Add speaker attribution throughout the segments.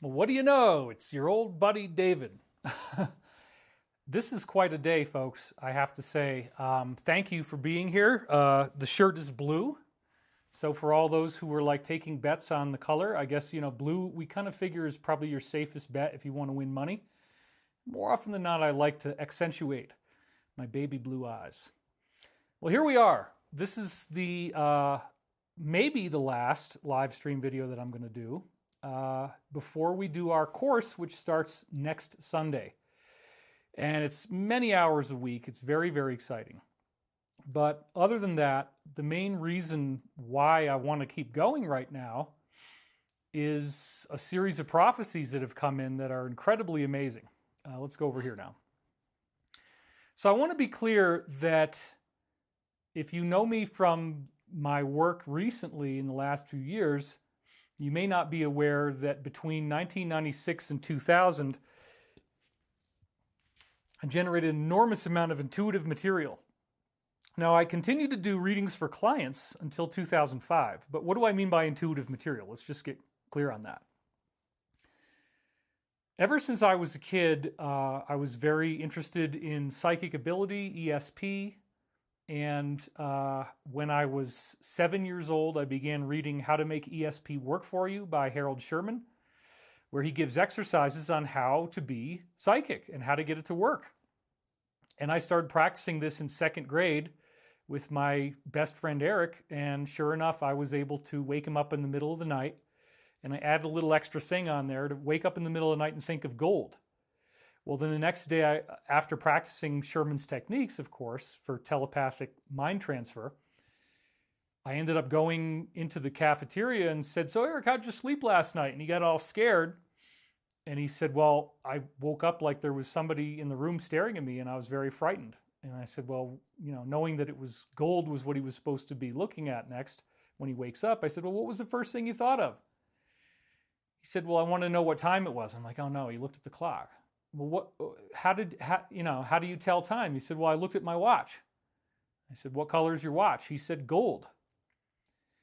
Speaker 1: Well, what do you know? It's your old buddy David. This is quite a day, folks, I have to say. Thank you for being here. The shirt is blue. So for all those who were like taking bets on the color, I guess, blue, we kind of figure is probably your safest bet if you want to win money. More often than not, I like to accentuate my baby blue eyes. Well, here we are. This is the maybe the last live stream video that I'm going to do before we do our course, which starts next Sunday. And it's many hours a week. It's very, very exciting. But other than that, the main reason why I want to keep going right now is a series of prophecies that have come in that are incredibly amazing. Let's go over here now. So I want to be clear that if you know me from my work recently in the last few years, you may not be aware that between 1996 and 2000, I generated an enormous amount of intuitive material. Now, I continued to do readings for clients until 2005, but what do I mean by intuitive material? Let's just get clear on that. Ever since I was a kid, I was very interested in psychic ability, ESP, and when I was 7 years old, I began reading How to Make ESP Work For You by Harold Sherman, where he gives exercises on how to be psychic and how to get it to work. And I started practicing this in second grade with my best friend Eric, and sure enough, I was able to wake him up in the middle of the night, and I added a little extra thing on there to wake up in the middle of the night and think of gold. Well, then the next day, after practicing Sherman's techniques, of course, for telepathic mind transfer, I ended up going into the cafeteria and said, "So Eric, how'd you sleep last night?" And he got all scared. And he said, "Well, I woke up like there was somebody in the room staring at me and I was very frightened." And I said, "Well, knowing that it was gold was what he was supposed to be looking at next when he wakes up." I said, "Well, what was the first thing you thought of?" He said, "Well, I want to know what time it was." I'm like, "Oh no," he looked at the clock. "Well, how do you tell time?" He said, "Well, I looked at my watch." I said, "What color is your watch?" He said, "Gold."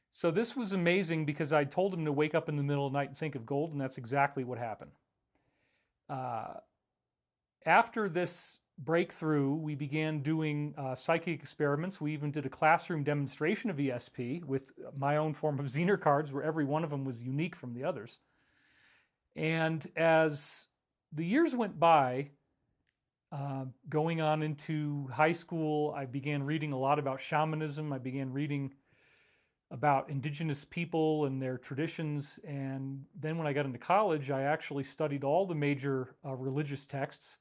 Speaker 1: So this was amazing because I told him to wake up in the middle of the night and think of gold, and that's exactly what happened. After this breakthrough, we began doing psychic experiments. We even did a classroom demonstration of ESP with my own form of Zener cards, where every one of them was unique from the others. And as the years went by, going on into high school, I began reading a lot about shamanism. I began reading about indigenous people and their traditions. And then when I got into college, I actually studied all the major religious texts,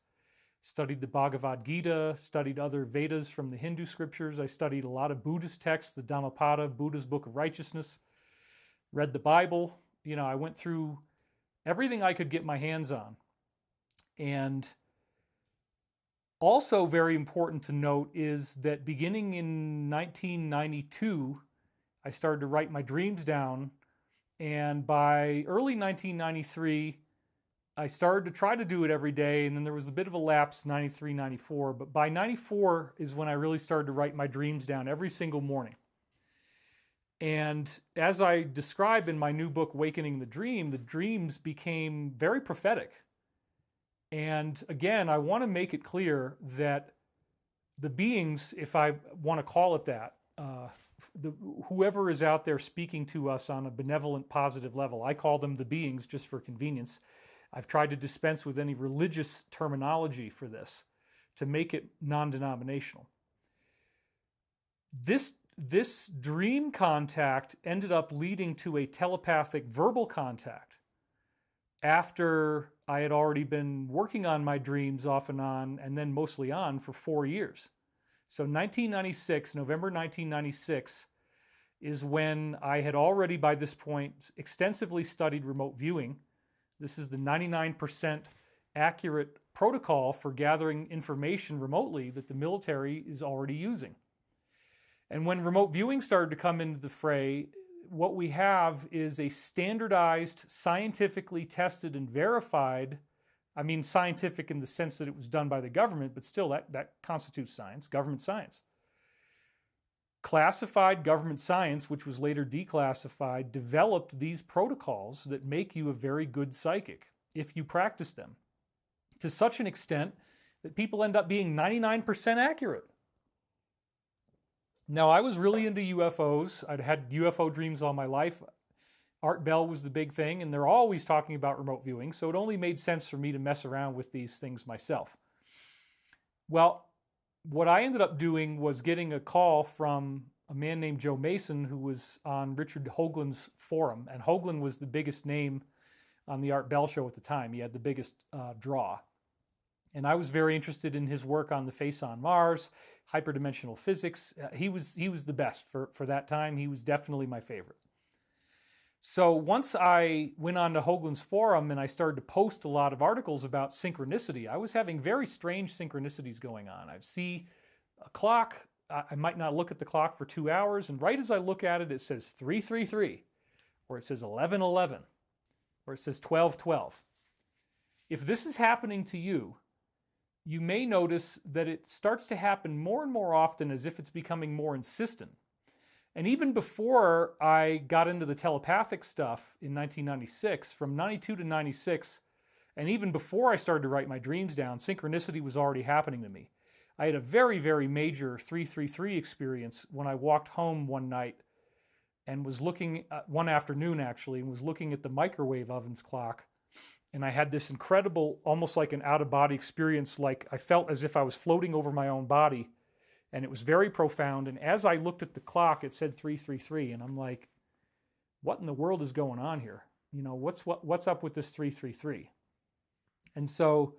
Speaker 1: studied the Bhagavad Gita, studied other Vedas from the Hindu scriptures. I studied a lot of Buddhist texts, the Dhammapada, Buddha's Book of Righteousness, read the Bible. I went through everything I could get my hands on. And also very important to note is that beginning in 1992, I started to write my dreams down, and by early 1993, I started to try to do it every day, and then there was a bit of a lapse, 93, 94, but by 94 is when I really started to write my dreams down every single morning. And as I describe in my new book, Awakening the dreams became very prophetic. And again, I want to make it clear that the beings, if I want to call it that, whoever is out there speaking to us on a benevolent, positive level, I call them the beings just for convenience. I've tried to dispense with any religious terminology for this to make it non-denominational. This dream contact ended up leading to a telepathic verbal contact after I had already been working on my dreams off and on, and then mostly on, for 4 years. So 1996, November 1996, is when I had already, by this point, extensively studied remote viewing. This is the 99% accurate protocol for gathering information remotely that the military is already using. And when remote viewing started to come into the fray, what we have is a standardized, scientifically tested and verified, I mean scientific in the sense that it was done by the government, but still that constitutes science, government science. classified government science, which was later declassified, developed these protocols that make you a very good psychic if you practice them, to such an extent that people end up being 99% accurate. Now, I was really into UFOs. I'd had UFO dreams all my life. Art Bell was the big thing, and they're always talking about remote viewing, so it only made sense for me to mess around with these things myself. Well, what I ended up doing was getting a call from a man named Joe Mason, who was on Richard Hoagland's forum, and Hoagland was the biggest name on the Art Bell show at the time. He had the biggest draw. And I was very interested in his work on the face on Mars, hyperdimensional physics. He was the best for that time. He was definitely my favorite. So once I went on to Hoagland's forum and I started to post a lot of articles about synchronicity, I was having very strange synchronicities going on. I'd see a clock. I might not look at the clock for 2 hours, and right as I look at it, it says 3:33, or it says 11:11, or it says 12:12. If this is happening to you, you may notice that it starts to happen more and more often, as if it's becoming more insistent. And even before I got into the telepathic stuff in 1996, from 92 to 96, and even before I started to write my dreams down, synchronicity was already happening to me. I had a very, very major 333 experience when I walked home one night and was looking, one afternoon actually, and was looking at the microwave oven's clock. And I had this incredible, almost like an out-of-body experience, like I felt as if I was floating over my own body. And it was very profound. And as I looked at the clock, it said 3:33. And I'm like, what in the world is going on here? You know, what's up with this 3:33? And so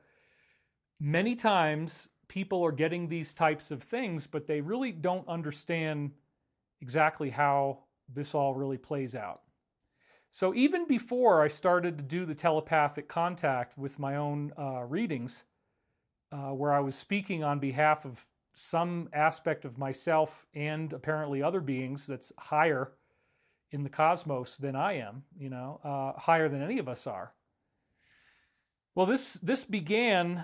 Speaker 1: many times people are getting these types of things, but they really don't understand exactly how this all really plays out. So even before I started to do the telepathic contact with my own readings, where I was speaking on behalf of some aspect of myself and apparently other beings that's higher in the cosmos than I am, you know, higher than any of us are. Well, this began,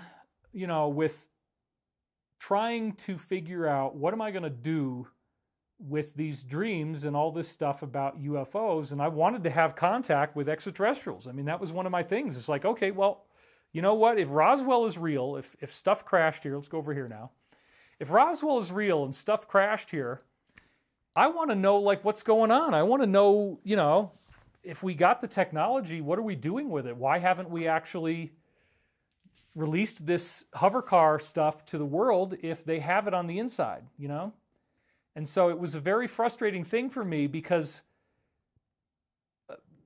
Speaker 1: you know, with trying to figure out what am I going to do with these dreams and all this stuff about UFOs, and I wanted to have contact with extraterrestrials. I mean, that was one of my things. It's like, okay, well, you know what? If Roswell is real, if stuff crashed here, let's go over here now. If Roswell is real and stuff crashed here, I want to know, like, what's going on. I want to know, you know, if we got the technology, what are we doing with it? Why haven't we actually released this hover car stuff to the world if they have it on the inside, you know? And so it was a very frustrating thing for me because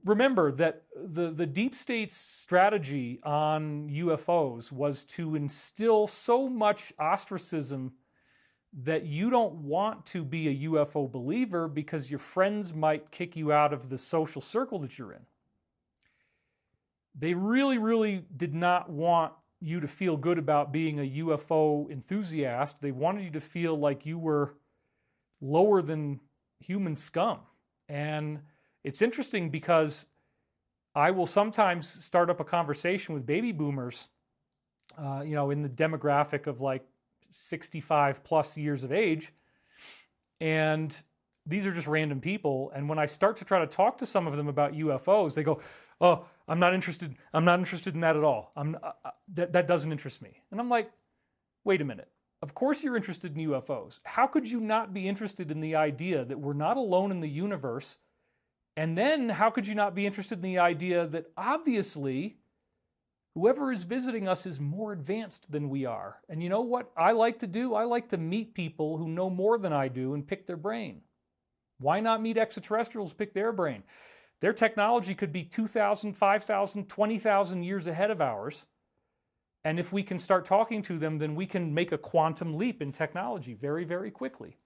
Speaker 1: remember that the deep state's strategy on UFOs was to instill so much ostracism that you don't want to be a UFO believer because your friends might kick you out of the social circle that you're in. They really, really did not want you to feel good about being a UFO enthusiast. They wanted you to feel like you were lower than human scum. And it's interesting because I will sometimes start up a conversation with baby boomers, you know, in the demographic of like 65 plus years of age. And these are just random people. And when I start to try to talk to some of them about UFOs, they go, oh, I'm not interested in that at all. That doesn't interest me. And I'm like, wait a minute. Of course you're interested in UFOs. How could you not be interested in the idea that we're not alone in the universe? And then how could you not be interested in the idea that obviously whoever is visiting us is more advanced than we are? And you know what I like to do? I like to meet people who know more than I do and pick their brain. Why not meet extraterrestrials, pick their brain? Their technology could be 2,000, 5,000, 20,000 years ahead of ours. And if we can start talking to them, then we can make a quantum leap in technology very, very quickly.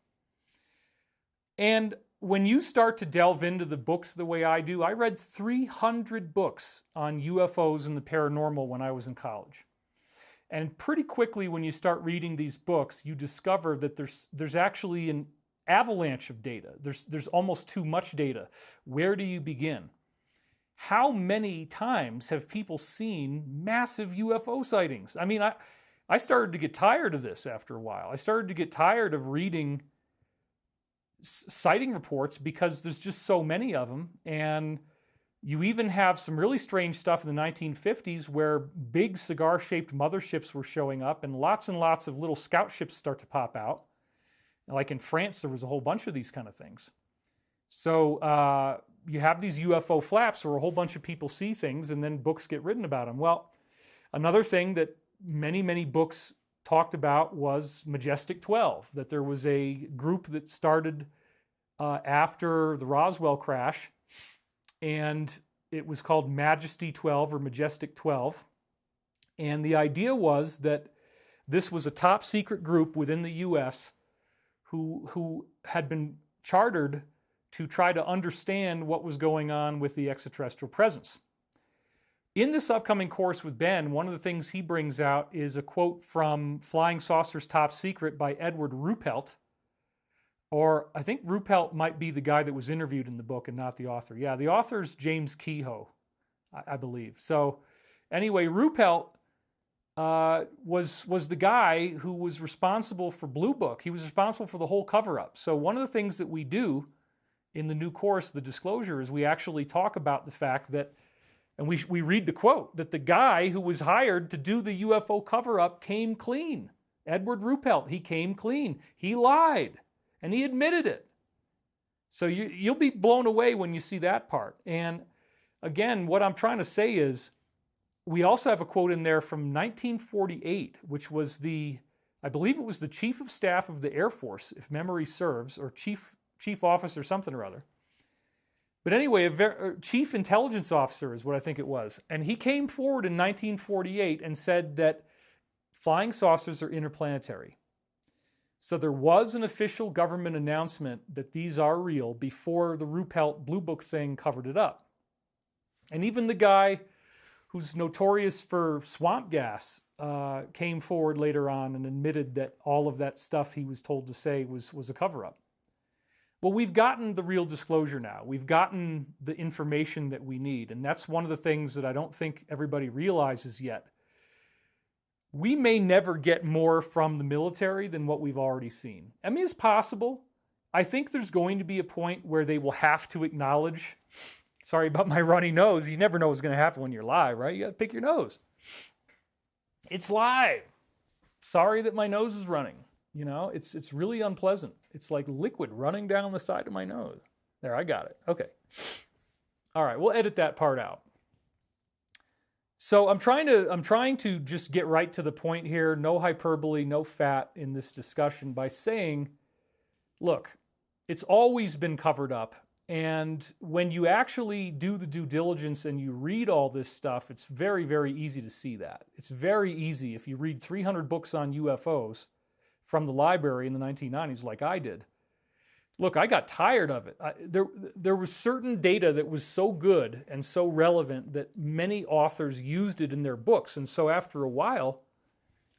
Speaker 1: And when you start to delve into the books the way I do, I read 300 books on UFOs and the paranormal when I was in college. And pretty quickly when you start reading these books, you discover that there's actually an avalanche of data. There's almost too much data. Where do you begin? How many times have people seen massive UFO sightings? I mean, I started to get tired of this after a while. I started to get tired of reading sighting reports because there's just so many of them. And you even have some really strange stuff in the 1950s where big cigar-shaped motherships were showing up and lots of little scout ships start to pop out. Like in France, there was a whole bunch of these kind of things. So you have these UFO flaps where a whole bunch of people see things and then books get written about them. Well, another thing that many books talked about was Majestic 12, that there was a group that started after the Roswell crash, and it was called Majesty 12 or Majestic 12. And the idea was that this was a top secret group within the U.S. who had been chartered to try to understand what was going on with the extraterrestrial presence. In this upcoming course with Ben, one of the things he brings out is a quote from Flying Saucers Top Secret by Edward Ruppelt. Or I think Ruppelt might be the guy that was interviewed in the book and not the author. Yeah, the author's James Kehoe, I believe. So anyway, Ruppelt was the guy who was responsible for Blue Book. He was responsible for the whole cover-up. So one of the things that we do in the new course, the disclosure, is we actually talk about the fact that, and we read the quote, that the guy who was hired to do the UFO cover-up came clean. Edward Ruppelt, he came clean. He lied, and he admitted it. So you'll be blown away when you see that part. And again, what I'm trying to say is, we also have a quote in there from 1948, which was I believe it was the Chief of Staff of the Air Force, if memory serves, or Chief Officer something or other. But anyway, a Chief Intelligence Officer is what I think it was. And he came forward in 1948 and said that flying saucers are interplanetary. So there was an official government announcement that these are real before the Ruppelt Blue Book thing covered it up. And even the guy who's notorious for swamp gas came forward later on and admitted that all of that stuff he was told to say was a cover-up. Well, we've gotten the real disclosure now. We've gotten the information that we need, and that's one of the things that I don't think everybody realizes yet. We may never get more from the military than what we've already seen. I mean, it's possible. I think there's going to be a point where they will have to acknowledge, sorry about my runny nose, you never know what's going to happen when you're live, right? You got to pick your nose. It's live. Sorry that my nose is running. You know, it's really unpleasant. It's like liquid running down the side of my nose. There, I got it. Okay. All right, we'll edit that part out. So I'm trying to just get right to the point here. No hyperbole, no fat in this discussion by saying, look, it's always been covered up. And when you actually do the due diligence and you read all this stuff, it's very, very easy to see that. It's very easy if you read 300 books on UFOs from the library in the 1990s like I did. Look, I got tired of it. There was certain data that was so good and so relevant that many authors used it in their books. And so after a while,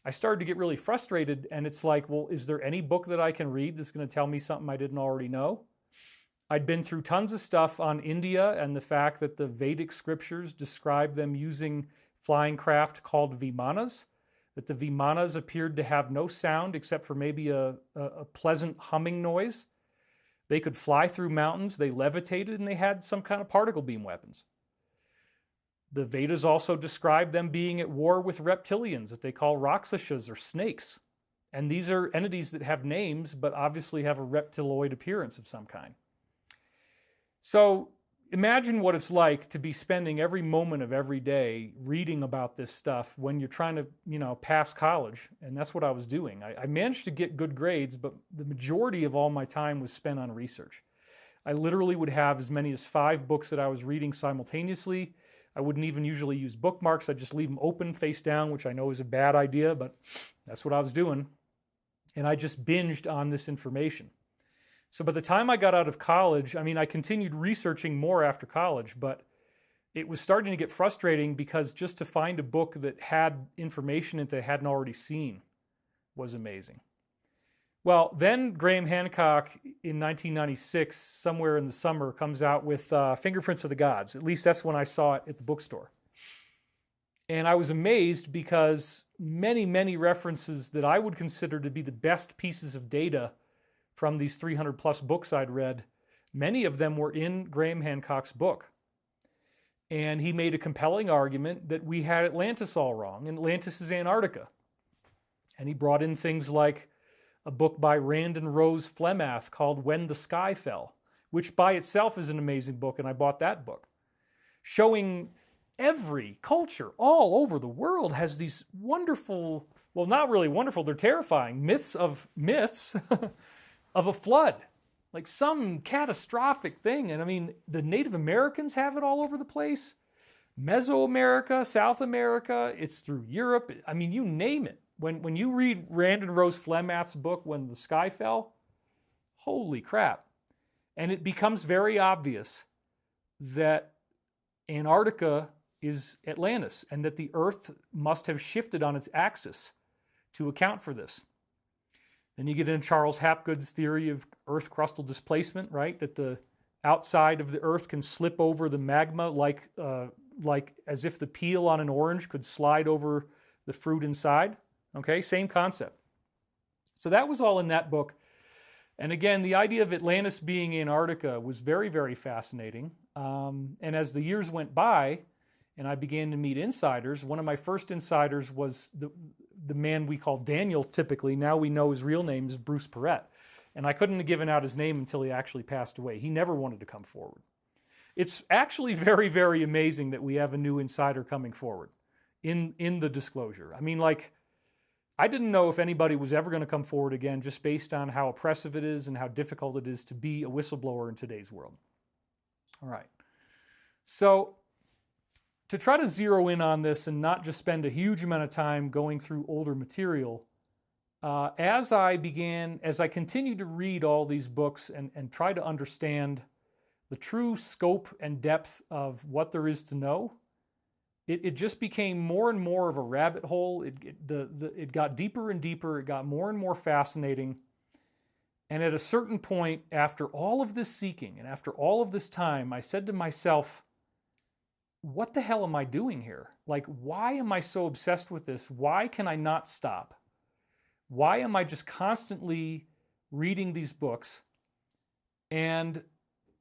Speaker 1: I started to get really frustrated. And it's like, well, is there any book that I can read that's going to tell me something I didn't already know? I'd been through tons of stuff on India and the fact that the Vedic scriptures describe them using flying craft called vimanas, that the vimanas appeared to have no sound except for maybe a pleasant humming noise. They could fly through mountains, they levitated, and they had some kind of particle beam weapons. The Vedas also describe them being at war with reptilians that they call Rakshasas or snakes. And these are entities that have names, but obviously have a reptiloid appearance of some kind. So imagine what it's like to be spending every moment of every day reading about this stuff when you're trying to, pass college. And that's what I was doing. I managed to get good grades, but the majority of all my time was spent on research. I literally would have as many as 5 books that I was reading simultaneously. I wouldn't even usually use bookmarks. I'd just leave them open face down, which I know is a bad idea, but that's what I was doing. And I just binged on this information. So by the time I got out of college, I continued researching more after college, but it was starting to get frustrating because just to find a book that had information that they hadn't already seen was amazing. Well, then Graham Hancock in 1996, somewhere in the summer, comes out with Fingerprints of the Gods. At least that's when I saw it at the bookstore. And I was amazed because many, many references that I would consider to be the best pieces of data from these 300 plus books I'd read, many of them were in Graham Hancock's book. And he made a compelling argument that we had Atlantis all wrong, and Atlantis is Antarctica. And he brought in things like a book by Rand and Rose Flemath called When the Sky Fell, which by itself is an amazing book, and I bought that book, showing every culture all over the world has these wonderful, well, not really wonderful, they're terrifying, myths of a flood, like some catastrophic thing. And I mean, the Native Americans have it all over the place. Mesoamerica, South America, it's through Europe. I mean, you name it. When you read Rand and Rose Flemath's book, When the Sky Fell, holy crap. And it becomes very obvious that Antarctica is Atlantis and that the Earth must have shifted on its axis to account for this. Then you get into Charles Hapgood's theory of Earth crustal displacement, right? That the outside of the Earth can slip over the magma like as if the peel on an orange could slide over the fruit inside. Okay, same concept. So that was all in that book. And again, the idea of Atlantis being Antarctica was very, very fascinating. And as the years went by and I began to meet insiders, one of my first insiders was the man we call Daniel typically. Now we know his real name is Bruce Perrett. And I couldn't have given out his name until he actually passed away. He never wanted to come forward. It's actually very, very amazing that we have a new insider coming forward in the disclosure. I mean, like, I didn't know if anybody was ever going to come forward again just based on how oppressive it is and how difficult it is to be a whistleblower in today's world. All right. So to try to zero in on this and not just spend a huge amount of time going through older material, as I continued to read all these books and try to understand the true scope and depth of what there is to know, it just became more and more of a rabbit hole. It got deeper and deeper. It got more and more fascinating. And at a certain point, after all of this seeking and after all of this time, I said to myself, what the hell am I doing here? Like, why am I so obsessed with this? Why can I not stop? Why am I just constantly reading these books? And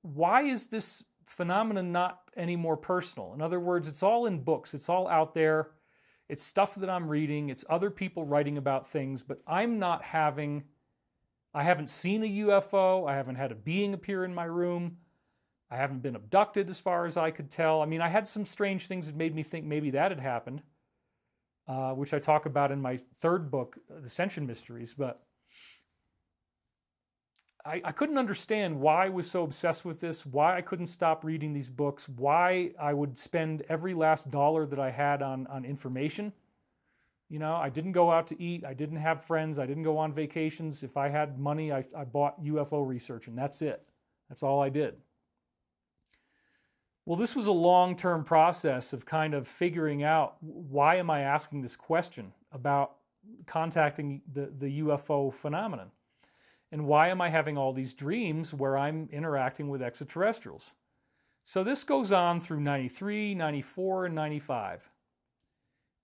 Speaker 1: why is this phenomenon not any more personal? In other words, it's all in books. It's all out there. It's stuff that I'm reading. It's other people writing about things, but I haven't seen a UFO. I haven't had a being appear in my room. I haven't been abducted as far as I could tell. I mean, I had some strange things that made me think maybe that had happened, which I talk about in my third book, The Ascension Mysteries, but I couldn't understand why I was so obsessed with this, why I couldn't stop reading these books, why I would spend every last dollar that I had on information. You know, I didn't go out to eat, I didn't have friends, I didn't go on vacations. If I had money, I bought UFO research, and that's it. That's all I did. Well, this was a long-term process of kind of figuring out, why am I asking this question about contacting the UFO phenomenon? And why am I having all these dreams where I'm interacting with extraterrestrials? So this goes on through 93, 94, and 95.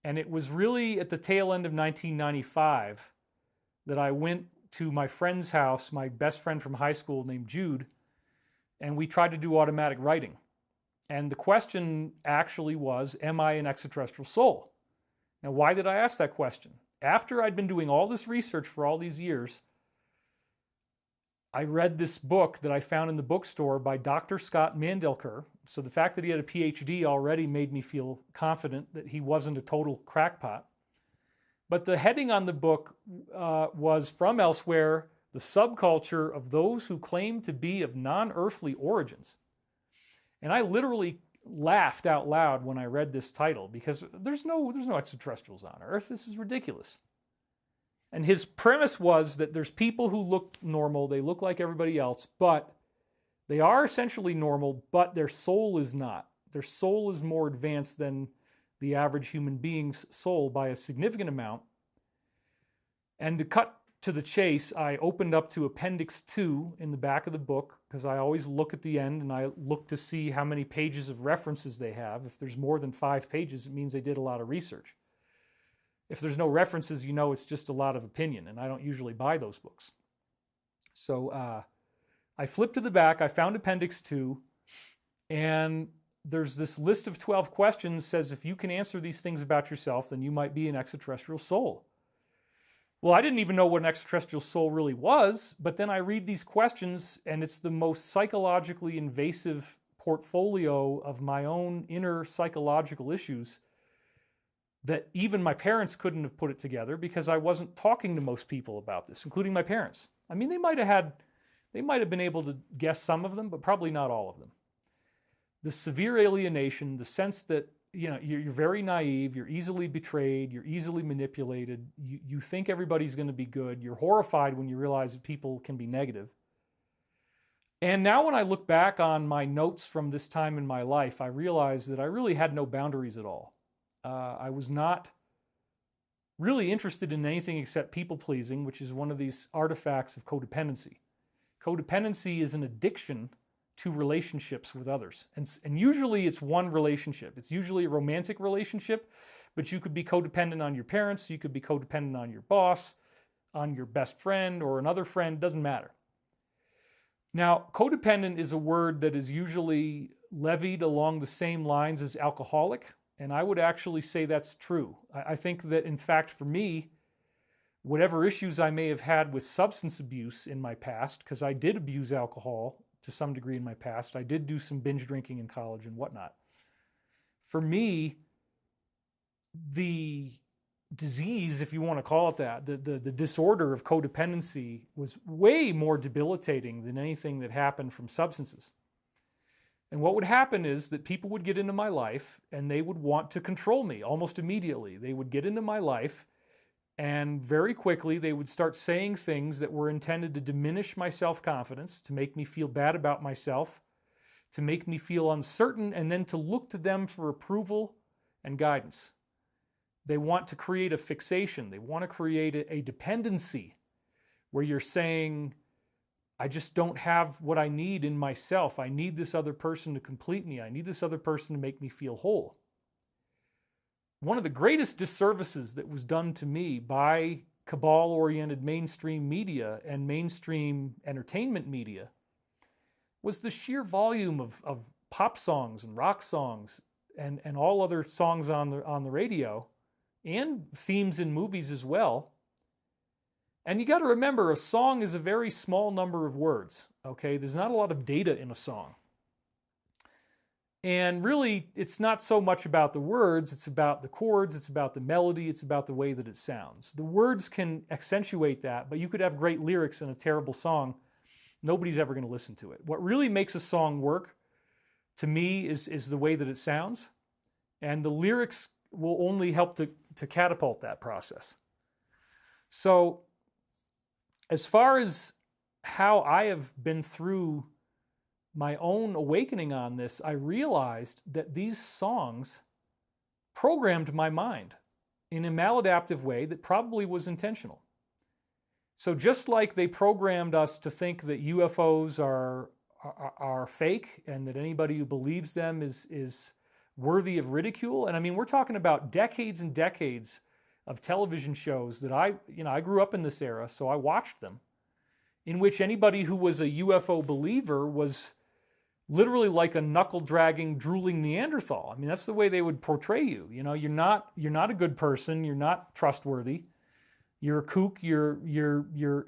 Speaker 1: And it was really at the tail end of 1995 that I went to my friend's house, my best friend from high school named Jude, and we tried to do automatic writing. And the question actually was, am I an extraterrestrial soul? Now, why did I ask that question? After I'd been doing all this research for all these years, I read this book that I found in the bookstore by Dr. Scott Mandelker. So the fact that he had a PhD already made me feel confident that he wasn't a total crackpot. But the heading on the book was From Elsewhere, the Subculture of Those Who Claim to Be of Non-Earthly Origins. And I literally laughed out loud when I read this title because there's no extraterrestrials on Earth. This is ridiculous. And his premise was that there's people who look normal, they look like everybody else, but they are essentially normal, but their soul is not. Their soul is more advanced than the average human being's soul by a significant amount. And to cut to the chase, I opened up to Appendix 2 in the back of the book, because I always look at the end and I look to see how many pages of references they have. If there's more than 5 pages, it means they did a lot of research. If there's no references, you know it's just a lot of opinion, and I don't usually buy those books. So I flipped to the back, I found Appendix 2, and there's this list of 12 questions says if you can answer these things about yourself, then you might be an extraterrestrial soul. Well, I didn't even know what an extraterrestrial soul really was, but then I read these questions, and it's the most psychologically invasive portfolio of my own inner psychological issues that even my parents couldn't have put it together because I wasn't talking to most people about this, including my parents. I mean, they might have been able to guess some of them, but probably not all of them. The severe alienation, the sense that you're very naive, you're easily betrayed, you're easily manipulated, you think everybody's going to be good, you're horrified when you realize that people can be negative. And now when I look back on my notes from this time in my life, I realize that I really had no boundaries at all. I was not really interested in anything except people-pleasing, which is one of these artifacts of codependency. Codependency is an addiction to relationships with others. And usually it's one relationship. It's usually a romantic relationship, but you could be codependent on your parents, you could be codependent on your boss, on your best friend or another friend, doesn't matter. Now, codependent is a word that is usually levied along the same lines as alcoholic, and I would actually say that's true. I think that, in fact, for me, whatever issues I may have had with substance abuse in my past, because I did abuse alcohol to some degree in my past, I did do some binge drinking in college and whatnot. For me, the disease, if you want to call it that, the disorder of codependency was way more debilitating than anything that happened from substances. And what would happen is that people would get into my life and they would want to control me almost immediately. They would get into my life and very quickly they would start saying things that were intended to diminish my self-confidence, to make me feel bad about myself, to make me feel uncertain, and then to look to them for approval and guidance. They want to create a fixation. They want to create a dependency where you're saying, I just don't have what I need in myself. I need this other person to complete me. I need this other person to make me feel whole. One of the greatest disservices that was done to me by cabal-oriented mainstream media and mainstream entertainment media was the sheer volume of pop songs and rock songs and all other songs on the radio and themes in movies as well. And you got to remember, a song is a very small number of words, okay? There's not a lot of data in a song. And really, it's not so much about the words, it's about the chords, it's about the melody, it's about the way that it sounds. The words can accentuate that, but you could have great lyrics in a terrible song. Nobody's ever going to listen to it. What really makes a song work, to me, is the way that it sounds. And the lyrics will only help to catapult that process. So, as far as how I have been through my own awakening on this, I realized that these songs programmed my mind in a maladaptive way that probably was intentional. So just like they programmed us to think that UFOs are fake and that anybody who believes them is worthy of ridicule, and I mean, we're talking about decades and decades of television shows that I grew up in this era, so I watched them, in which anybody who was a UFO believer was literally like a knuckle-dragging, drooling Neanderthal. I mean, that's the way they would portray you. You know, you're not a good person. You're not trustworthy. You're a kook. You're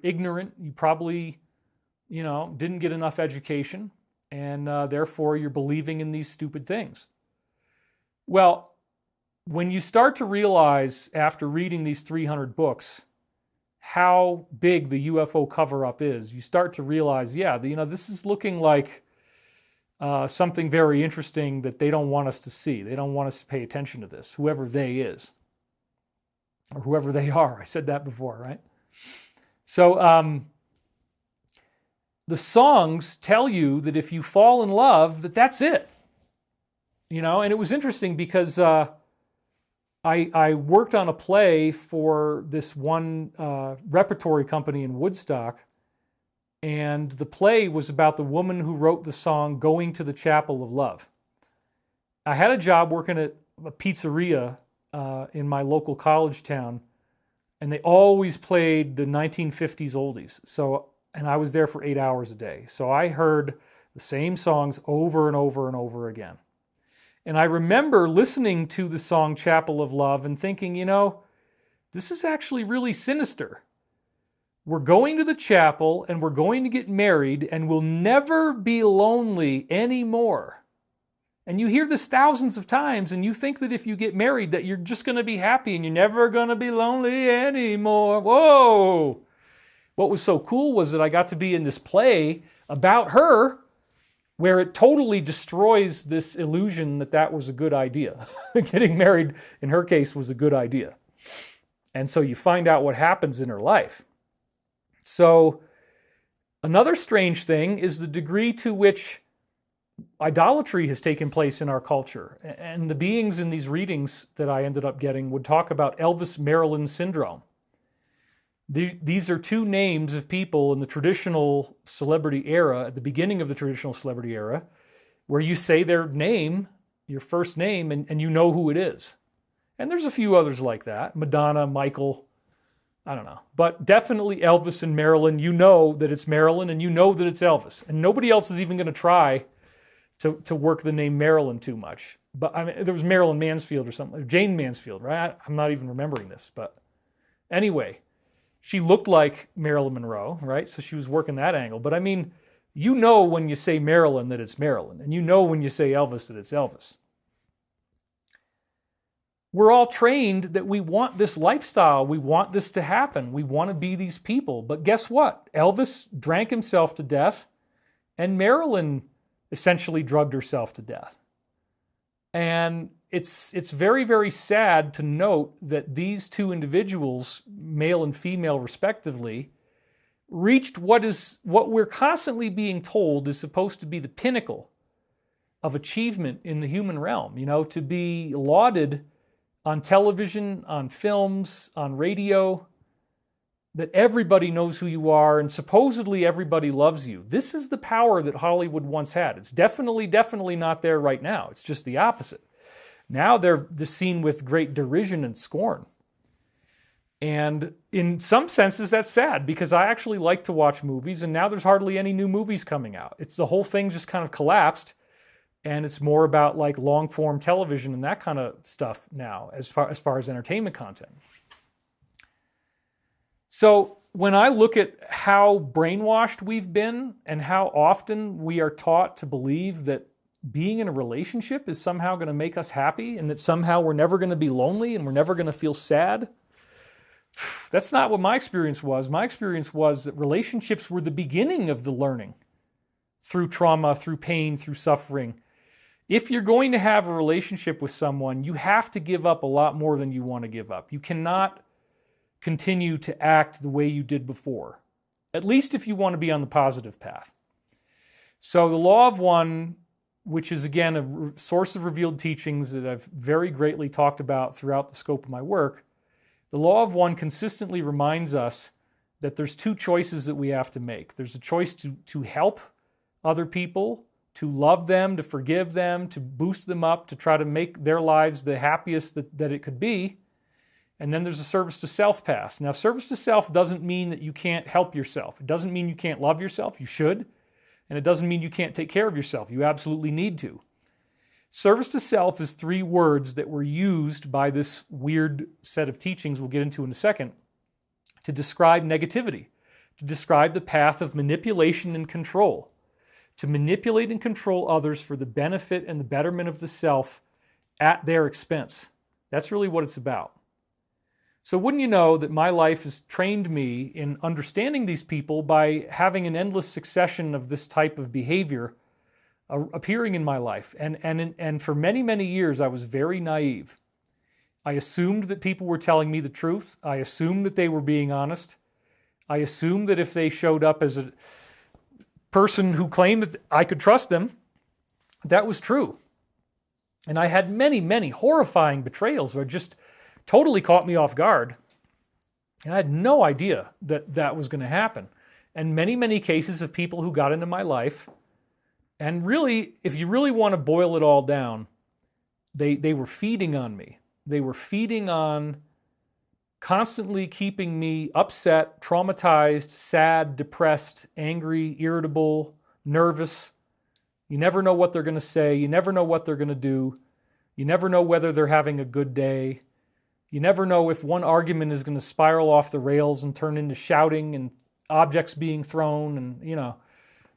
Speaker 1: ignorant. You probably, didn't get enough education, and therefore you're believing in these stupid things. Well, when you start to realize after reading these 300 books how big the UFO cover-up is, you start to realize, this is looking like something very interesting that they don't want us to see. They don't want us to pay attention to this, whoever they is, or whoever they are. I said that before, right? So the songs tell you that if you fall in love, that's it. And it was interesting because I worked on a play for this one repertory company in Woodstock, and the play was about the woman who wrote the song Going to the Chapel of Love. I had a job working at a pizzeria in my local college town, and they always played the 1950s oldies. So and I was there for 8 hours a day. So I heard the same songs over and over and over again. And I remember listening to the song Chapel of Love and thinking, this is actually really sinister. We're going to the chapel and we're going to get married and we'll never be lonely anymore. And you hear this thousands of times and you think that if you get married that you're just going to be happy and you're never going to be lonely anymore. Whoa! What was so cool was that I got to be in this play about her where it totally destroys this illusion that that was a good idea. Getting married, in her case, was a good idea. And so you find out what happens in her life. So another strange thing is the degree to which idolatry has taken place in our culture. And the beings in these readings that I ended up getting would talk about Elvis Marilyn syndrome. These are two names of people in the traditional celebrity era, at the beginning of the traditional celebrity era, where you say their name, your first name, and you know who it is. And there's a few others like that. Madonna, Michael, I don't know. But definitely Elvis and Marilyn, you know that it's Marilyn and you know that it's Elvis. And nobody else is even going to try to work the name Marilyn too much. But I mean, there was Marilyn Mansfield or something, Jane Mansfield, right? I'm not even remembering this. But anyway, she looked like Marilyn Monroe, right? So she was working that angle. But I mean, you know when you say Marilyn that it's Marilyn. And you know when you say Elvis that it's Elvis. We're all trained that we want this lifestyle. We want this to happen. We want to be these people. But guess what? Elvis drank himself to death and Marilyn essentially drugged herself to death. And it's very, very sad to note that these two individuals, male and female respectively, reached what we're constantly being told is supposed to be the pinnacle of achievement in the human realm, to be lauded on television, on films, on radio, that everybody knows who you are and supposedly everybody loves you. This is the power that Hollywood once had. It's definitely not there right now. It's just the opposite. Now they're seen with great derision and scorn. And in some senses, that's sad because I actually like to watch movies and now there's hardly any new movies coming out. The whole thing just kind of collapsed and it's more about like long form television and that kind of stuff now as far as entertainment content. So when I look at how brainwashed we've been and how often we are taught to believe that being in a relationship is somehow going to make us happy and that somehow we're never going to be lonely and we're never going to feel sad, that's not what my experience was. My experience was that relationships were the beginning of the learning through trauma, through pain, through suffering. If you're going to have a relationship with someone, you have to give up a lot more than you want to give up. You cannot continue to act the way you did before, at least if you want to be on the positive path. So the Law of One, which is again a source of revealed teachings that I've very greatly talked about throughout the scope of my work, the Law of One consistently reminds us that there's two choices that we have to make. There's a choice to help other people, to love them, to forgive them, to boost them up, to try to make their lives the happiest that it could be. And then there's a service to self path. Now, service to self doesn't mean that you can't help yourself. It doesn't mean you can't love yourself. You should. And it doesn't mean you can't take care of yourself. You absolutely need to. Service to self is 3 words that were used by this weird set of teachings we'll get into in a second to describe negativity, to describe the path of manipulation and control, to manipulate and control others for the benefit and the betterment of the self at their expense. That's really what it's about. So wouldn't you know that my life has trained me in understanding these people by having an endless succession of this type of behavior appearing in my life. And for many, many years, I was very naive. I assumed that people were telling me the truth. I assumed that they were being honest. I assumed that if they showed up as a person who claimed that I could trust them, that was true. And I had many, many horrifying betrayals where just totally caught me off guard. And I had no idea that that was going to happen. And many, many cases of people who got into my life. And really, if you really want to boil it all down, they were feeding on me. They were feeding on constantly keeping me upset, traumatized, sad, depressed, angry, irritable, nervous. You never know what they're going to say. You never know what they're going to do. You never know whether they're having a good day. You never know if one argument is going to spiral off the rails and turn into shouting and objects being thrown. And, you know,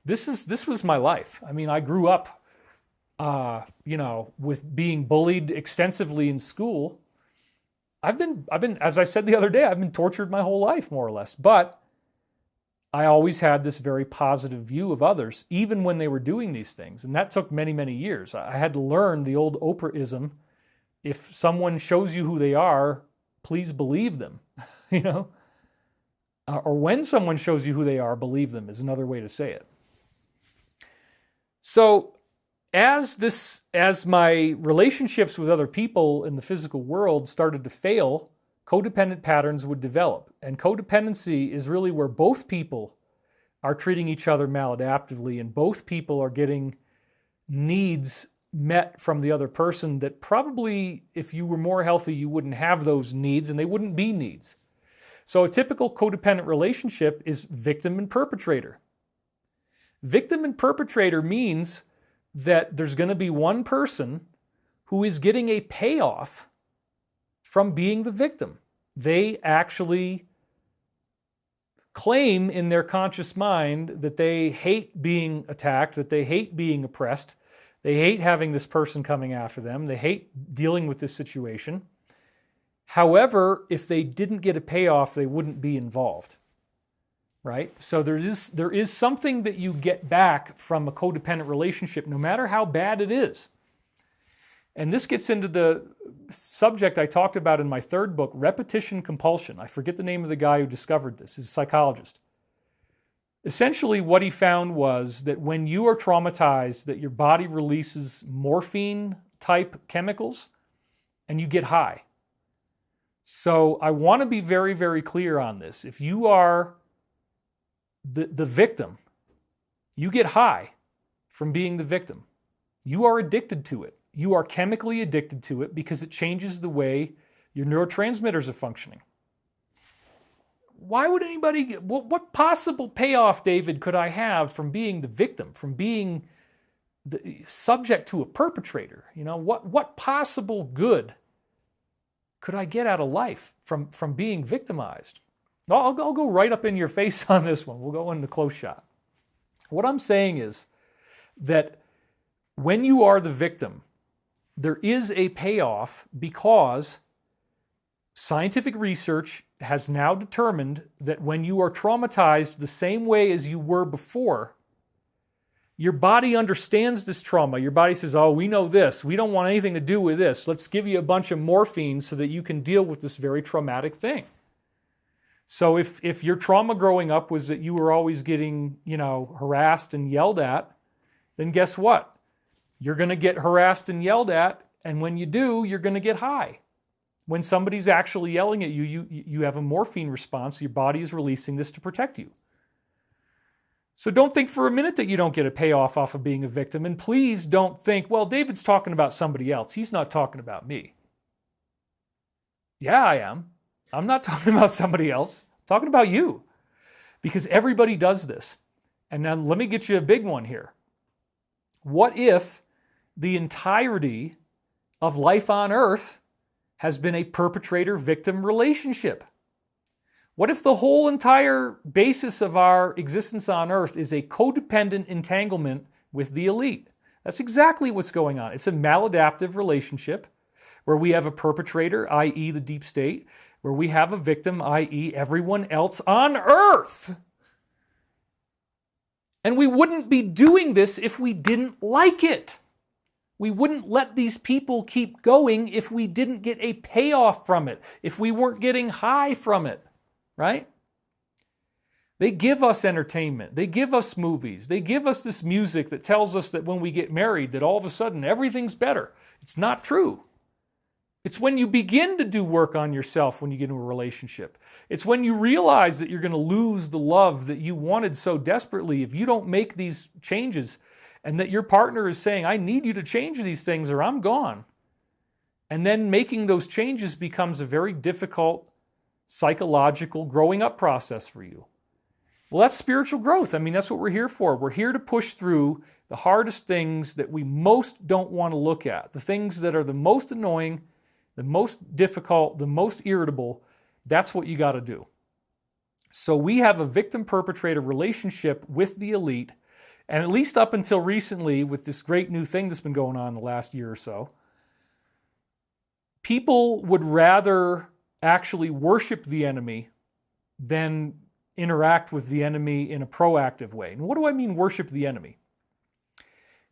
Speaker 1: this was my life. I mean, I grew up, you know, with being bullied extensively in school. I've been, as I said the other day, I've been tortured my whole life, more or less. But I always had this very positive view of others, even when they were doing these things. And that took many, many years. I had to learn the old Oprah-ism. If someone shows you who they are, please believe them, you know? Or when someone shows you who they are, believe them is another way to say it. So as my relationships with other people in the physical world started to fail, codependent patterns would develop. And codependency is really where both people are treating each other maladaptively and both people are getting needs met from the other person that probably, if you were more healthy, you wouldn't have those needs and they wouldn't be needs. So a typical codependent relationship is victim and perpetrator. Victim and perpetrator means that there's going to be one person who is getting a payoff from being the victim. They actually claim in their conscious mind that they hate being attacked, that they hate being oppressed, they hate having this person coming after them, they hate dealing with this situation. However, if they didn't get a payoff, they wouldn't be involved. Right? So there is something that you get back from a codependent relationship, no matter how bad it is. And this gets into the subject I talked about in my third book, repetition compulsion. I forget the name of the guy who discovered this. He's a psychologist. Essentially, what he found was that when you are traumatized, that your body releases morphine-type chemicals, and you get high. So I want to be very, very clear on this. If you are the victim, you get high from being the victim. You are addicted to it. You are chemically addicted to it because it changes the way your neurotransmitters are functioning. Why would anybody, what possible payoff, David, could I have from being the victim, from being subject to a perpetrator? You know, what possible good could I get out of life from being victimized? I'll go right up in your face on this one. We'll go in the close shot. What I'm saying is that when you are the victim, there is a payoff because scientific research has now determined that when you are traumatized the same way as you were before, your body understands this trauma. Your body says, oh, we know this. We don't want anything to do with this. Let's give you a bunch of morphine so that you can deal with this very traumatic thing. So if your trauma growing up was that you were always getting, you know, harassed and yelled at, then guess what? You're going to get harassed and yelled at, and when you do, you're going to get high. When somebody's actually yelling at you, you have a morphine response. Your body is releasing this to protect you. So don't think for a minute that you don't get a payoff off of being a victim, and please don't think, well, David's talking about somebody else. He's not talking about me. Yeah, I am. I'm not talking about somebody else. I'm talking about you. Because everybody does this. And now let me get you a big one here. What if the entirety of life on Earth has been a perpetrator-victim relationship? What if the whole entire basis of our existence on Earth is a codependent entanglement with the elite? That's exactly what's going on. It's a maladaptive relationship where we have a perpetrator, i.e. the deep state, where we have a victim, i.e. everyone else on Earth. And we wouldn't be doing this if we didn't like it. We wouldn't let these people keep going if we didn't get a payoff from it, if we weren't getting high from it, right? They give us entertainment. They give us movies. They give us this music that tells us that when we get married, that all of a sudden everything's better. It's not true. It's when you begin to do work on yourself when you get into a relationship. It's when you realize that you're going to lose the love that you wanted so desperately if you don't make these changes, and that your partner is saying, I need you to change these things or I'm gone. And then making those changes becomes a very difficult psychological growing up process for you. Well, that's spiritual growth. I mean, that's what we're here for. We're here to push through the hardest things that we most don't want to look at, the things that are the most annoying, the most difficult, the most irritable. That's what you got to do. So we have a victim-perpetrator relationship with the elite, and at least up until recently, with this great new thing that's been going on the last year or so, people would rather actually worship the enemy than interact with the enemy in a proactive way. And what do I mean worship the enemy?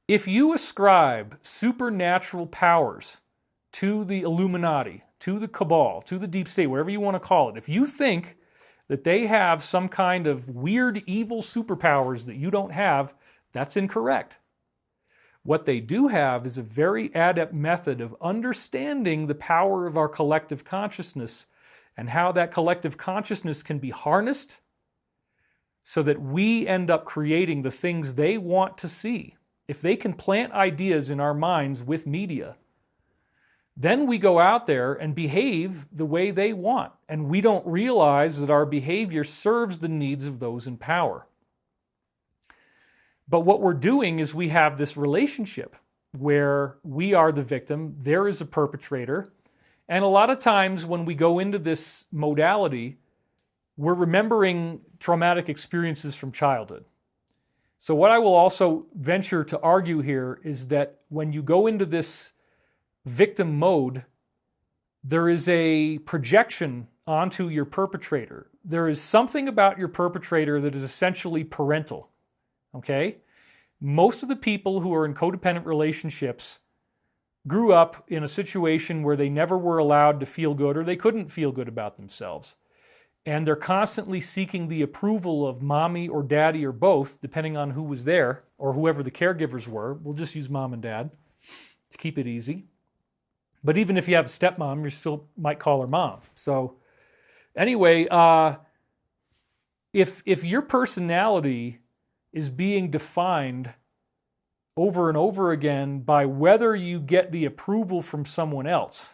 Speaker 1: If you ascribe supernatural powers to the Illuminati, to the cabal, to the deep state, whatever you want to call it, if you think that they have some kind of weird evil superpowers that you don't have, that's incorrect. What they do have is a very adept method of understanding the power of our collective consciousness and how that collective consciousness can be harnessed so that we end up creating the things they want to see. If they can plant ideas in our minds with media, then we go out there and behave the way they want, and we don't realize that our behavior serves the needs of those in power. But what we're doing is we have this relationship where we are the victim, there is a perpetrator, and a lot of times when we go into this modality, we're remembering traumatic experiences from childhood. So what I will also venture to argue here is that when you go into this victim mode, there is a projection onto your perpetrator. There is something about your perpetrator that is essentially parental, okay? Most of the people who are in codependent relationships grew up in a situation where they never were allowed to feel good or they couldn't feel good about themselves. And they're constantly seeking the approval of mommy or daddy or both, depending on who was there or whoever the caregivers were. We'll just use mom and dad to keep it easy. But even if you have a stepmom, you still might call her mom. So anyway, if your personality is being defined over and over again by whether you get the approval from someone else,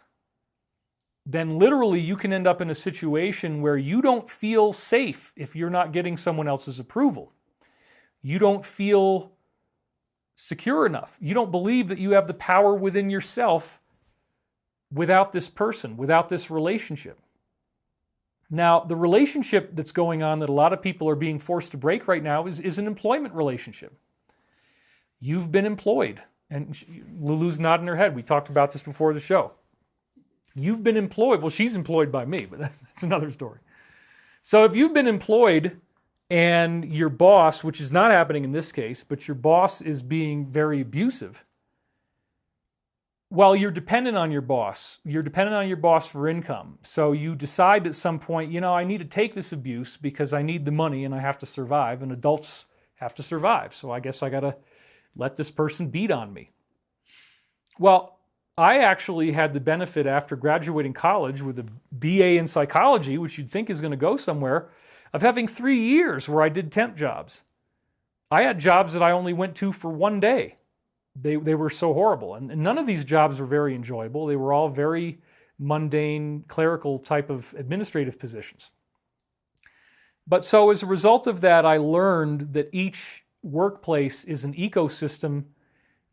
Speaker 1: then literally you can end up in a situation where you don't feel safe if you're not getting someone else's approval. You don't feel secure enough. You don't believe that you have the power within yourself without this person, without this relationship. Now, the relationship that's going on that a lot of people are being forced to break right now is an employment relationship. You've been employed, and Lulu's nodding her head. We talked about this before the show. You've been employed. Well, she's employed by me, but that's another story. So if you've been employed and your boss, which is not happening in this case, but your boss is being very abusive, well, you're dependent on your boss. You're dependent on your boss for income. So you decide at some point, I need to take this abuse because I need the money and I have to survive, and adults have to survive. So I guess I got to let this person beat on me. Well, I actually had the benefit after graduating college with a BA in psychology, which you'd think is going to go somewhere, of having 3 years where I did temp jobs. I had jobs that I only went to for one day. They were so horrible. And none of these jobs were very enjoyable. They were all very mundane, clerical type of administrative positions. But so as a result of that, I learned that each workplace is an ecosystem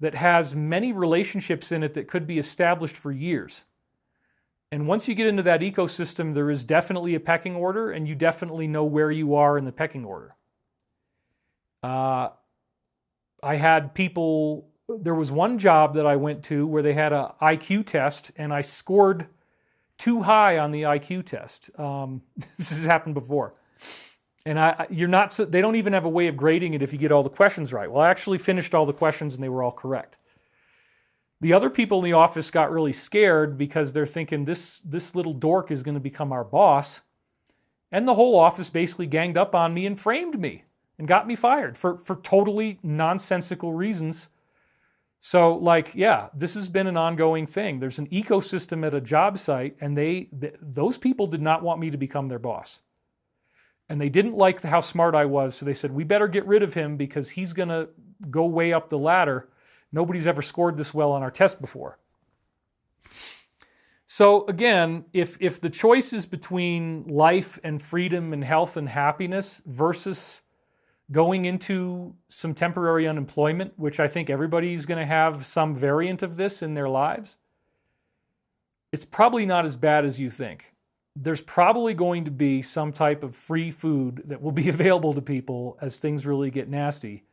Speaker 1: that has many relationships in it that could be established for years. And once you get into that ecosystem, there is definitely a pecking order, and you definitely know where you are in the pecking order. I had people, there was one job that I went to where they had an IQ test, and I scored too high on the IQ test. This has happened before. And they don't even have a way of grading it if you get all the questions right. Well, I actually finished all the questions and they were all correct. The other people in the office got really scared because they're thinking this little dork is going to become our boss. And the whole office basically ganged up on me and framed me and got me fired for totally nonsensical reasons. So this has been an ongoing thing. There's an ecosystem at a job site, and those people did not want me to become their boss. And they didn't like how smart I was, so they said, we better get rid of him because he's going to go way up the ladder. Nobody's ever scored this well on our test before. So again, if the choice is between life and freedom and health and happiness versus going into some temporary unemployment, which I think everybody's going to have some variant of this in their lives, it's probably not as bad as you think. There's probably going to be some type of free food that will be available to people as things really get nasty.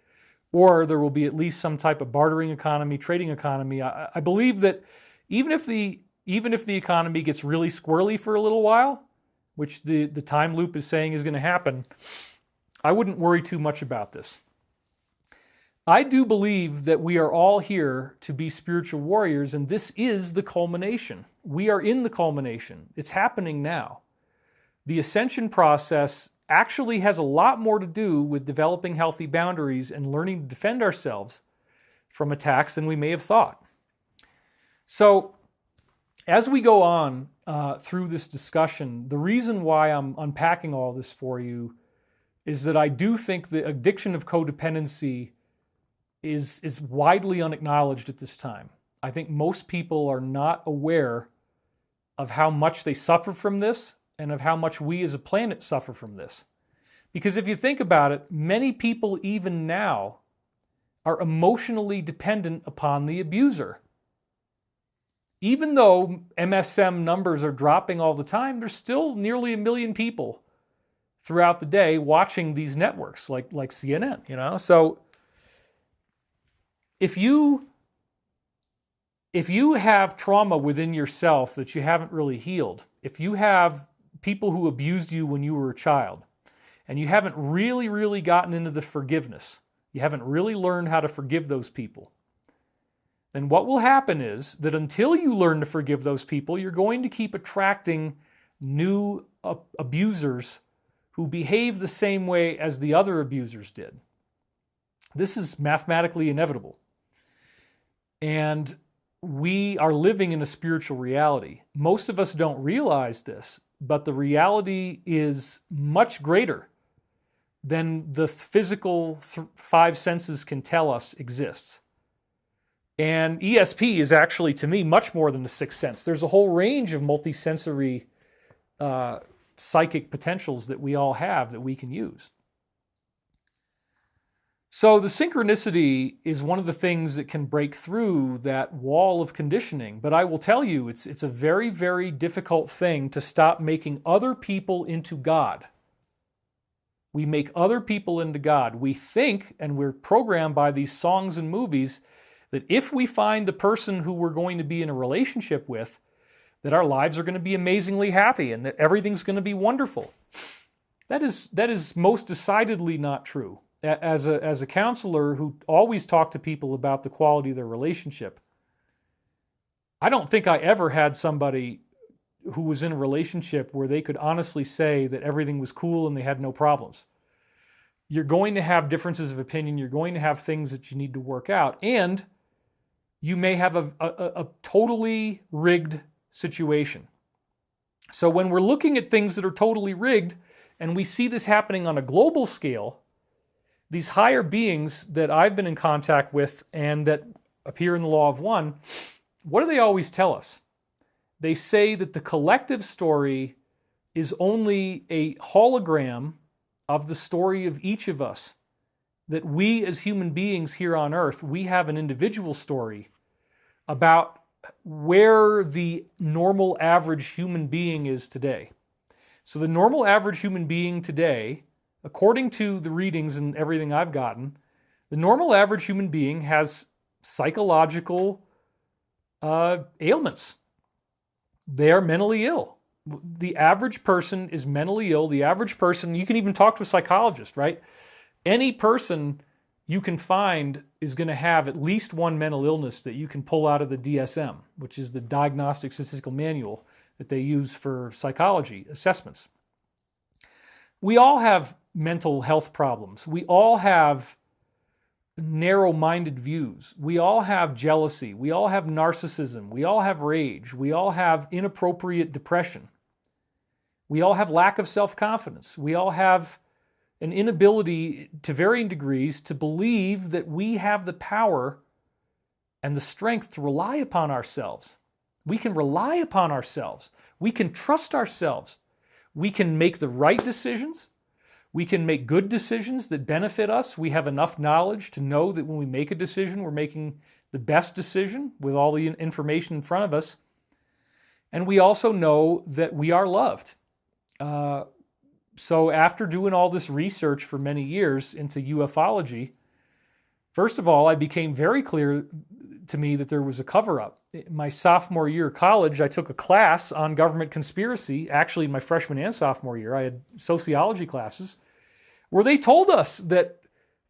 Speaker 1: Or there will be at least some type of bartering economy, trading economy. I believe that even if the economy gets really squirrely for a little while, which the time loop is saying is going to happen, I wouldn't worry too much about this. I do believe that we are all here to be spiritual warriors, and this is the culmination. We are in the culmination. It's happening now. The ascension process actually has a lot more to do with developing healthy boundaries and learning to defend ourselves from attacks than we may have thought. So, as we go on through this discussion, the reason why I'm unpacking all this for you is that I do think the addiction of codependency is widely unacknowledged at this time. I think most people are not aware of how much they suffer from this and of how much we as a planet suffer from this. Because if you think about it, many people even now are emotionally dependent upon the abuser. Even though MSM numbers are dropping all the time, there's still nearly 1 million people throughout the day watching these networks like CNN, you know? So if you have trauma within yourself that you haven't really healed, if you have people who abused you when you were a child, and you haven't really gotten into the forgiveness, you haven't really learned how to forgive those people, then what will happen is that until you learn to forgive those people, you're going to keep attracting new abusers who behave the same way as the other abusers did. This is mathematically inevitable. And we are living in a spiritual reality. Most of us don't realize this, but the reality is much greater than the physical five senses can tell us exists. And ESP is actually, to me, much more than the sixth sense. There's a whole range of multisensory psychic potentials that we all have that we can use. So the synchronicity is one of the things that can break through that wall of conditioning. But I will tell you, it's a very, very difficult thing to stop making other people into God. We make other people into God. We think, and we're programmed by these songs and movies, that if we find the person who we're going to be in a relationship with, that our lives are going to be amazingly happy and that everything's going to be wonderful. That is most decidedly not true. As a counselor who always talked to people about the quality of their relationship, I don't think I ever had somebody who was in a relationship where they could honestly say that everything was cool and they had no problems. You're going to have differences of opinion. You're going to have things that you need to work out. And you may have a totally rigged situation. So when we're looking at things that are totally rigged, and we see this happening on a global scale, these higher beings that I've been in contact with and that appear in the Law of One, what do they always tell us? They say that the collective story is only a hologram of the story of each of us. That we as human beings here on Earth, we have an individual story about where the normal average human being is today. So the normal average human being today, according to the readings and everything I've gotten, the normal average human being has psychological ailments. They are mentally ill. The average person is mentally ill. The average person, you can even talk to a psychologist, right? Any person you can find is going to have at least one mental illness that you can pull out of the DSM, which is the Diagnostic Statistical Manual that they use for psychology assessments. We all have mental health problems. We all have narrow-minded views. We all have jealousy. We all have narcissism. We all have rage. We all have inappropriate depression. We all have lack of self-confidence. We all have an inability to varying degrees to believe that we have the power and the strength to rely upon ourselves. We can rely upon ourselves. We can trust ourselves. We can make the right decisions. We can make good decisions that benefit us. We have enough knowledge to know that when we make a decision, we're making the best decision with all the information in front of us. And we also know that we are loved. So after doing all this research for many years into ufology, first of all, it became very clear to me that there was a cover-up. My sophomore year of college, I took a class on government conspiracy. Actually, my freshman and sophomore year, I had sociology classes where they told us that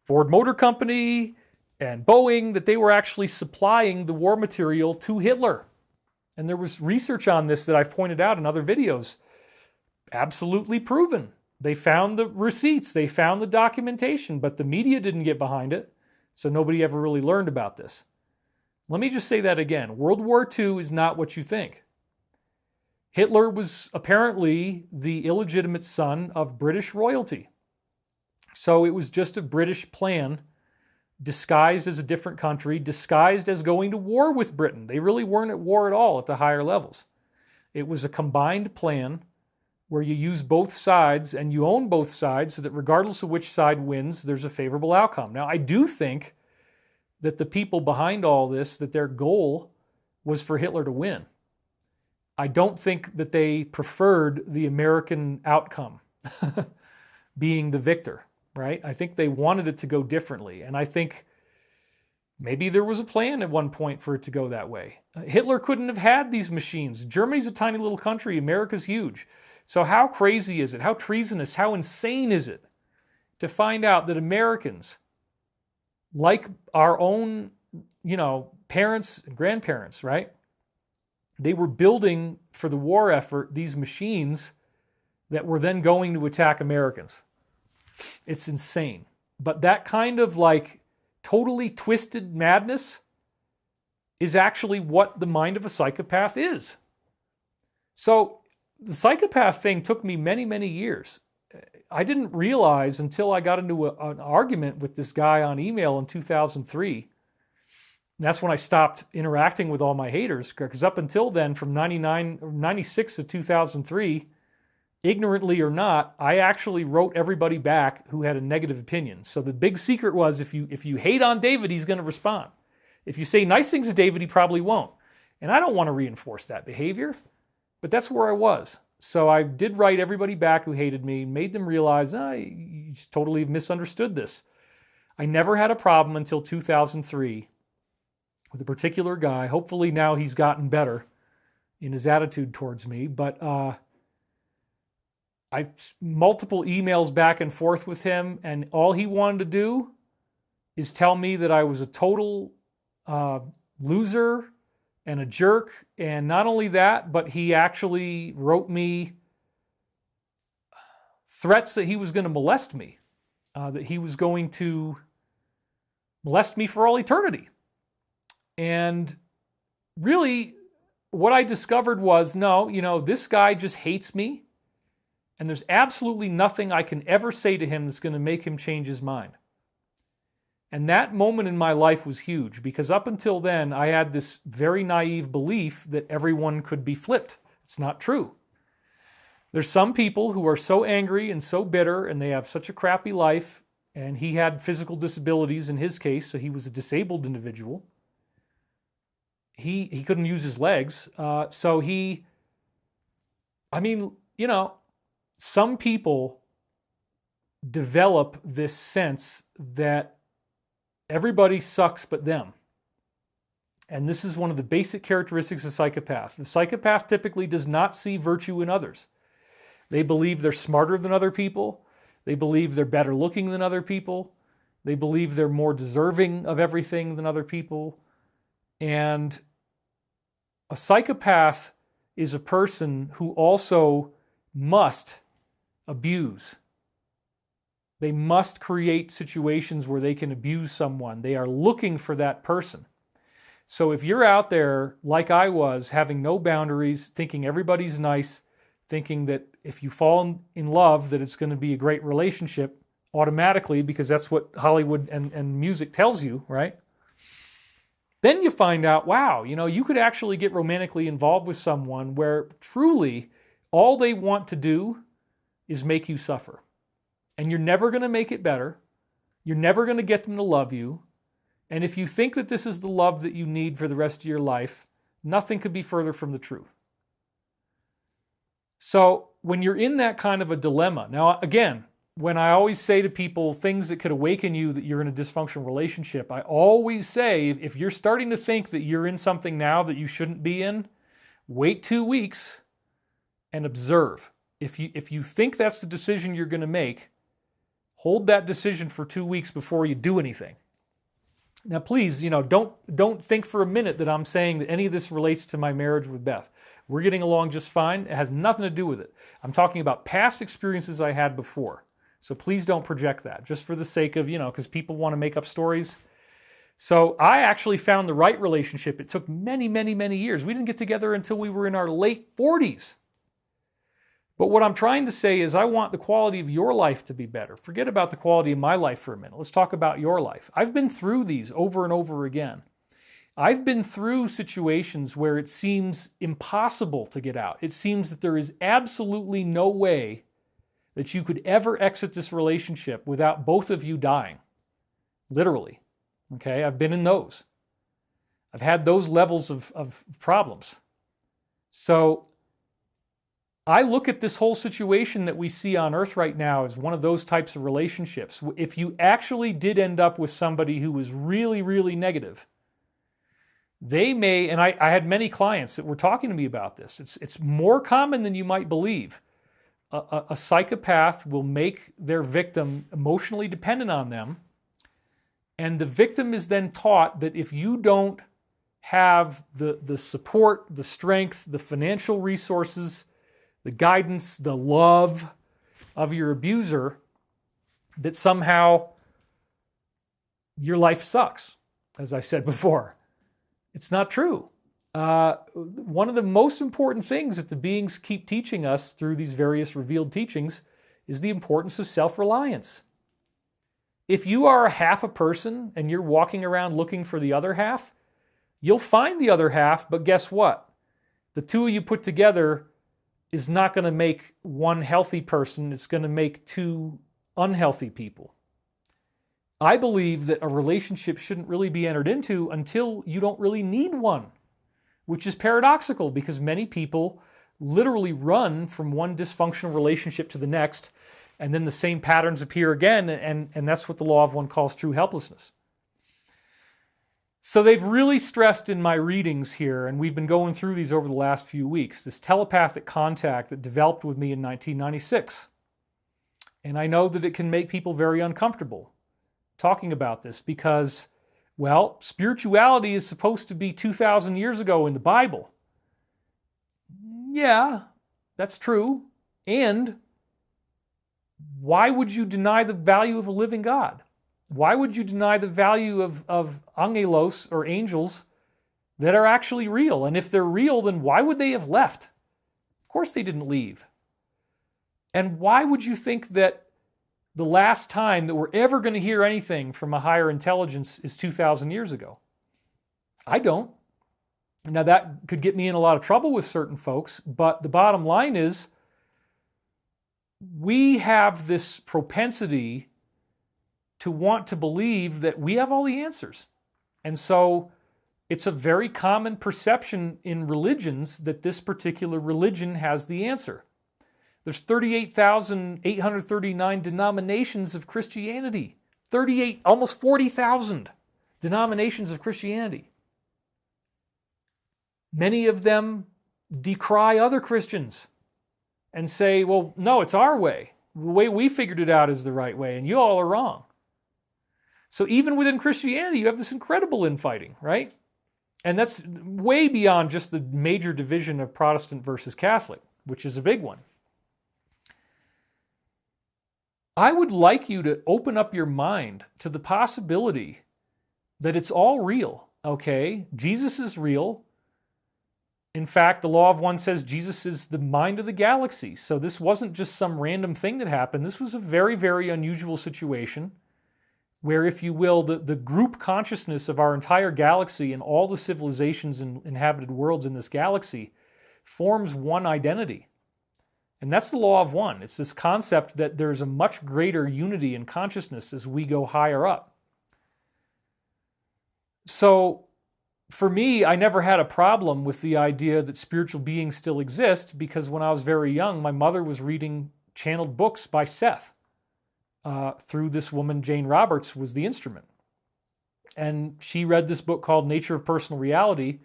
Speaker 1: Ford Motor Company and Boeing, that they were actually supplying the war material to Hitler. And there was research on this that I've pointed out in other videos. Absolutely proven. They found the receipts, they found the documentation, but the media didn't get behind it, so nobody ever really learned about this. Let me just say that again. World War II is not what you think. Hitler was apparently the illegitimate son of British royalty. So it was just a British plan disguised as a different country, disguised as going to war with Britain. They really weren't at war at all at the higher levels. It was a combined plan where you use both sides and you own both sides so that regardless of which side wins, there's a favorable outcome. Now, I do think that the people behind all this, that their goal was for Hitler to win. I don't think that they preferred the American outcome being the victor, right? I think they wanted it to go differently. And I think maybe there was a plan at one point for it to go that way. Hitler couldn't have had these machines. Germany's a tiny little country. America's huge. So how crazy is it? How treasonous? How insane is it to find out that Americans, like our own, parents and grandparents, right? They were building for the war effort these machines that were then going to attack Americans. It's insane. But that kind of totally twisted madness is actually what the mind of a psychopath is. So the psychopath thing took me many, many years. I didn't realize until I got into an argument with this guy on email in 2003. And that's when I stopped interacting with all my haters, because up until then, from 96 to 2003, ignorantly or not, I actually wrote everybody back who had a negative opinion. So the big secret was if you hate on David, he's going to respond. If you say nice things to David, he probably won't. And I don't want to reinforce that behavior, but that's where I was. So I did write everybody back who hated me, made them realize, you just totally misunderstood this. I never had a problem until 2003 with a particular guy. Hopefully now he's gotten better in his attitude towards me, but I multiple emails back and forth with him, and all he wanted to do is tell me that I was a total loser and a jerk. And not only that, but he actually wrote me threats that he was going to molest me, that he was going to molest me for all eternity. And really, what I discovered was, no, this guy just hates me, and there's absolutely nothing I can ever say to him that's going to make him change his mind. And that moment in my life was huge, because up until then, I had this very naive belief that everyone could be flipped. It's not true. There's some people who are so angry and so bitter, and they have such a crappy life, and he had physical disabilities in his case, so he was a disabled individual. He couldn't use his legs, some people develop this sense that everybody sucks but them. And this is one of the basic characteristics of psychopath. The psychopath typically does not see virtue in others. They believe they're smarter than other people. They believe they're better looking than other people. They believe they're more deserving of everything than other people. And a psychopath is a person who also must abuse. They must create situations where they can abuse someone. They are looking for that person. So if you're out there, like I was, having no boundaries, thinking everybody's nice, thinking that if you fall in love, that it's going to be a great relationship automatically, because that's what Hollywood and music tells you, right? Then you find out, wow, you could actually get romantically involved with someone where truly all they want to do is make you suffer. And you're never going to make it better. You're never going to get them to love you. And if you think that this is the love that you need for the rest of your life, nothing could be further from the truth. So when you're in that kind of a dilemma, now again, when I always say to people things that could awaken you that you're in a dysfunctional relationship, I always say, if you're starting to think that you're in something now that you shouldn't be in, wait 2 weeks and observe. If you think that's the decision you're going to make, hold that decision for 2 weeks before you do anything. Now, please, don't think for a minute that I'm saying that any of this relates to my marriage with Beth. We're getting along just fine. It has nothing to do with it. I'm talking about past experiences I had before. So please don't project that, just for the sake of, because people want to make up stories. So I actually found the right relationship. It took many, many, many years. We didn't get together until we were in our late 40s. But what I'm trying to say is I want the quality of your life to be better. Forget about the quality of my life for a minute. Let's talk about your life. I've been through these over and over again. I've been through situations where it seems impossible to get out. It seems that there is absolutely no way that you could ever exit this relationship without both of you dying. Literally. Okay, I've been in those. I've had those levels of problems. So I look at this whole situation that we see on Earth right now as one of those types of relationships. If you actually did end up with somebody who was really, really negative, they may, and I had many clients that were talking to me about this. It's more common than you might believe. A psychopath will make their victim emotionally dependent on them, and the victim is then taught that if you don't have the support, the strength, the financial resources, the guidance, the love of your abuser, that somehow your life sucks, as I said before. It's not true. One of the most important things that the beings keep teaching us through these various revealed teachings is the importance of self-reliance. If you are half a person and you're walking around looking for the other half, you'll find the other half, but guess what? The two of you put together is not going to make one healthy person. It's going to make two unhealthy people. I believe that a relationship shouldn't really be entered into until you don't really need one, which is paradoxical because many people literally run from one dysfunctional relationship to the next, and then the same patterns appear again, and that's what the law of one calls true helplessness. So they've really stressed in my readings here, and we've been going through these over the last few weeks, this telepathic contact that developed with me in 1996. And I know that it can make people very uncomfortable talking about this because, well, spirituality is supposed to be 2,000 years ago in the Bible. Yeah, that's true. And why would you deny the value of a living God? Why would you deny the value of angelos, or angels, that are actually real? And if they're real, then why would they have left? Of course they didn't leave. And why would you think that the last time that we're ever going to hear anything from a higher intelligence is 2,000 years ago? I don't. Now that could get me in a lot of trouble with certain folks, but the bottom line is we have this propensity to want to believe that we have all the answers. And so it's a very common perception in religions that this particular religion has the answer. There's 38,839 denominations of Christianity. Almost 40,000 denominations of Christianity. Many of them decry other Christians and say, well, no, it's our way. The way we figured it out is the right way, and you all are wrong. So even within Christianity, you have this incredible infighting, right? And that's way beyond just the major division of Protestant versus Catholic, which is a big one. I would like you to open up your mind to the possibility that it's all real, okay? Jesus is real. In fact, the law of one says Jesus is the mind of the galaxy. So this wasn't just some random thing that happened. This was a very, very unusual situation where, if you will, the group consciousness of our entire galaxy and all the civilizations and inhabited worlds in this galaxy forms one identity. And that's the law of one. It's this concept that there's a much greater unity in consciousness as we go higher up. So for me, I never had a problem with the idea that spiritual beings still exist, because when I was very young, my mother was reading channeled books by Seth. Through this woman, Jane Roberts, was the instrument. And she read this book called Nature of Personal Reality,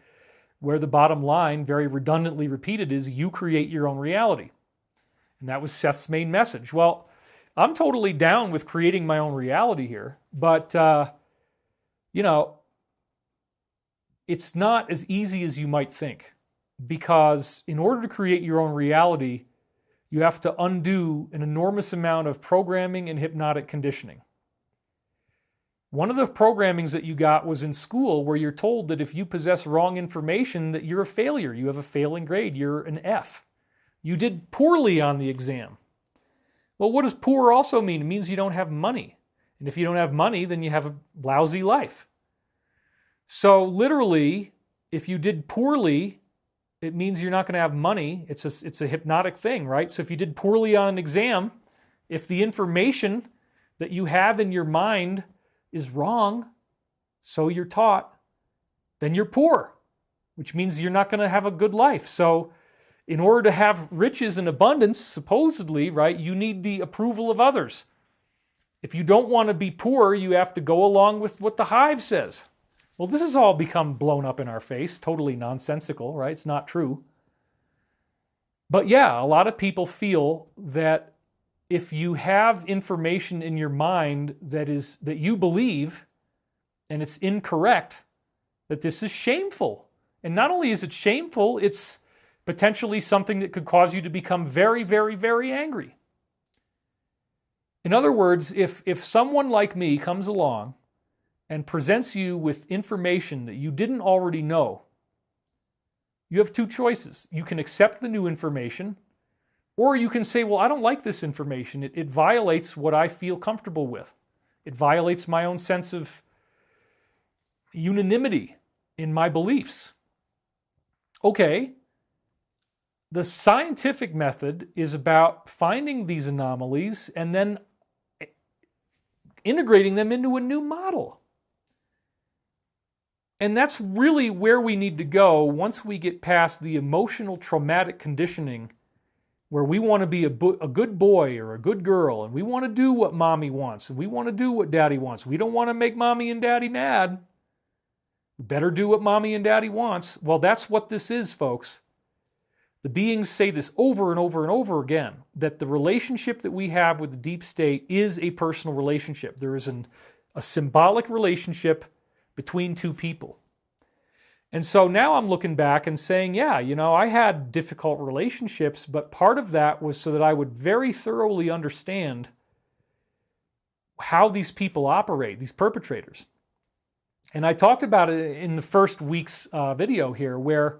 Speaker 1: where the bottom line, very redundantly repeated, is you create your own reality. And that was Seth's main message. Well, I'm totally down with creating my own reality here, but, it's not as easy as you might think, because in order to create your own reality, you have to undo an enormous amount of programming and hypnotic conditioning. One of the programmings that you got was in school, where you're told that if you possess wrong information, that you're a failure. You have a failing grade. You're an F. You did poorly on the exam. Well, what does poor also mean? It means you don't have money. And if you don't have money, then you have a lousy life. So literally, if you did poorly, it means you're not going to have money. It's a hypnotic thing, right? So if you did poorly on an exam, if the information that you have in your mind is wrong, so you're taught, then you're poor, which means you're not going to have a good life. So in order to have riches and abundance, supposedly, right, you need the approval of others. If you don't want to be poor, you have to go along with what the hive says. Well, this has all become blown up in our face, totally nonsensical, right? It's not true. But yeah, a lot of people feel that if you have information in your mind that you believe, and it's incorrect, that this is shameful. And not only is it shameful, it's potentially something that could cause you to become very, very, very angry. In other words, if someone like me comes along and presents you with information that you didn't already know, you have two choices. You can accept the new information, or you can say, well, I don't like this information. It violates what I feel comfortable with. It violates my own sense of unanimity in my beliefs. Okay, the scientific method is about finding these anomalies and then integrating them into a new model. And that's really where we need to go once we get past the emotional traumatic conditioning, where we want to be a good boy or a good girl, and we want to do what mommy wants, and we want to do what daddy wants. We don't want to make mommy and daddy mad. We better do what mommy and daddy wants. Well, that's what this is, folks. The beings say this over and over and over again, that the relationship that we have with the deep state is a personal relationship. There is a symbolic relationship between two people. And so now I'm looking back and saying, yeah, I had difficult relationships, but part of that was so that I would very thoroughly understand how these people operate, these perpetrators. And I talked about it in the first week's video here, where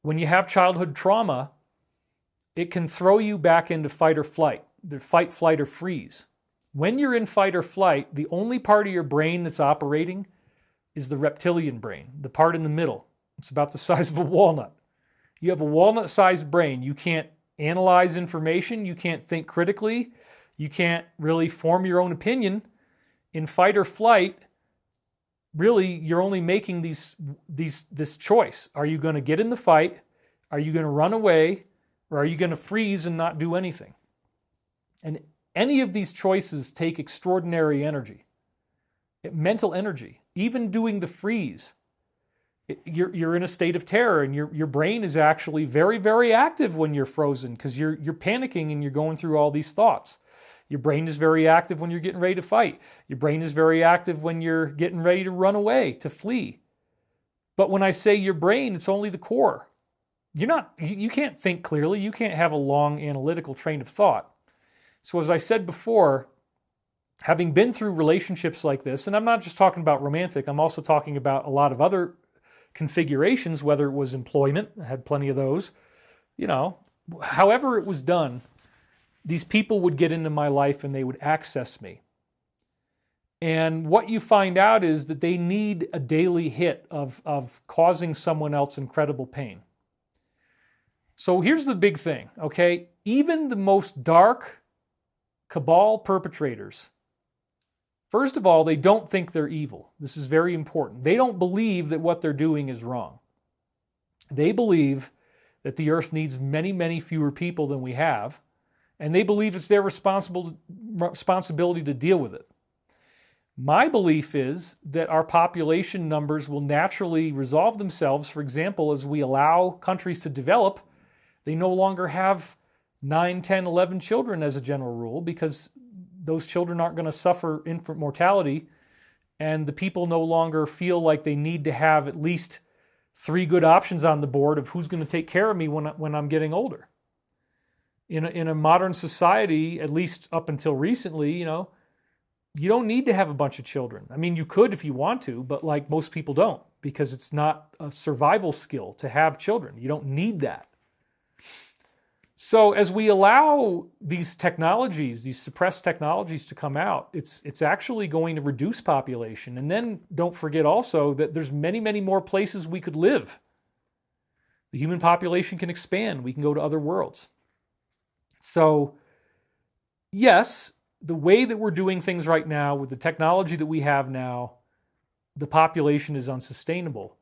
Speaker 1: when you have childhood trauma, it can throw you back into fight or flight, the fight, flight, or freeze. When you're in fight or flight, the only part of your brain that's operating is the reptilian brain, the part in the middle. It's about the size of a walnut. You have a walnut-sized brain. You can't analyze information. You can't think critically. You can't really form your own opinion. In fight or flight, really, you're only making this choice. Are you going to get in the fight? Are you going to run away? Or are you going to freeze and not do anything? And any of these choices take extraordinary energy, mental energy. Even doing the freeze, you're in a state of terror, and your brain is actually very, very active when you're frozen, because you're panicking and you're going through all these thoughts. Your brain is very active when you're getting ready to fight. Your brain is very active when you're getting ready to run away, to flee. But when I say your brain, it's only the core. You can't think clearly. You can't have a long analytical train of thought. So as I said before, having been through relationships like this, and I'm not just talking about romantic, I'm also talking about a lot of other configurations, whether it was employment, I had plenty of those, however it was done, these people would get into my life and they would access me. And what you find out is that they need a daily hit of causing someone else incredible pain. So here's the big thing, okay? Even the most dark cabal perpetrators, first of all, they don't think they're evil. This is very important. They don't believe that what they're doing is wrong. They believe that the earth needs many, many fewer people than we have, and they believe it's their responsibility to deal with it. My belief is that our population numbers will naturally resolve themselves. For example, as we allow countries to develop, they no longer have 9, 10, 11 children as a general rule, because those children aren't going to suffer infant mortality, and the people no longer feel like they need to have at least 3 good options on the board of who's going to take care of me when I'm getting older. In a modern society, at least up until recently, you don't need to have a bunch of children. I mean, you could if you want to, but like most people don't, because it's not a survival skill to have children. You don't need that. So as we allow these technologies, these suppressed technologies to come out, it's actually going to reduce population. And then don't forget also that there's many, many more places we could live. The human population can expand. We can go to other worlds. So yes, the way that we're doing things right now with the technology that we have now, the population is unsustainable.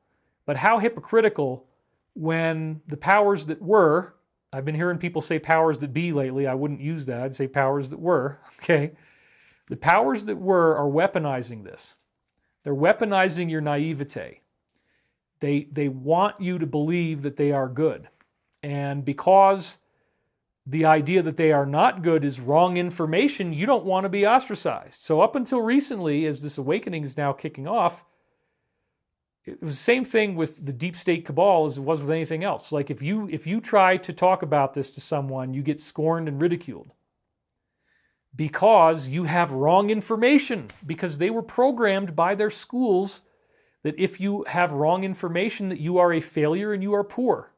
Speaker 1: But how hypocritical when the powers that were, I've been hearing people say powers that be lately. I wouldn't use that. I'd say powers that were, okay? The powers that were are weaponizing this. They're weaponizing your naivete. They want you to believe that they are good. And because the idea that they are not good is wrong information, you don't want to be ostracized. So up until recently, as this awakening is now kicking off, it was the same thing with the deep state cabal as it was with anything else. Like if you try to talk about this to someone, you get scorned and ridiculed because you have wrong information, because they were programmed by their schools that if you have wrong information that you are a failure and you are poor.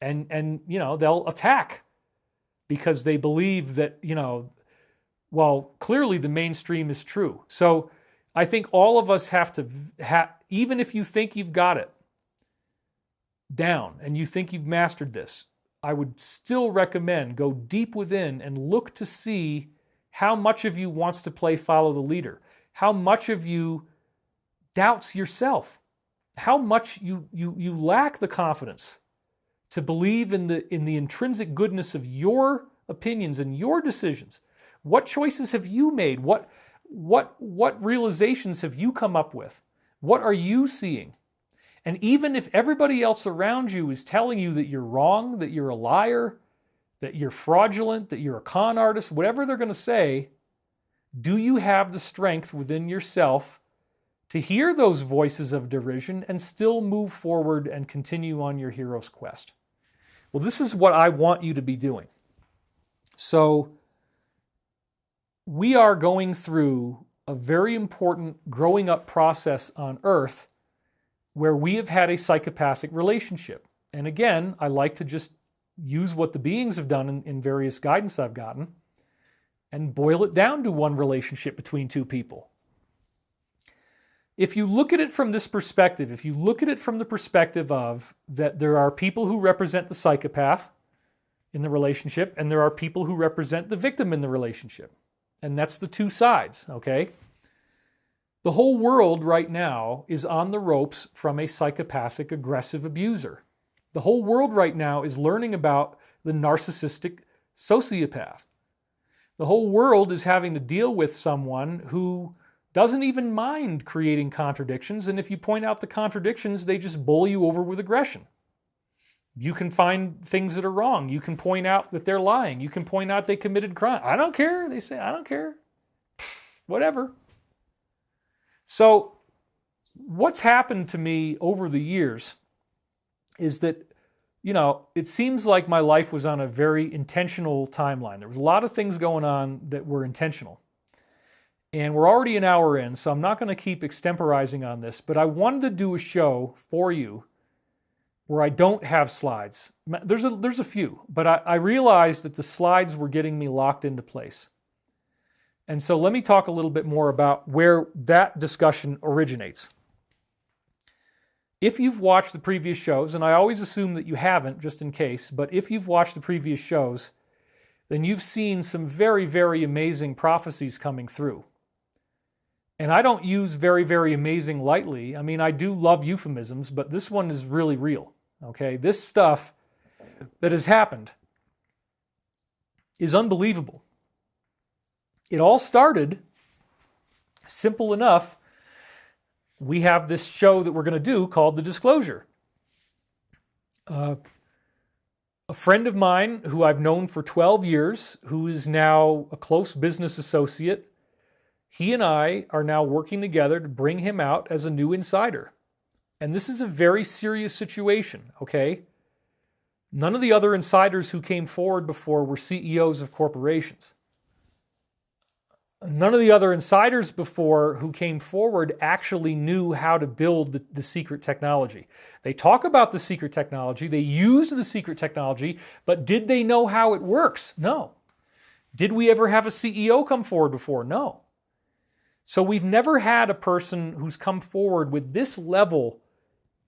Speaker 1: And they'll attack because they believe that, well, clearly the mainstream is true. So I think all of us have to, even if you think you've got it down and you think you've mastered this, I would still recommend go deep within and look to see how much of you wants to play follow the leader, how much of you doubts yourself, how much you lack the confidence to believe in the intrinsic goodness of your opinions and your decisions. What choices have you made? What realizations have you come up with? What are you seeing? And even if everybody else around you is telling you that you're wrong, that you're a liar, that you're fraudulent, that you're a con artist, whatever they're going to say, do you have the strength within yourself to hear those voices of derision and still move forward and continue on your hero's quest? Well, this is what I want you to be doing. So we are going through a very important growing up process on Earth where we have had a psychopathic relationship. And again, I like to just use what the beings have done in various guidance I've gotten and boil it down to one relationship between two people. If you look at it from this perspective, if you look at it from the perspective of that there are people who represent the psychopath in the relationship and there are people who represent the victim in the relationship. And that's the two sides, okay? The whole world right now is on the ropes from a psychopathic, aggressive abuser. The whole world right now is learning about the narcissistic sociopath. The whole world is having to deal with someone who doesn't even mind creating contradictions, and if you point out the contradictions, they just bowl you over with aggression. You can find things that are wrong. You can point out that they're lying. You can point out they committed crime. I don't care. They say, I don't care. Whatever. So what's happened to me over the years is that, it seems like my life was on a very intentional timeline. There was a lot of things going on that were intentional. And we're already an hour in, so I'm not going to keep extemporizing on this, but I wanted to do a show for you where I don't have slides. There's a few, but I realized that the slides were getting me locked into place. And so let me talk a little bit more about where that discussion originates. If you've watched the previous shows, and I always assume that you haven't, just in case, but if you've watched the previous shows, then you've seen some very, very amazing prophecies coming through. And I don't use very, very amazing lightly. I mean, I do love euphemisms, but this one is really real, okay? This stuff that has happened is unbelievable. It all started, simple enough, we have this show that we're going to do called The Disclosure. A friend of mine who I've known for 12 years, who is now a close business associate, he and I are now working together to bring him out as a new insider. And this is a very serious situation, okay? None of the other insiders who came forward before were CEOs of corporations. None of the other insiders before who came forward actually knew how to build the secret technology. They talk about the secret technology, they used the secret technology, but did they know how it works? No. Did we ever have a CEO come forward before? No. So we've never had a person who's come forward with this level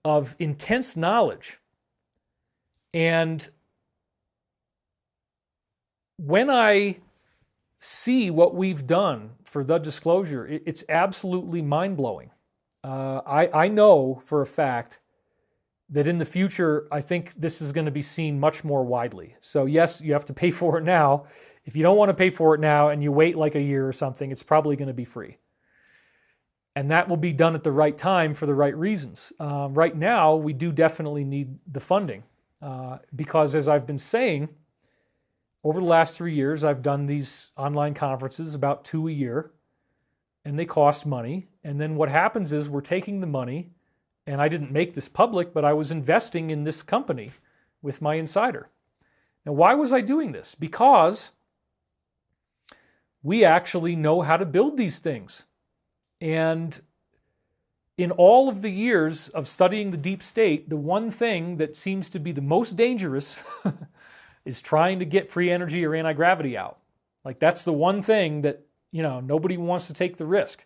Speaker 1: of intense knowledge. And when I see what we've done for The Disclosure, it's absolutely mind-blowing. I know for a fact that in the future, I think this is going to be seen much more widely. So yes, you have to pay for it now. If you don't want to pay for it now and you wait like a year or something, it's probably going to be free. And that will be done at the right time for the right reasons. Right now, we do definitely need the funding because, as I've been saying, over the last 3 years, I've done these online conferences, about 2 a year, and they cost money. And then what happens is we're taking the money, and I didn't make this public, but I was investing in this company with my insider. Now, why was I doing this? Because we actually know how to build these things. And in all of the years of studying the deep state, the one thing that seems to be the most dangerous is trying to get free energy or anti-gravity out. Like that's the one thing that, nobody wants to take the risk.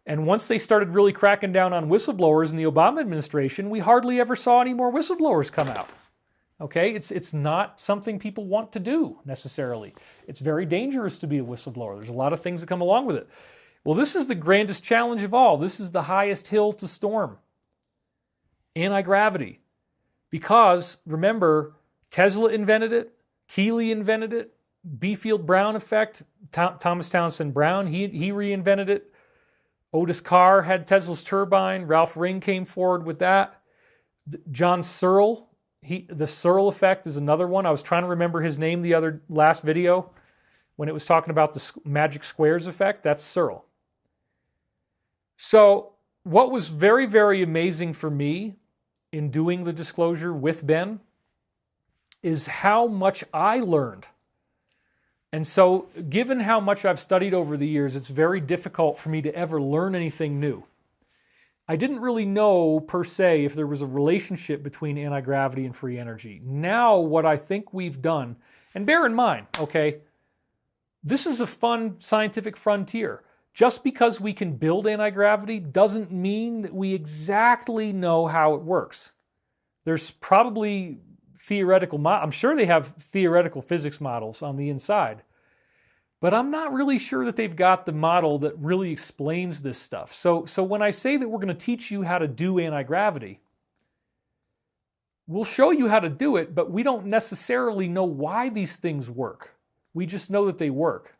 Speaker 1: And once they started really cracking down on whistleblowers in the Obama administration, we hardly ever saw any more whistleblowers come out. Okay? It's not something people want to do necessarily. It's very dangerous to be a whistleblower. There's a lot of things that come along with it. Well, this is the grandest challenge of all. This is the highest hill to storm. Anti-gravity. Because, remember, Tesla invented it, Keeley invented it, Beefield-Brown effect, Thomas Townsend Brown, he reinvented it. Otis Carr had Tesla's turbine, Ralph Ring came forward with that. John Searle, the Searle effect is another one. I was trying to remember his name the last video when it was talking about the magic squares effect. That's Searle. So what was very, very amazing for me in doing the disclosure with Ben is how much I learned. And so given how much I've studied over the years, it's very difficult for me to ever learn anything new. I didn't really know per se if there was a relationship between anti-gravity and free energy. Now what I think we've done, and bear in mind, okay, this is a fun scientific frontier. Just because we can build anti-gravity doesn't mean that we exactly know how it works. There's probably I'm sure they have theoretical physics models on the inside, but I'm not really sure that they've got the model that really explains this stuff. So when I say that we're going to teach you how to do anti-gravity, we'll show you how to do it, but we don't necessarily know why these things work. We just know that they work.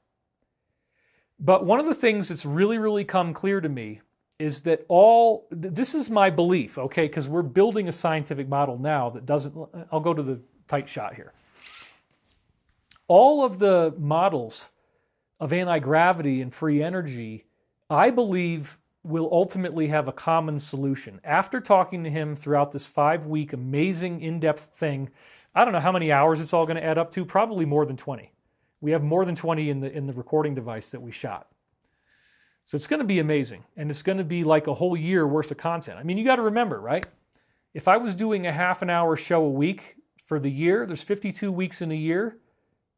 Speaker 1: But one of the things that's really, really come clear to me is that this is my belief, okay, because we're building a scientific model now that I'll go to the tight shot here. All of the models of anti-gravity and free energy, I believe, will ultimately have a common solution. After talking to him throughout this 5-week amazing in-depth thing, I don't know how many hours it's all going to add up to, probably more than 20. We have more than 20 in the recording device that we shot. So it's going to be amazing, and it's going to be like a whole year worth of content. I mean, you got to remember, right? If I was doing a half an hour show a week for the year, there's 52 weeks in a year.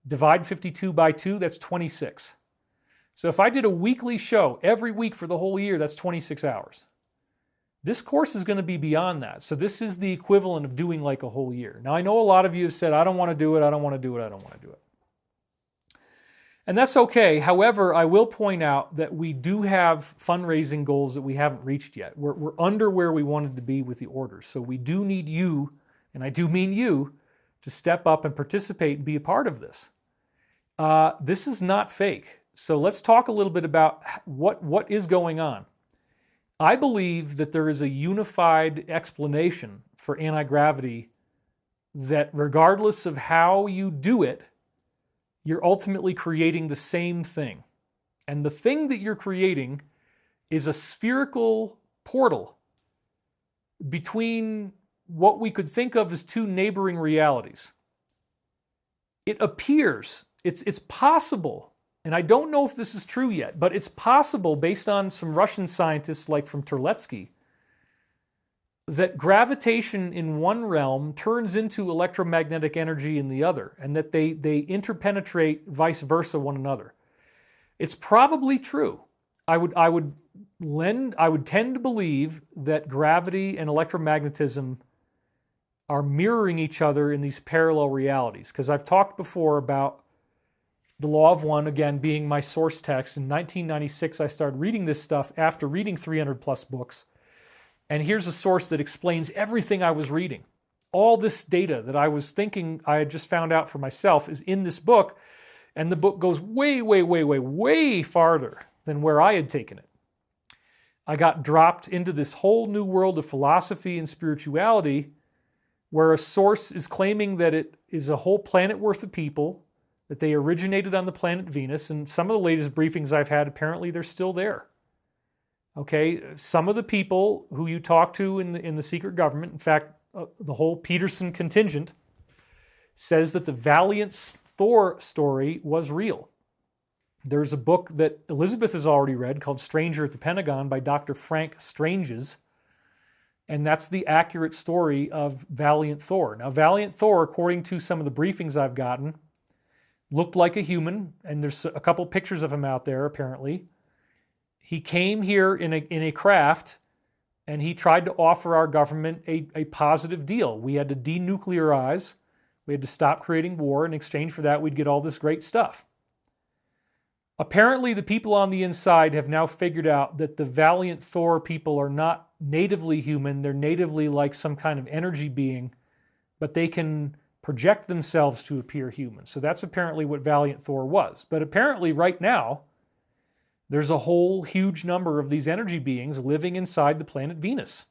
Speaker 1: Divide 52 by 2, that's 26. So if I did a weekly show every week for the whole year, that's 26 hours. This course is going to be beyond that. So this is the equivalent of doing like a whole year. Now I know a lot of you have said, I don't want to do it, I don't want to do it, I don't want to do it. And that's okay. However, I will point out that we do have fundraising goals that we haven't reached yet. We're under where we wanted to be with the orders. So we do need you, and I do mean you, to step up and participate and be a part of this. This is not fake. So let's talk a little bit about what is going on. I believe that there is a unified explanation for anti-gravity that regardless of how you do it, you're ultimately creating the same thing. And the thing that you're creating is a spherical portal between what we could think of as two neighboring realities. It appears, it's possible, and I don't know if this is true yet, but it's possible based on some Russian scientists like from Terletsky, that gravitation in one realm turns into electromagnetic energy in the other, and that they interpenetrate vice versa one another. It's probably true. I would tend to believe that gravity and electromagnetism are mirroring each other in these parallel realities, because I've talked before about the Law of One, again, being my source text. In 1996, I started reading this stuff after reading 300 plus books. And here's a source that explains everything I was reading. All this data that I was thinking I had just found out for myself is in this book. And the book goes way, way, way, way, way farther than where I had taken it. I got dropped into this whole new world of philosophy and spirituality where a source is claiming that it is a whole planet worth of people, that they originated on the planet Venus, and some of the latest briefings I've had, apparently they're still there. Okay, some of the people who you talk to in the secret government, in fact, the whole Peterson contingent, says that the Valiant Thor story was real. There's a book that Elizabeth has already read called Stranger at the Pentagon by Dr. Frank Stranges, and that's the accurate story of Valiant Thor. Now, Valiant Thor, according to some of the briefings I've gotten, looked like a human, and there's a couple pictures of him out there, apparently. He came here in a craft, and he tried to offer our government a positive deal. We had to denuclearize. We had to stop creating war. In exchange for that, we'd get all this great stuff. Apparently, the people on the inside have now figured out that the Valiant Thor people are not natively human. They're natively like some kind of energy being, but they can project themselves to appear human. So that's apparently what Valiant Thor was. But apparently, right now, there's a whole huge number of these energy beings living inside the planet Venus.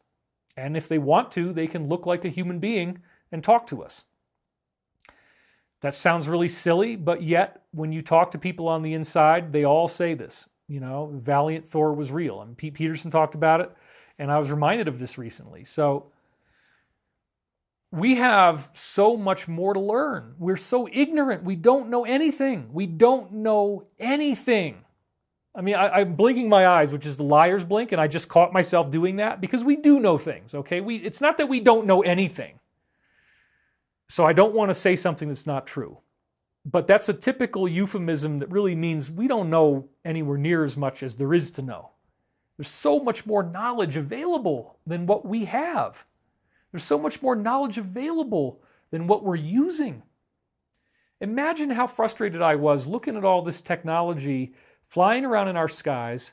Speaker 1: And if they want to, they can look like a human being and talk to us. That sounds really silly, but yet when you talk to people on the inside, they all say this. You know, Valiant Thor was real. And Pete Peterson talked about it, and I was reminded of this recently. So we have so much more to learn. We're so ignorant. We don't know anything. We don't know anything. I mean, I'm blinking my eyes, which is the liar's blink, and I just caught myself doing that because we do know things, okay? It's not that we don't know anything. So I don't want to say something that's not true. But that's a typical euphemism that really means we don't know anywhere near as much as there is to know. There's so much more knowledge available than what we have. There's so much more knowledge available than what we're using. Imagine how frustrated I was looking at all this technology flying around in our skies,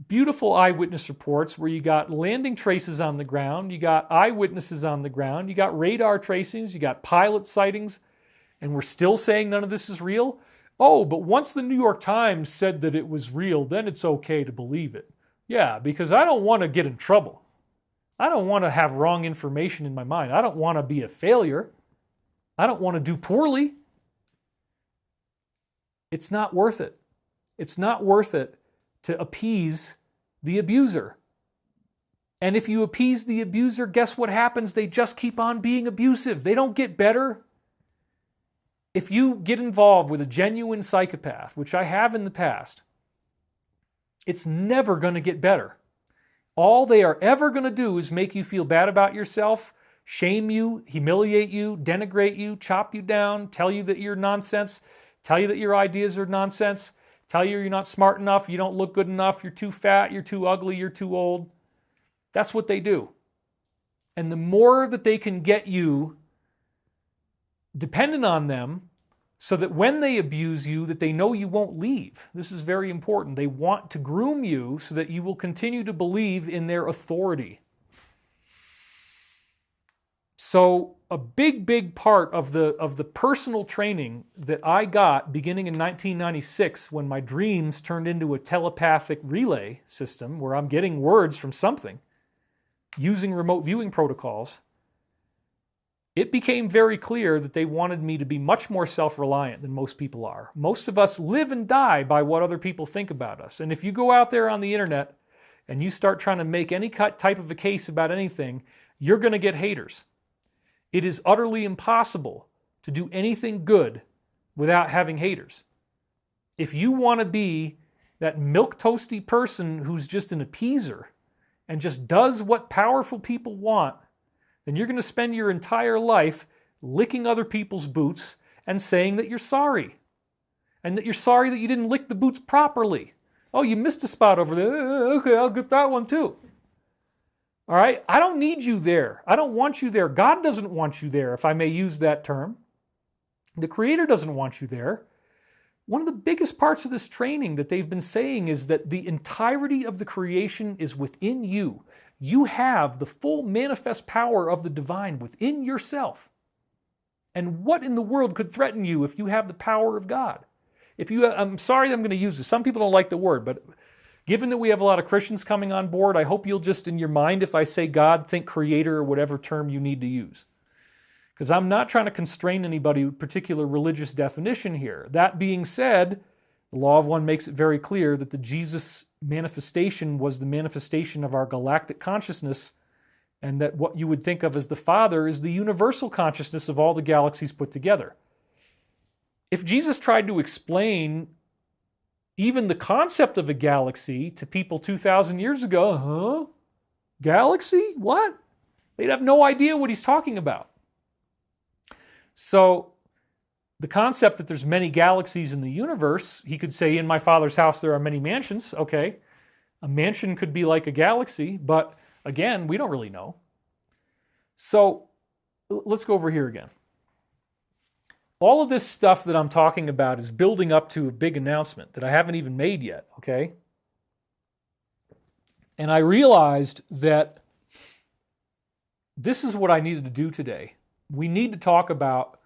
Speaker 1: beautiful eyewitness reports where you got landing traces on the ground, you got eyewitnesses on the ground, you got radar tracings, you got pilot sightings, and we're still saying none of this is real? Oh, but once the New York Times said that it was real, then it's okay to believe it. Yeah, because I don't want to get in trouble. I don't want to have wrong information in my mind. I don't want to be a failure. I don't want to do poorly. It's not worth it. It's not worth it to appease the abuser. And if you appease the abuser, guess what happens? They just keep on being abusive. They don't get better. If you get involved with a genuine psychopath, which I have in the past, it's never going to get better. All they are ever going to do is make you feel bad about yourself, shame you, humiliate you, denigrate you, chop you down, tell you that you're nonsense, tell you that your ideas are nonsense, tell you you're not smart enough, you don't look good enough, you're too fat, you're too ugly, you're too old. That's what they do. And the more that they can get you dependent on them, so that when they abuse you, that they know you won't leave. This is very important. They want to groom you so that you will continue to believe in their authority. So a big part of the personal training that I got beginning in 1996, when my dreams turned into a telepathic relay system where I'm getting words from something using remote viewing protocols, it became very clear that they wanted me to be much more self-reliant than most people are. Most of us live and die by what other people think about us. And if you go out there on the internet and you start trying to make any type of a case about anything, you're going to get haters. It is utterly impossible to do anything good without having haters. If you want to be that milquetoasty person who's just an appeaser and just does what powerful people want, then you're going to spend your entire life licking other people's boots and saying that you're sorry. And that you're sorry that you didn't lick the boots properly. Oh, you missed a spot over there. Okay, I'll get that one too. All right? I don't need you there. I don't want you there. God doesn't want you there, if I may use that term. The Creator doesn't want you there. One of the biggest parts of this training that they've been saying is that the entirety of the creation is within you. You have the full manifest power of the divine within yourself. And what in the world could threaten you if you have the power of God? I'm sorry that I'm going to use this. Some people don't like the word, but given that we have a lot of Christians coming on board, I hope you'll just, in your mind, if I say God, think creator or whatever term you need to use. Because I'm not trying to constrain anybody with particular religious definition here. That being said, the Law of One makes it very clear that the Jesus manifestation was the manifestation of our galactic consciousness, and that what you would think of as the Father is the universal consciousness of all the galaxies put together. If Jesus tried to explain even the concept of a galaxy to people 2,000 years ago, galaxy? What? They'd have no idea what he's talking about. So the concept that there's many galaxies in the universe, he could say, in my Father's house there are many mansions. Okay, a mansion could be like a galaxy, but again, we don't really know. So let's go over here again. All of this stuff that I'm talking about is building up to a big announcement that I haven't even made yet, okay? And I realized that this is what I needed to do today. We need to talk about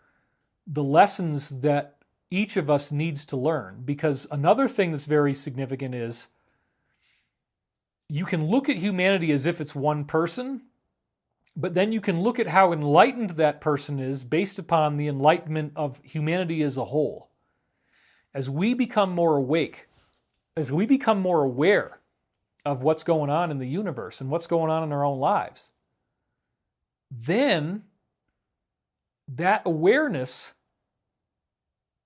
Speaker 1: the lessons that each of us needs to learn, because another thing that's very significant is you can look at humanity as if it's one person, but then you can look at how enlightened that person is based upon the enlightenment of humanity as a whole. As we become more awake, as we become more aware of what's going on in the universe and what's going on in our own lives, then that awareness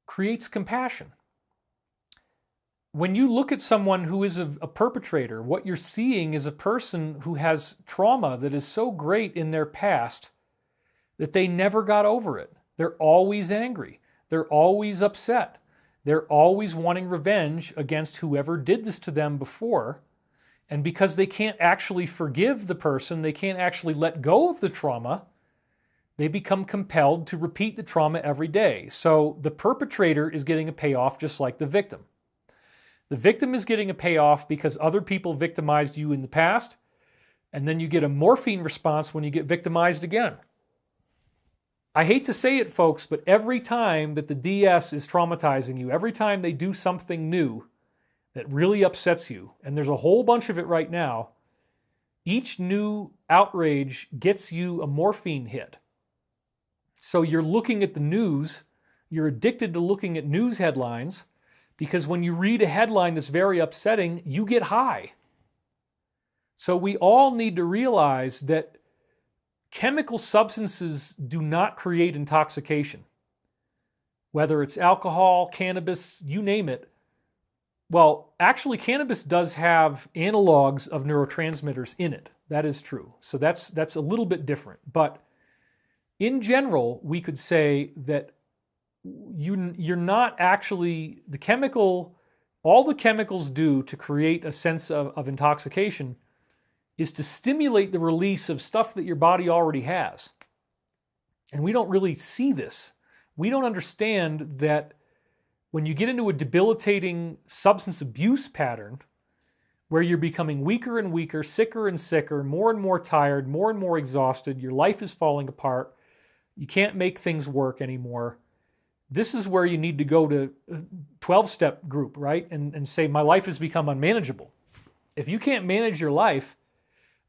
Speaker 1: creates compassion. When you look at someone who is a perpetrator, what you're seeing is a person who has trauma that is so great in their past that they never got over it. They're always angry. They're always upset. They're always wanting revenge against whoever did this to them before. And because they can't actually forgive the person, they can't actually let go of the trauma, they become compelled to repeat the trauma every day. So the perpetrator is getting a payoff just like the victim. The victim is getting a payoff because other people victimized you in the past, and then you get a morphine response when you get victimized again. I hate to say it, folks, but every time that the DS is traumatizing you, every time they do something new that really upsets you, and there's a whole bunch of it right now, each new outrage gets you a morphine hit. So you're looking at the news, you're addicted to looking at news headlines, because when you read a headline that's very upsetting, you get high. So we all need to realize that chemical substances do not create intoxication. Whether it's alcohol, cannabis, you name it. Well, actually, cannabis does have analogs of neurotransmitters in it. That is true. So that's a little bit different. But in general, we could say that you're not actually, the chemical All the chemicals do to create a sense of intoxication is to stimulate the release of stuff that your body already has. And we don't really see this. We don't understand that when you get into a debilitating substance abuse pattern where you're becoming weaker and weaker, sicker and sicker, more and more tired, more and more exhausted, your life is falling apart, you can't make things work anymore, this is where you need to go to a 12-step group, right? And say, my life has become unmanageable. If you can't manage your life,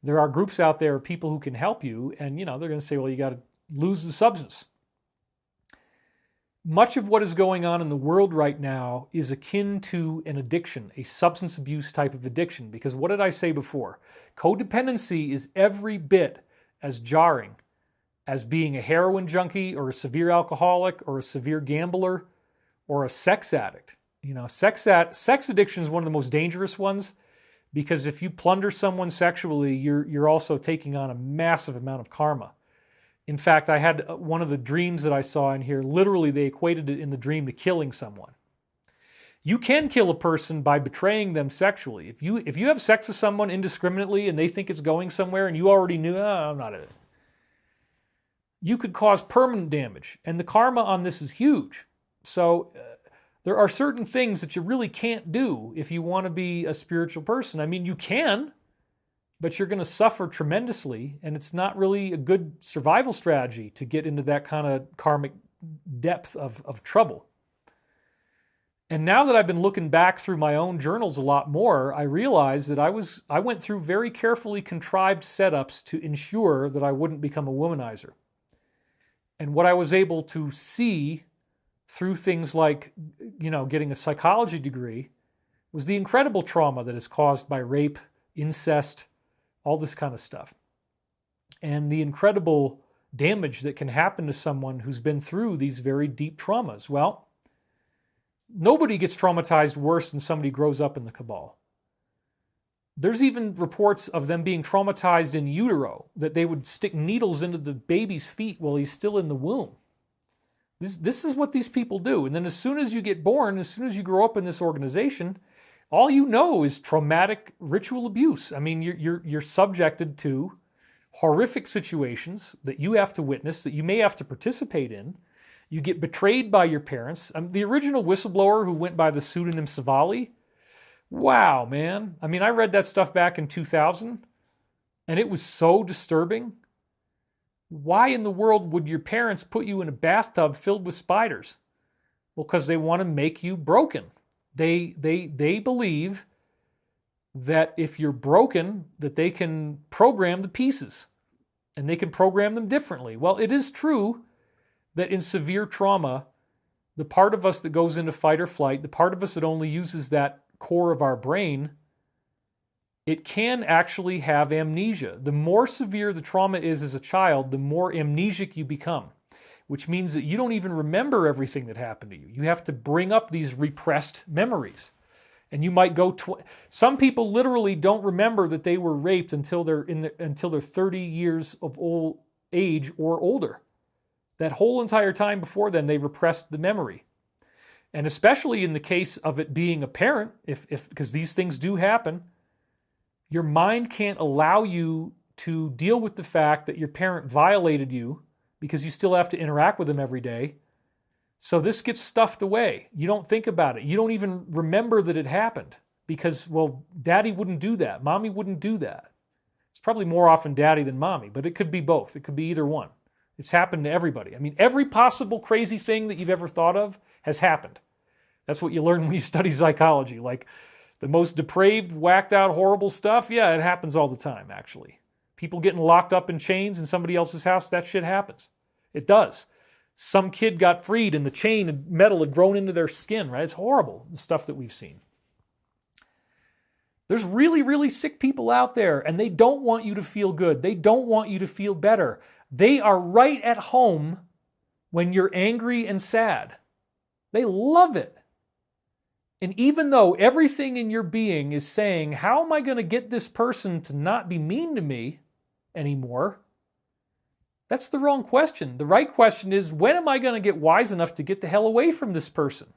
Speaker 1: there are groups out there, people who can help you, and they're going to say, well, you got to lose the substance. Much of what is going on in the world right now is akin to an addiction, a substance abuse type of addiction. Because what did I say before? Codependency is every bit as jarring as being a heroin junkie or a severe alcoholic or a severe gambler or a sex addict. Sex addiction is one of the most dangerous ones, because if you plunder someone sexually, you're also taking on a massive amount of karma. In fact, I had one of the dreams that I saw in here, literally they equated it in the dream to killing someone. You can kill a person by betraying them sexually. If you have sex with someone indiscriminately and they think it's going somewhere and you already knew, I'm not in it, you could cause permanent damage. And the karma on this is huge. So there are certain things that you really can't do if you want to be a spiritual person. I mean, you can, but you're going to suffer tremendously, and it's not really a good survival strategy to get into that kind of karmic depth of trouble. And now that I've been looking back through my own journals a lot more, I realized that I went through very carefully contrived setups to ensure that I wouldn't become a womanizer. And what I was able to see through things like, getting a psychology degree was the incredible trauma that is caused by rape, incest, all this kind of stuff. And the incredible damage that can happen to someone who's been through these very deep traumas. Well, nobody gets traumatized worse than somebody grows up in the cabal. There's even reports of them being traumatized in utero, that they would stick needles into the baby's feet while he's still in the womb. This is what these people do. And then as soon as you get born, as soon as you grow up in this organization, all you know is traumatic ritual abuse. I mean, you're subjected to horrific situations that you have to witness, that you may have to participate in. You get betrayed by your parents. The original whistleblower who went by the pseudonym Savali, wow, man. I mean, I read that stuff back in 2000, and it was so disturbing. Why in the world would your parents put you in a bathtub filled with spiders? Well, because they want to make you broken. They believe that if you're broken, that they can program the pieces, and they can program them differently. Well, it is true that in severe trauma, the part of us that goes into fight or flight, the part of us that only uses that core of our brain, it can actually have amnesia. The more severe the trauma is as a child, the more amnesic you become, which means that you don't even remember everything that happened to you. You have to bring up these repressed memories. And you might go, some people literally don't remember that they were raped until they're 30 years of old age or older. That whole entire time before then, they repressed the memory. And especially in the case of it being a parent, because these things do happen, your mind can't allow you to deal with the fact that your parent violated you, because you still have to interact with them every day. So this gets stuffed away. You don't think about it. You don't even remember that it happened because, well, daddy wouldn't do that. Mommy wouldn't do that. It's probably more often daddy than mommy, but it could be both. It could be either one. It's happened to everybody. I mean, every possible crazy thing that you've ever thought of has happened. That's what you learn when you study psychology. Like the most depraved, whacked out, horrible stuff, yeah, it happens all the time, actually. People getting locked up in chains in somebody else's house, that shit happens. It does. Some kid got freed and the chain and metal had grown into their skin, right? It's horrible, the stuff that we've seen. There's really, really sick people out there, and they don't want you to feel good. They don't want you to feel better. They are right at home when you're angry and sad. They love it. And even though everything in your being is saying, how am I going to get this person to not be mean to me anymore? That's the wrong question. The right question is, when am I going to get wise enough to get the hell away from this person?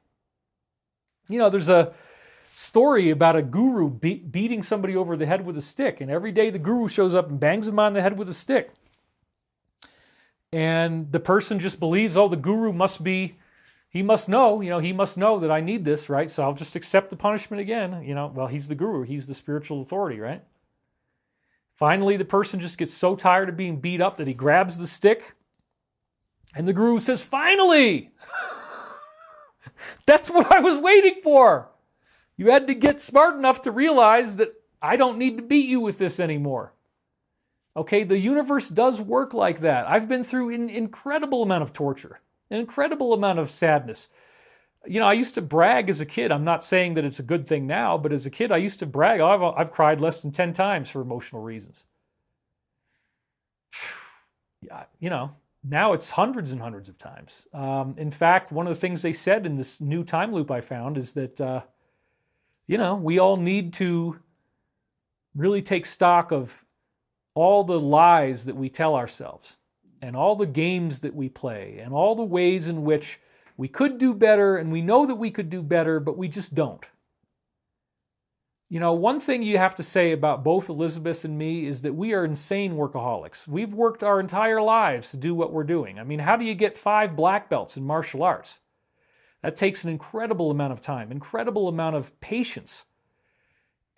Speaker 1: You know, there's a story about a guru beating somebody over the head with a stick. And every day the guru shows up and bangs him on the head with a stick. And the person just believes, oh, the guru must be, he must know that I need this, right? So I'll just accept the punishment again. Well, he's the guru. He's the spiritual authority, right? Finally, the person just gets so tired of being beat up that he grabs the stick. And the guru says, finally! That's what I was waiting for. You had to get smart enough to realize that I don't need to beat you with this anymore. Okay, the universe does work like that. I've been through an incredible amount of torture, an incredible amount of sadness. I used to brag as a kid. I'm not saying that it's a good thing now, but as a kid, I used to brag. I've cried less than 10 times for emotional reasons. Now it's hundreds and hundreds of times. In fact, one of the things they said in this new time loop I found is that, we all need to really take stock of all the lies that we tell ourselves and all the games that we play and all the ways in which we could do better and we know that we could do better, but we just don't. One thing you have to say about both Elizabeth and me is that we are insane workaholics. We've worked our entire lives to do what we're doing. I mean, how do you get 5 black belts in martial arts? That takes an incredible amount of time, incredible amount of patience.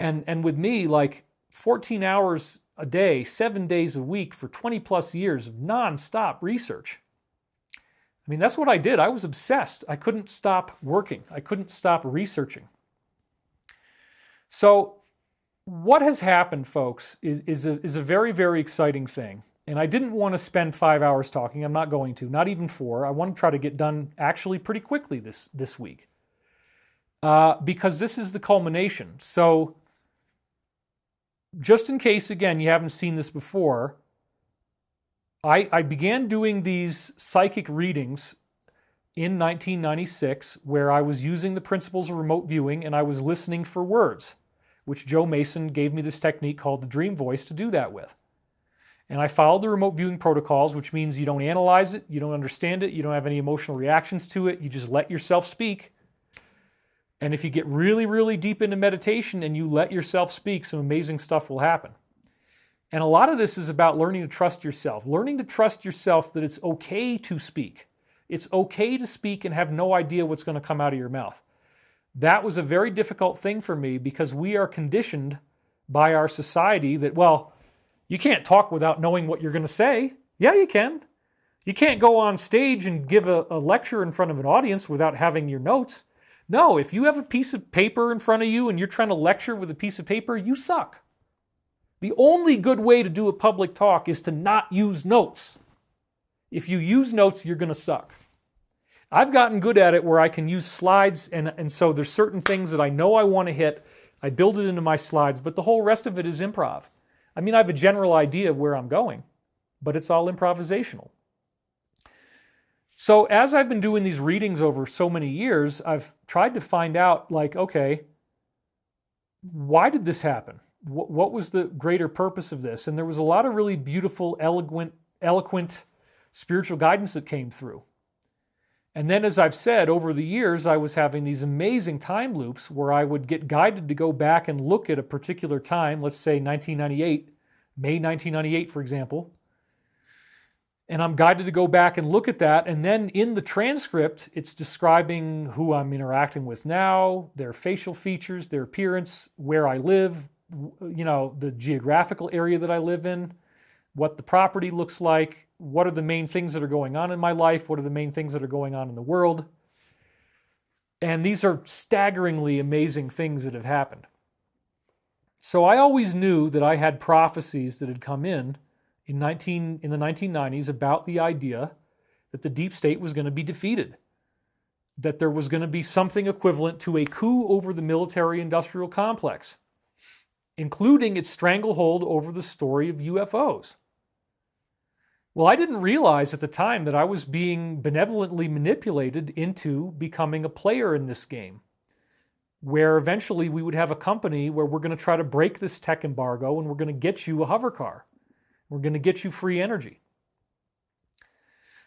Speaker 1: And with me, like 14 hours a day, 7 days a week for 20 plus years of nonstop research. I mean, that's what I did. I was obsessed. I couldn't stop working. I couldn't stop researching. So what has happened, folks, is a very, very exciting thing. And I didn't want to spend 5 hours talking. I'm not going to, not even 4. I want to try to get done actually pretty quickly this week. Because this is the culmination. So just in case, again, you haven't seen this before, I began doing these psychic readings in 1996 where I was using the principles of remote viewing and I was listening for words, which Joe Mason gave me this technique called the dream voice to do that with. And I followed the remote viewing protocols, which means you don't analyze it, you don't understand it, you don't have any emotional reactions to it, you just let yourself speak. And if you get really, really deep into meditation and you let yourself speak, some amazing stuff will happen. And a lot of this is about learning to trust yourself that it's okay to speak. It's okay to speak and have no idea what's going to come out of your mouth. That was a very difficult thing for me because we are conditioned by our society that, well, you can't talk without knowing what you're going to say. Yeah, you can. You can't go on stage and give a lecture in front of an audience without having your notes. No, if you have a piece of paper in front of you and you're trying to lecture with a piece of paper, you suck. The only good way to do a public talk is to not use notes. If you use notes, you're going to suck. I've gotten good at it where I can use slides, and so there's certain things that I know I want to hit. I build it into my slides, but the whole rest of it is improv. I mean, I have a general idea of where I'm going, but it's all improvisational. So as I've been doing these readings over so many years, I've tried to find out, like, okay, why did this happen? What was the greater purpose of this? And there was a lot of really beautiful, eloquent spiritual guidance that came through. And then, as I've said, over the years, I was having these amazing time loops where I would get guided to go back and look at a particular time, let's say 1998, May 1998, for example. And I'm guided to go back and look at that. And then in the transcript, it's describing who I'm interacting with now, their facial features, their appearance, where I live, the geographical area that I live in, what the property looks like, what are the main things that are going on in my life, what are the main things that are going on in the world. And these are staggeringly amazing things that have happened. So I always knew that I had prophecies that had come in the 1990s about the idea that the deep state was going to be defeated, that there was going to be something equivalent to a coup over the military-industrial complex, including its stranglehold over the story of UFOs. Well, I didn't realize at the time that I was being benevolently manipulated into becoming a player in this game, where eventually we would have a company where we're going to try to break this tech embargo and we're going to get you a hover car. We're going to get you free energy.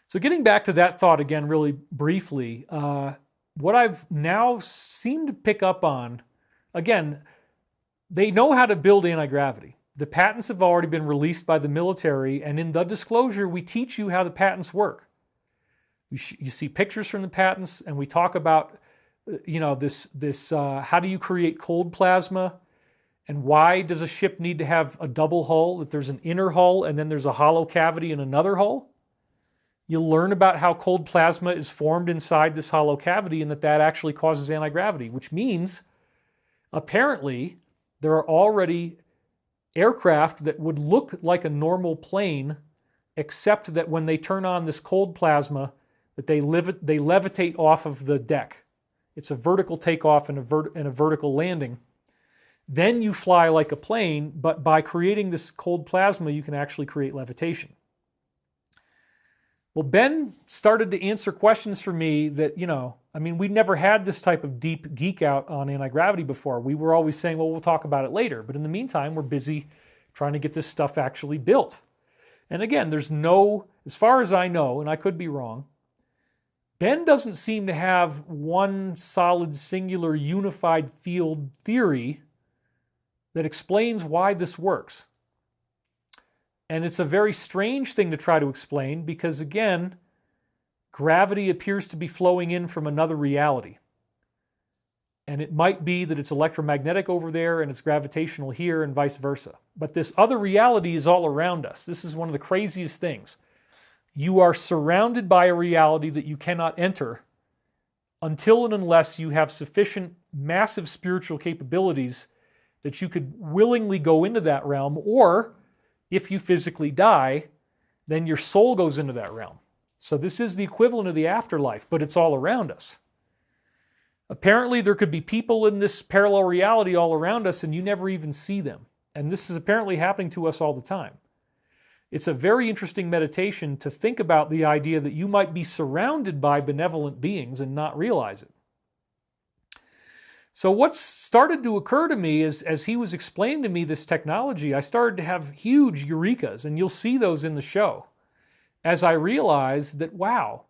Speaker 1: So getting back to that thought again really briefly, what I've now seemed to pick up on again, they know how to build anti-gravity. The patents have already been released by the military, and in the disclosure, we teach you how the patents work. You see pictures from the patents, and we talk about, this how do you create cold plasma, and why does a ship need to have a double hull, that there's an inner hull and then there's a hollow cavity in another hull? You'll learn about how cold plasma is formed inside this hollow cavity and that actually causes anti-gravity, which means apparently there are already aircraft that would look like a normal plane, except that when they turn on this cold plasma, that they levitate off of the deck. It's a vertical takeoff and a vertical landing. Then you fly like a plane, but by creating this cold plasma, you can actually create levitation. Well, Ben started to answer questions for me that, we never had this type of deep geek out on anti-gravity before. We were always saying, well, we'll talk about it later. But in the meantime, we're busy trying to get this stuff actually built. And again, as far as I know, and I could be wrong, Ben doesn't seem to have one solid, singular, unified field theory that explains why this works. And it's a very strange thing to try to explain because, again, gravity appears to be flowing in from another reality. And it might be that it's electromagnetic over there and it's gravitational here and vice versa. But this other reality is all around us. This is one of the craziest things. You are surrounded by a reality that you cannot enter until and unless you have sufficient massive spiritual capabilities that you could willingly go into that realm, or if you physically die, then your soul goes into that realm. So this is the equivalent of the afterlife, but it's all around us. Apparently there could be people in this parallel reality all around us and you never even see them. And this is apparently happening to us all the time. It's a very interesting meditation to think about the idea that you might be surrounded by benevolent beings and not realize it. So what started to occur to me is, as he was explaining to me this technology, I started to have huge eurekas, and you'll see those in the show, as I realized that, wow,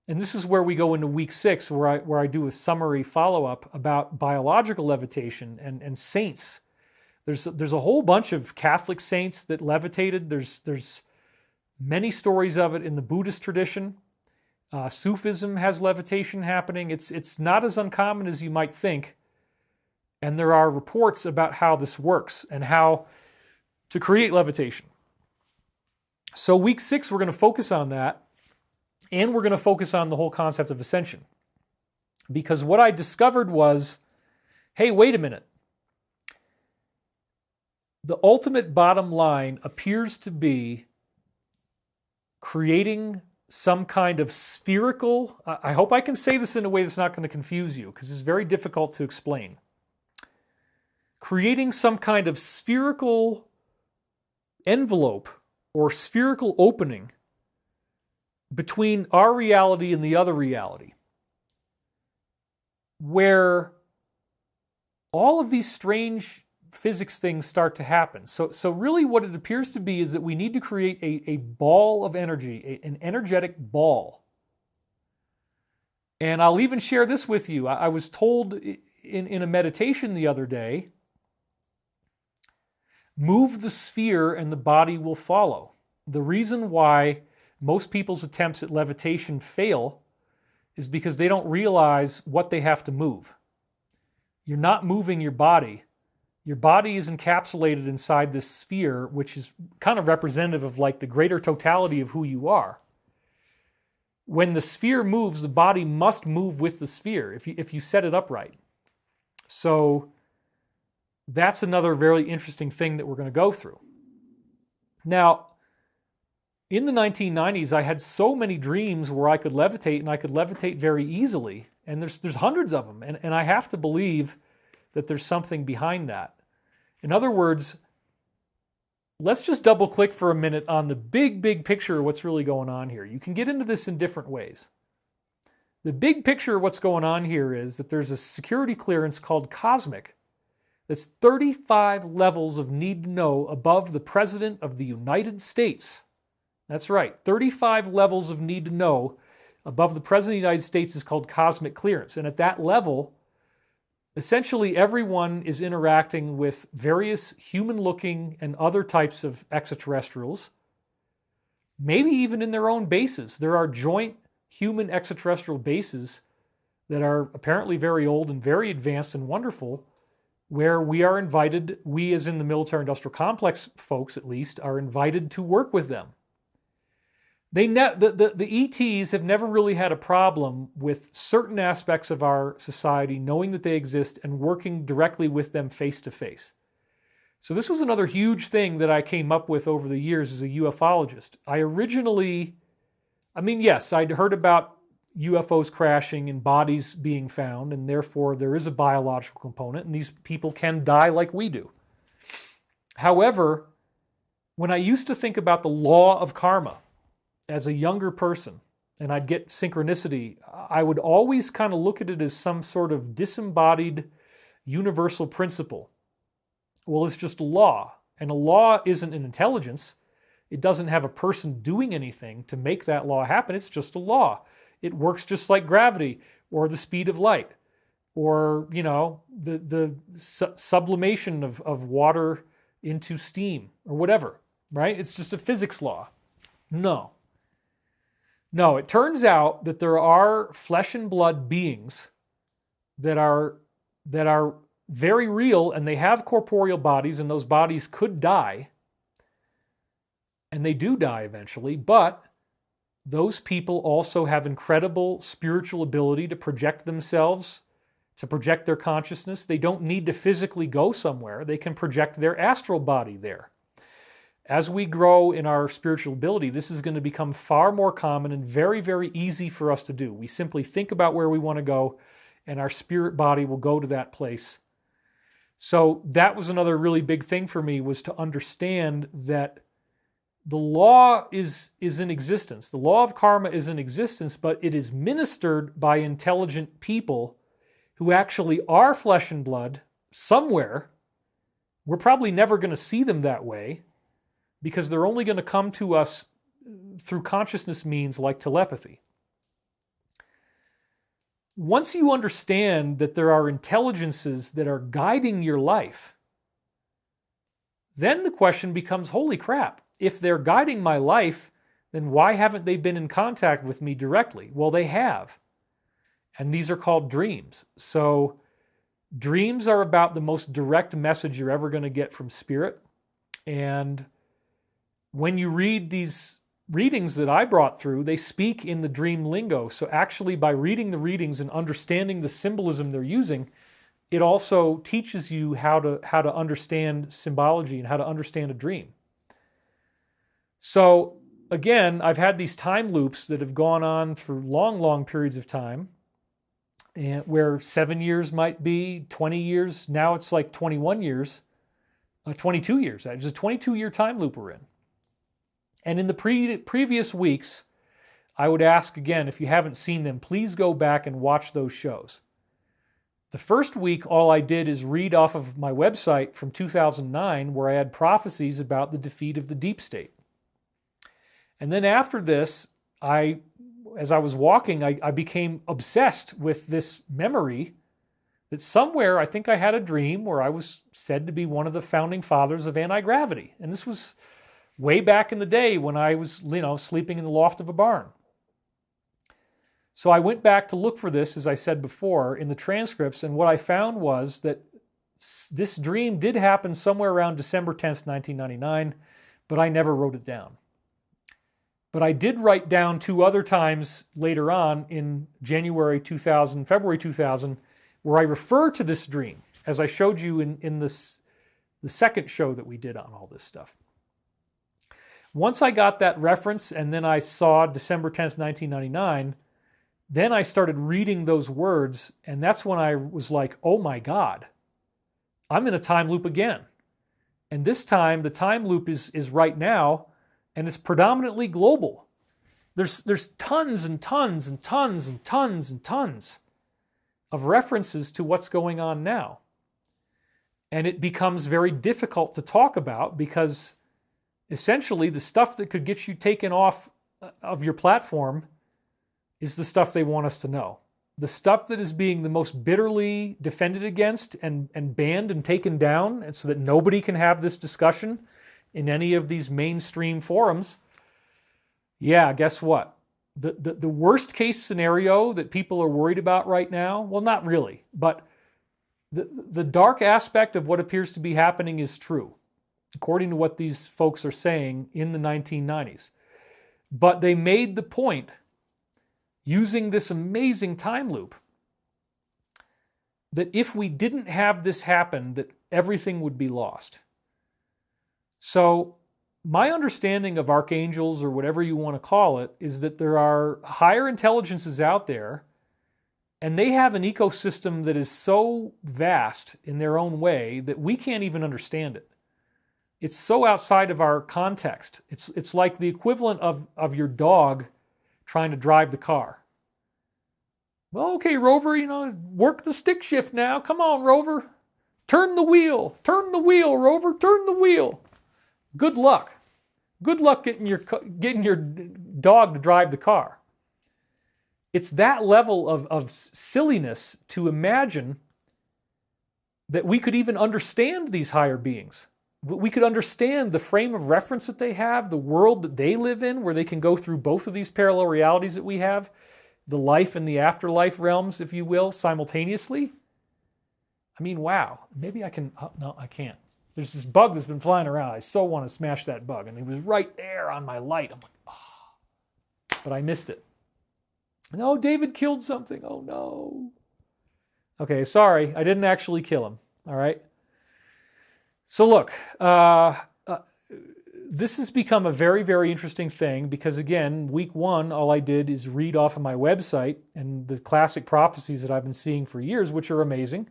Speaker 1: and this is where we go into week 6, where I do a summary follow-up about biological levitation and saints. There's a whole bunch of Catholic saints that levitated. There's many stories of it in the Buddhist tradition. Sufism has levitation happening. It's not as uncommon as you might think. And there are reports about how this works and how to create levitation. So week 6, we're going to focus on that. And we're going to focus on the whole concept of ascension. Because what I discovered was, hey, wait a minute. The ultimate bottom line appears to be creating some kind of spherical, I hope I can say this in a way that's not going to confuse you, because it's very difficult to explain. Creating some kind of spherical envelope or spherical opening between our reality and the other reality, where all of these strange physics things start to happen. So really what it appears to be is that we need to create a ball of energy, an energetic ball. And I'll even share this with you. I was told in a meditation the other day, move the sphere and the body will follow. The reason why most people's attempts at levitation fail is because they don't realize what they have to move. You're not moving your body. Your body is encapsulated inside this sphere, which is kind of representative of like the greater totality of who you are. When the sphere moves, the body must move with the sphere if you set it up right. So that's another very interesting thing that we're going to go through. Now, in the 1990s, I had so many dreams where I could levitate, and I could levitate very easily. And there's hundreds of them. And I have to believe that there's something behind that. In other words, let's just double click for a minute on the big picture of what's really going on here. You can get into this in different ways. The big picture of what's going on here is that there's a security clearance called Cosmic that's 35 levels of need to know above the President of the United States. That's right, 35 levels of need to know above the President of the United States is called Cosmic Clearance. And at that level, Essentially, everyone is interacting with various human-looking and other types of extraterrestrials, maybe even in their own bases. There are joint human extraterrestrial bases that are apparently very old and very advanced and wonderful, where we are invited, we as in the military-industrial complex folks at least, are invited to work with them. The ETs have never really had a problem with certain aspects of our society knowing that they exist and working directly with them face to face. So this was another huge thing that I came up with over the years as a ufologist. Yes, I'd heard about UFOs crashing and bodies being found, and therefore there is a biological component, and these people can die like we do. However, when I used to think about the law of karma, as a younger person, and I'd get synchronicity, I would always kind of look at it as some sort of disembodied universal principle. Well, it's just a law, and a law isn't an intelligence. It doesn't have a person doing anything to make that law happen. It's just a law. It works just like gravity or the speed of light or, the sublimation of water into steam or whatever, right? It's just a physics law. No, it turns out that there are flesh and blood beings that are very real, and they have corporeal bodies, and those bodies could die, and they do die eventually, but those people also have incredible spiritual ability to project themselves, to project their consciousness. They don't need to physically go somewhere. They can project their astral body there. As we grow in our spiritual ability, this is going to become far more common and very, very easy for us to do. We simply think about where we want to go, and our spirit body will go to that place. So that was another really big thing for me, was to understand that the law is in existence. The law of karma is in existence, but it is ministered by intelligent people who actually are flesh and blood somewhere. We're probably never going to see them that way, because they're only going to come to us through consciousness means like telepathy. Once you understand that there are intelligences that are guiding your life, then the question becomes, holy crap, if they're guiding my life, then why haven't they been in contact with me directly? Well, they have. And these are called dreams. So dreams are about the most direct message you're ever going to get from spirit. And when you read these readings that I brought through, they speak in the dream lingo. So actually, by reading the readings and understanding the symbolism they're using, it also teaches you how to understand symbology and how to understand a dream. So again, I've had these time loops that have gone on for long, long periods of time, and where 7 years might be, 20 years. Now it's like 21 years, 22 years. It's a 22-year time loop we're in. And in the previous weeks, I would ask again, if you haven't seen them, please go back and watch those shows. The first week, all I did is read off of my website from 2009, where I had prophecies about the defeat of the deep state. And then after this, as I was walking, I became obsessed with this memory that somewhere, I think I had a dream where I was said to be one of the founding fathers of anti-gravity. And this was way back in the day when I was, sleeping in the loft of a barn. So I went back to look for this, as I said before, in the transcripts, and what I found was that this dream did happen somewhere around December 10th, 1999, but I never wrote it down. But I did write down 2 other times later on in January 2000, February 2000, where I refer to this dream, as I showed you in the second show that we did on all this stuff. Once I got that reference, and then I saw December 10th, 1999, then I started reading those words, and that's when I was like, oh my God, I'm in a time loop again. And this time, the time loop is right now, and it's predominantly global. There's tons and tons and tons and tons and tons of references to what's going on now. And it becomes very difficult to talk about, because essentially the stuff that could get you taken off of your platform is the stuff they want us to know. the stuff that is being the most bitterly defended against and banned and taken down, and so that nobody can have this discussion in any of these mainstream forums, yeah, guess what? The worst case scenario that people are worried about right now, well, not really, but the dark aspect of what appears to be happening is true, according to what these folks are saying in the 1990s. But they made the point, using this amazing time loop, that if we didn't have this happen, that everything would be lost. So my understanding of archangels, or whatever you want to call it, is that there are higher intelligences out there, and they have an ecosystem that is so vast in their own way that we can't even understand it. It's so outside of our context. It's like the equivalent of your dog trying to drive the car. Well, okay, Rover, work the stick shift now. Come on, Rover. Turn the wheel. Turn the wheel, Rover. Turn the wheel. Good luck. Good luck getting your dog to drive the car. It's that level of silliness to imagine that we could even understand these higher beings. We could understand the frame of reference that they have, the world that they live in, where they can go through both of these parallel realities that we have, the life and the afterlife realms, if you will, simultaneously. I mean, wow. Maybe I can... Oh, no, I can't. There's this bug that's been flying around. I so want to smash that bug. And it was right there on my light. I'm like, oh. But I missed it. No, David killed something. Oh, no. Okay, sorry. I didn't actually kill him. All right? So look, this has become a very, very interesting thing because, again, week one, all I did is read off of my website and the classic prophecies that I've been seeing for years, which are amazing.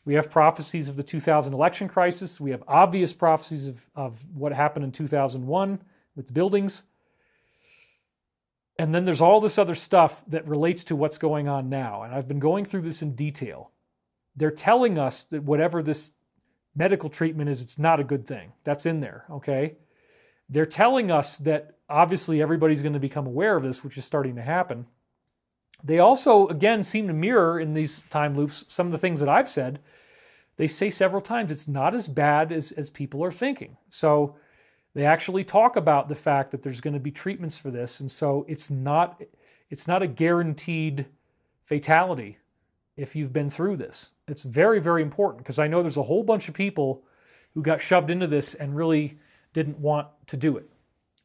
Speaker 1: We have prophecies of the 2000 election crisis. We have obvious prophecies of what happened in 2001 with the buildings. And then there's all this other stuff that relates to what's going on now. And I've been going through this in detail. They're telling us that whatever this medical treatment is, it's not a good thing. That's in there, okay? They're telling us that obviously everybody's going to become aware of this, which is starting to happen. They also, again, seem to mirror in these time loops some of the things that I've said. They say several times it's not as bad as people are thinking. So they actually talk about the fact that there's going to be treatments for this, and so it's not a guaranteed fatality if you've been through this. It's very, very important because I know there's a whole bunch of people who got shoved into this and really didn't want to do it.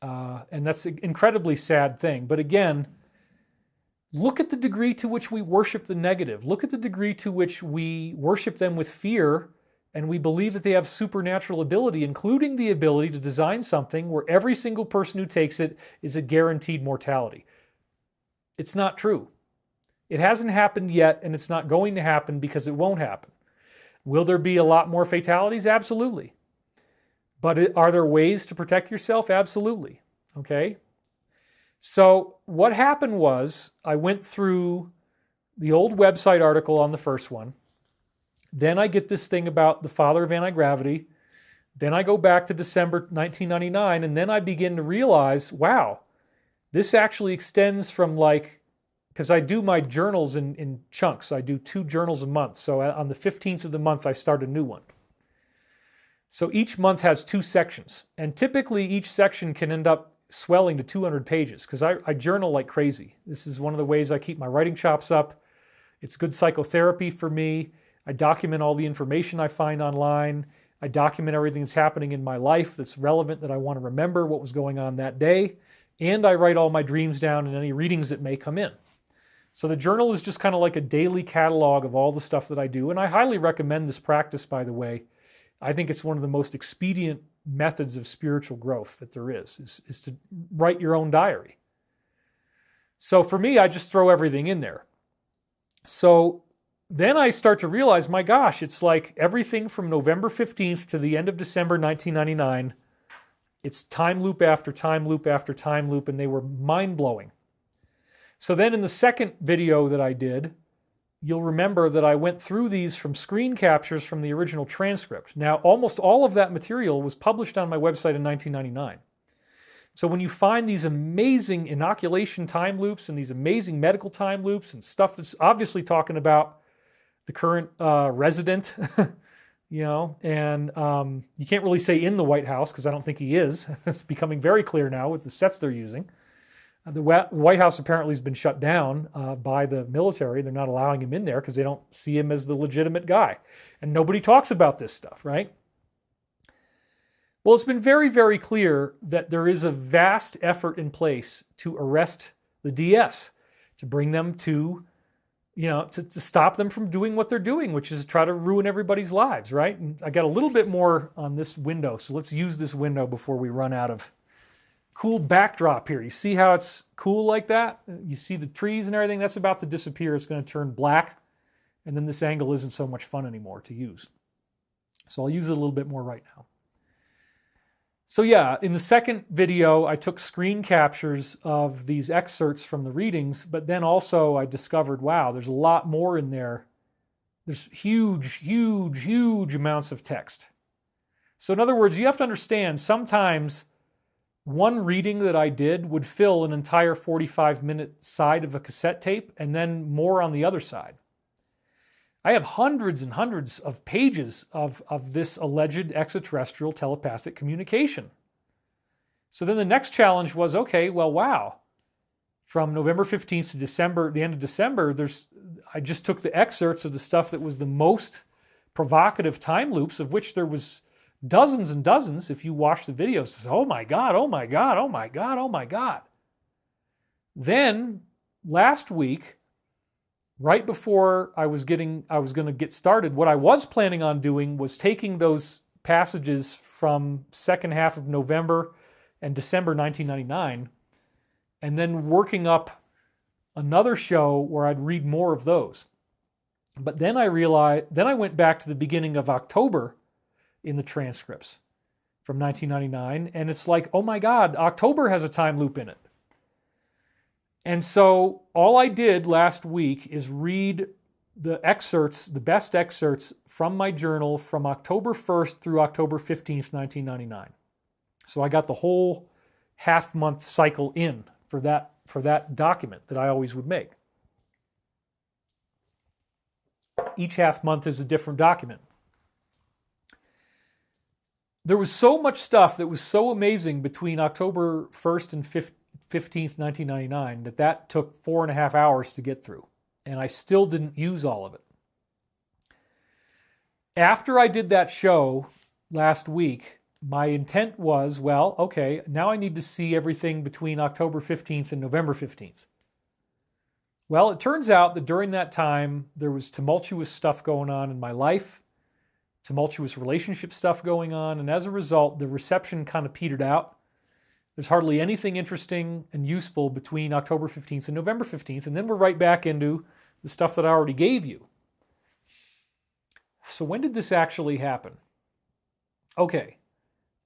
Speaker 1: And that's an incredibly sad thing. But again, look at the degree to which we worship the negative. Look at the degree to which we worship them with fear, and we believe that they have supernatural ability, including the ability to design something where every single person who takes it is a guaranteed mortality. It's not true. It hasn't happened yet, and it's not going to happen because it won't happen. Will there be a lot more fatalities? Absolutely. But are there ways to protect yourself? Absolutely. Okay? So what happened was I went through the old website article on the first one. Then I get this thing about the father of anti-gravity. Then I go back to December 1999, and then I begin to realize, wow, this actually extends from because I do my journals in chunks. I do 2 journals a month. So on the 15th of the month, I start a new one. So each month has 2 sections. And typically each section can end up swelling to 200 pages because I journal like crazy. This is one of the ways I keep my writing chops up. It's good psychotherapy for me. I document all the information I find online. I document everything that's happening in my life that's relevant, that I want to remember what was going on that day. And I write all my dreams down and any readings that may come in. So the journal is just kind of like a daily catalog of all the stuff that I do. And I highly recommend this practice, by the way. I think it's one of the most expedient methods of spiritual growth that there is to write your own diary. So for me, I just throw everything in there. So then I start to realize, my gosh, it's like everything from November 15th to the end of December 1999, it's time loop after time loop after time loop, and they were mind-blowing. So then in the second video that I did, you'll remember that I went through these from screen captures from the original transcript. Now, almost all of that material was published on my website in 1999. So when you find these amazing inoculation time loops and these amazing medical time loops and stuff that's obviously talking about the current resident, and you can't really say in the White House because I don't think he is. It's becoming very clear now with the sets they're using. The White House apparently has been shut down by the military. They're not allowing him in there because they don't see him as the legitimate guy. And nobody talks about this stuff, right? Well, it's been very, very clear that there is a vast effort in place to arrest the DS, to bring them to stop them from doing what they're doing, which is try to ruin everybody's lives, right? And I got a little bit more on this window, so let's use this window before we run out of cool backdrop here. You see how it's cool like that? You see the trees and everything? That's about to disappear. It's going to turn black, and then this angle isn't so much fun anymore to use. So I'll use it a little bit more right now. So yeah, in the second video, I took screen captures of these excerpts from the readings, but then also I discovered, wow, there's a lot more in there. There's huge, huge, huge amounts of text. So in other words, you have to understand, sometimes one reading that I did would fill an entire 45-minute side of a cassette tape and then more on the other side. I have hundreds and hundreds of pages of this alleged extraterrestrial telepathic communication. So then the next challenge was, okay, well, wow. From November 15th to December, the end of December, I just took the excerpts of the stuff that was the most provocative time loops, of which there was dozens and dozens. If you watch the videos, oh my God, oh my God, oh my God, oh my God. Then last week, right before I was going to get started, what I was planning on doing was taking those passages from second half of November and December 1999 and then working up another show where I'd read more of those. But then I went back to the beginning of October in the transcripts from 1999, and it's like, oh my God, October has a time loop in it. And so all I did last week is read the excerpts, the best excerpts from my journal from October 1st through October 15th, 1999. So I got the whole half-month cycle in for that document that I always would make. Each half month is a different document. There was so much stuff that was so amazing between October 1st and 15th, 1999, that took 4.5 hours to get through. And I still didn't use all of it. After I did that show last week, my intent was, well, okay, now I need to see everything between October 15th and November 15th. Well, it turns out that during that time, there was tumultuous stuff going on in my life, tumultuous relationship stuff going on, and as a result, the reception kind of petered out. There's hardly anything interesting and useful between October 15th and November 15th, and then we're right back into the stuff that I already gave you. So when did this actually happen? Okay,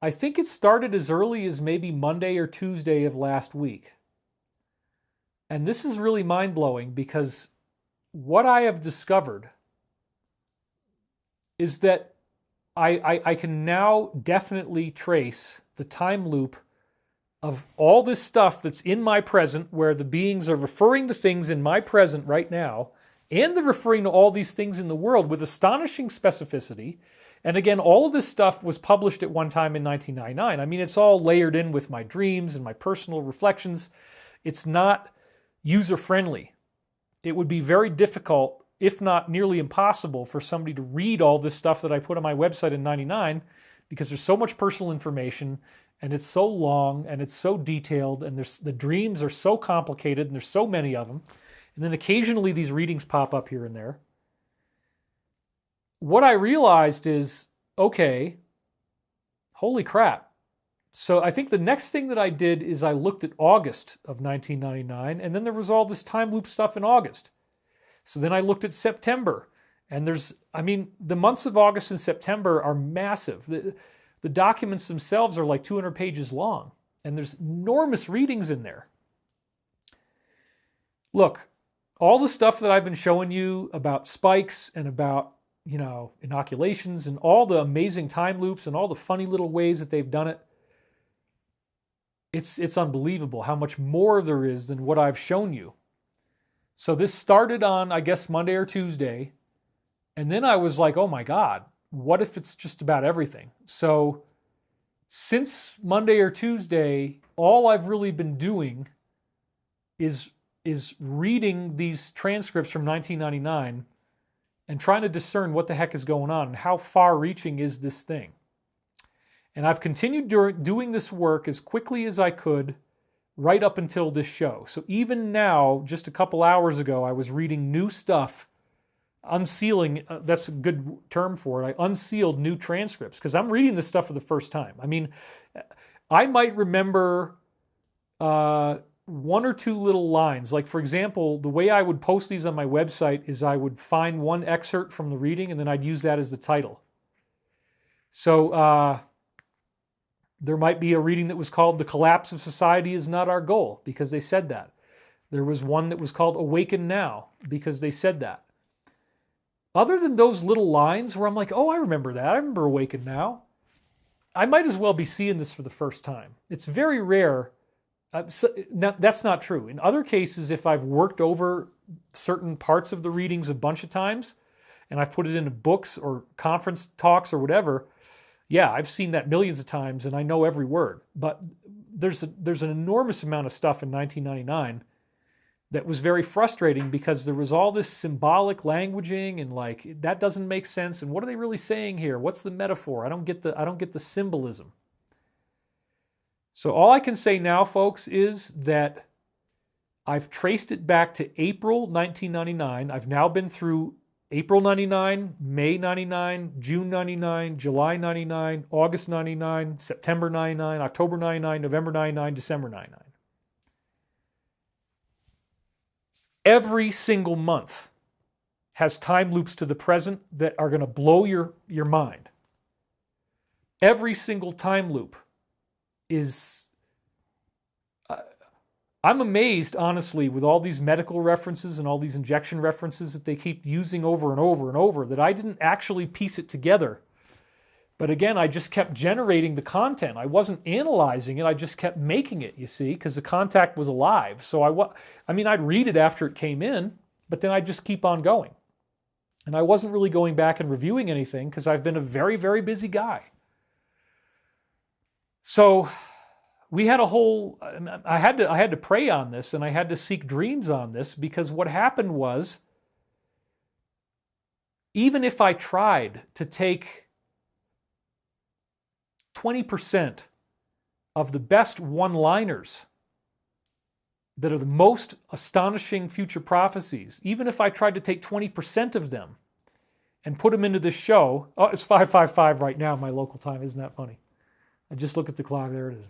Speaker 1: I think it started as early as maybe Monday or Tuesday of last week. And this is really mind-blowing because what I have discovered is that I can now definitely trace the time loop of all this stuff that's in my present, where the beings are referring to things in my present right now, and they're referring to all these things in the world with astonishing specificity. And again, all of this stuff was published at one time in 1999. I mean, it's all layered in with my dreams and my personal reflections. It's not user-friendly. It would be very difficult, if not nearly impossible, for somebody to read all this stuff that I put on my website in 99, because there's so much personal information, and it's so long, and it's so detailed, and the dreams are so complicated, and there's so many of them. And then occasionally these readings pop up here and there. What I realized is, okay, holy crap. So I think the next thing that I did is I looked at August of 1999, and then there was all this time loop stuff in August. So then I looked at September, and the months of August and September are massive. The documents themselves are like 200 pages long, and there's enormous readings in there. Look, all the stuff that I've been showing you about spikes and about, inoculations and all the amazing time loops and all the funny little ways that they've done it, It's unbelievable how much more there is than what I've shown you. So this started on, I guess, Monday or Tuesday. And then I was like, oh my God, what if it's just about everything? So since Monday or Tuesday, all I've really been doing is reading these transcripts from 1999 and trying to discern what the heck is going on and how far-reaching is this thing. And I've continued doing this work as quickly as I could right up until this show. So even now, just a couple hours ago, I was reading new stuff, unsealing, that's a good term for it. I unsealed new transcripts because I'm reading this stuff for the first time. I mean, I might remember one or two little lines. Like, for example, the way I would post these on my website is I would find one excerpt from the reading and then I'd use that as the title. So there might be a reading that was called "The Collapse of Society is Not Our Goal," because they said that. There was one that was called "Awaken Now," because they said that. Other than those little lines where I'm like, oh, I remember that. I remember "Awaken Now." I might as well be seeing this for the first time. It's very rare. That's not true. In other cases, if I've worked over certain parts of the readings a bunch of times and I've put it into books or conference talks or whatever, yeah, I've seen that millions of times and I know every word. But there's an enormous amount of stuff in 1999 that was very frustrating because there was all this symbolic languaging and like, that doesn't make sense. And what are they really saying here? What's the metaphor? I don't get the symbolism. So all I can say now, folks, is that I've traced it back to April 1999. I've now been through April 99, May 99, June 99, July 99, August 99, September 99, October 99, November 99, December 99. Every single month has time loops to the present that are going to blow your mind. Every single time loop is... I'm amazed, honestly, with all these medical references and all these injection references that they keep using over and over and over, that I didn't actually piece it together. But again, I just kept generating the content. I wasn't analyzing it. I just kept making it, you see, because the contact was alive. So I'd read it after it came in, but then I'd just keep on going. And I wasn't really going back and reviewing anything because I've been a very, very busy guy. So we had I had to pray on this and I had to seek dreams on this because what happened was, even if I tried to take 20% of the best one-liners that are the most astonishing future prophecies, even if I tried to take 20% of them and put them into this show, oh, it's 5:55 right now, my local time, isn't that funny? I just look at the clock, there it is.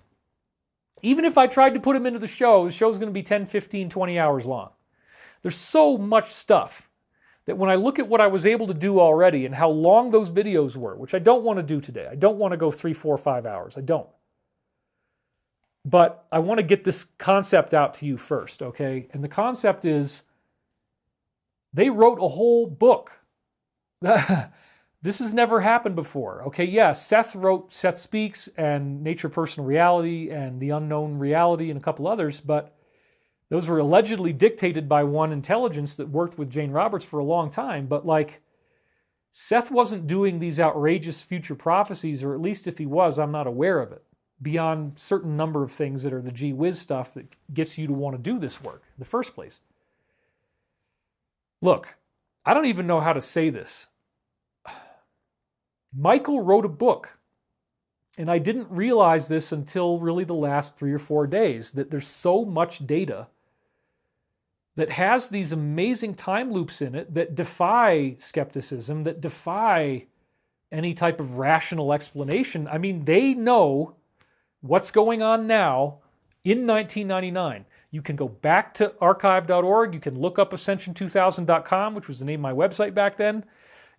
Speaker 1: Even if I tried to put them into the show's going to be 10, 15, 20 hours long. There's so much stuff that when I look at what I was able to do already and how long those videos were, which I don't want to do today. I don't want to go 3, 4, 5 hours. I don't. But I want to get this concept out to you first, okay? And the concept is they wrote a whole book. This has never happened before. Okay, yeah, Seth wrote Seth Speaks and Nature Personal Reality and The Unknown Reality and a couple others, but those were allegedly dictated by one intelligence that worked with Jane Roberts for a long time. But like, Seth wasn't doing these outrageous future prophecies, or at least if he was, I'm not aware of it, beyond certain number of things that are the gee whiz stuff that gets you to want to do this work in the first place. Look, I don't even know how to say this. Michael wrote a book, and I didn't realize this until really the last 3 or 4 days, that there's so much data that has these amazing time loops in it that defy skepticism, that defy any type of rational explanation. I mean, they know what's going on now in 1999. You can go back to archive.org. You can look up ascension2000.com, which was the name of my website back then.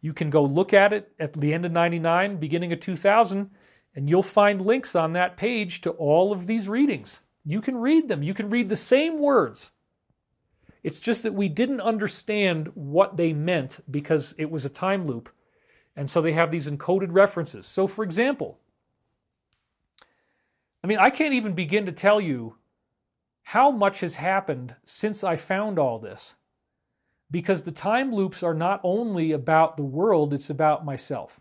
Speaker 1: You can go look at it at the end of 99, beginning of 2000, and you'll find links on that page to all of these readings. You can read them. You can read the same words. It's just that we didn't understand what they meant because it was a time loop. And so they have these encoded references. So for example, I mean, I can't even begin to tell you how much has happened since I found all this. Because the time loops are not only about the world, it's about myself.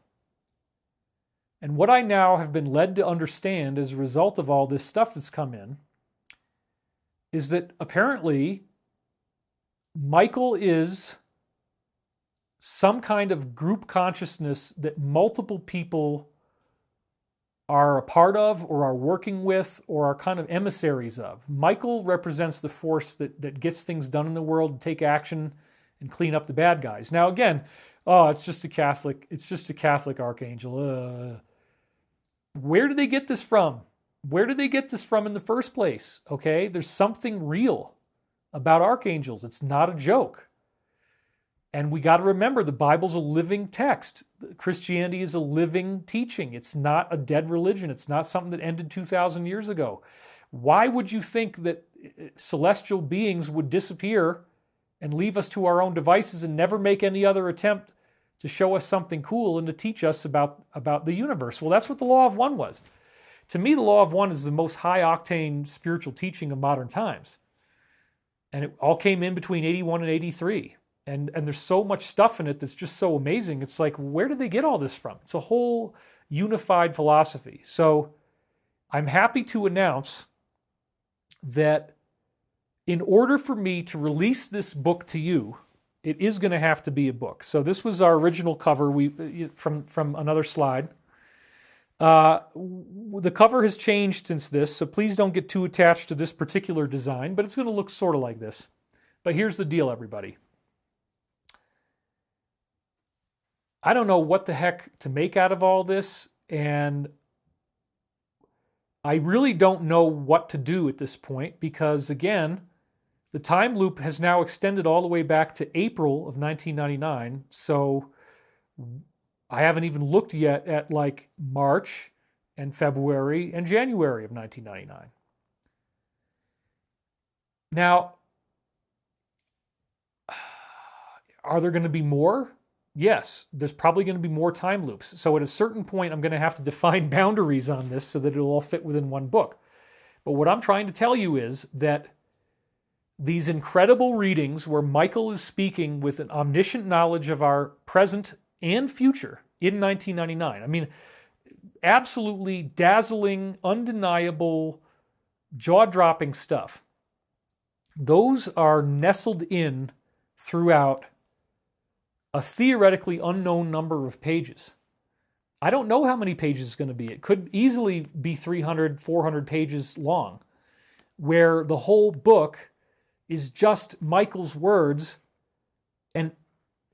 Speaker 1: And what I now have been led to understand as a result of all this stuff that's come in is that apparently Michael is some kind of group consciousness that multiple people are a part of or are working with or are kind of emissaries of. Michael represents the force that gets things done in the world and take action and clean up the bad guys. Now again, it's just a Catholic archangel. Where did they get this from? Where did they get this from in the first place? Okay, there's something real about archangels. It's not a joke. And we got to remember, the Bible's a living text. Christianity is a living teaching. It's not a dead religion. It's not something that ended 2,000 years ago. Why would you think that celestial beings would disappear and leave us to our own devices and never make any other attempt to show us something cool and to teach us about the universe? Well, that's what the Law of One was. To me, the Law of One is the most high-octane spiritual teaching of modern times. And it all came in between 81 and 83. And there's so much stuff in it that's just so amazing. It's like, where did they get all this from? It's a whole unified philosophy. So I'm happy to announce that in order for me to release this book to you, it is going to have to be a book. So this was our original cover from another slide. The cover has changed since this, so please don't get too attached to this particular design, but it's going to look sort of like this. But here's the deal, everybody. I don't know what the heck to make out of all this, and I really don't know what to do at this point because, again, the time loop has now extended all the way back to April of 1999, so I haven't even looked yet at like March and February and January of 1999. Now, are there going to be more? Yes, there's probably going to be more time loops. So at a certain point, I'm going to have to define boundaries on this so that it'll all fit within one book. But what I'm trying to tell you is that these incredible readings where Michael is speaking with an omniscient knowledge of our present and future in 1999. I mean, absolutely dazzling, undeniable, jaw-dropping stuff. Those are nestled in throughout a theoretically unknown number of pages. I don't know how many pages it's going to be. It could easily be 300, 400 pages long, where the whole book is just Michael's words, and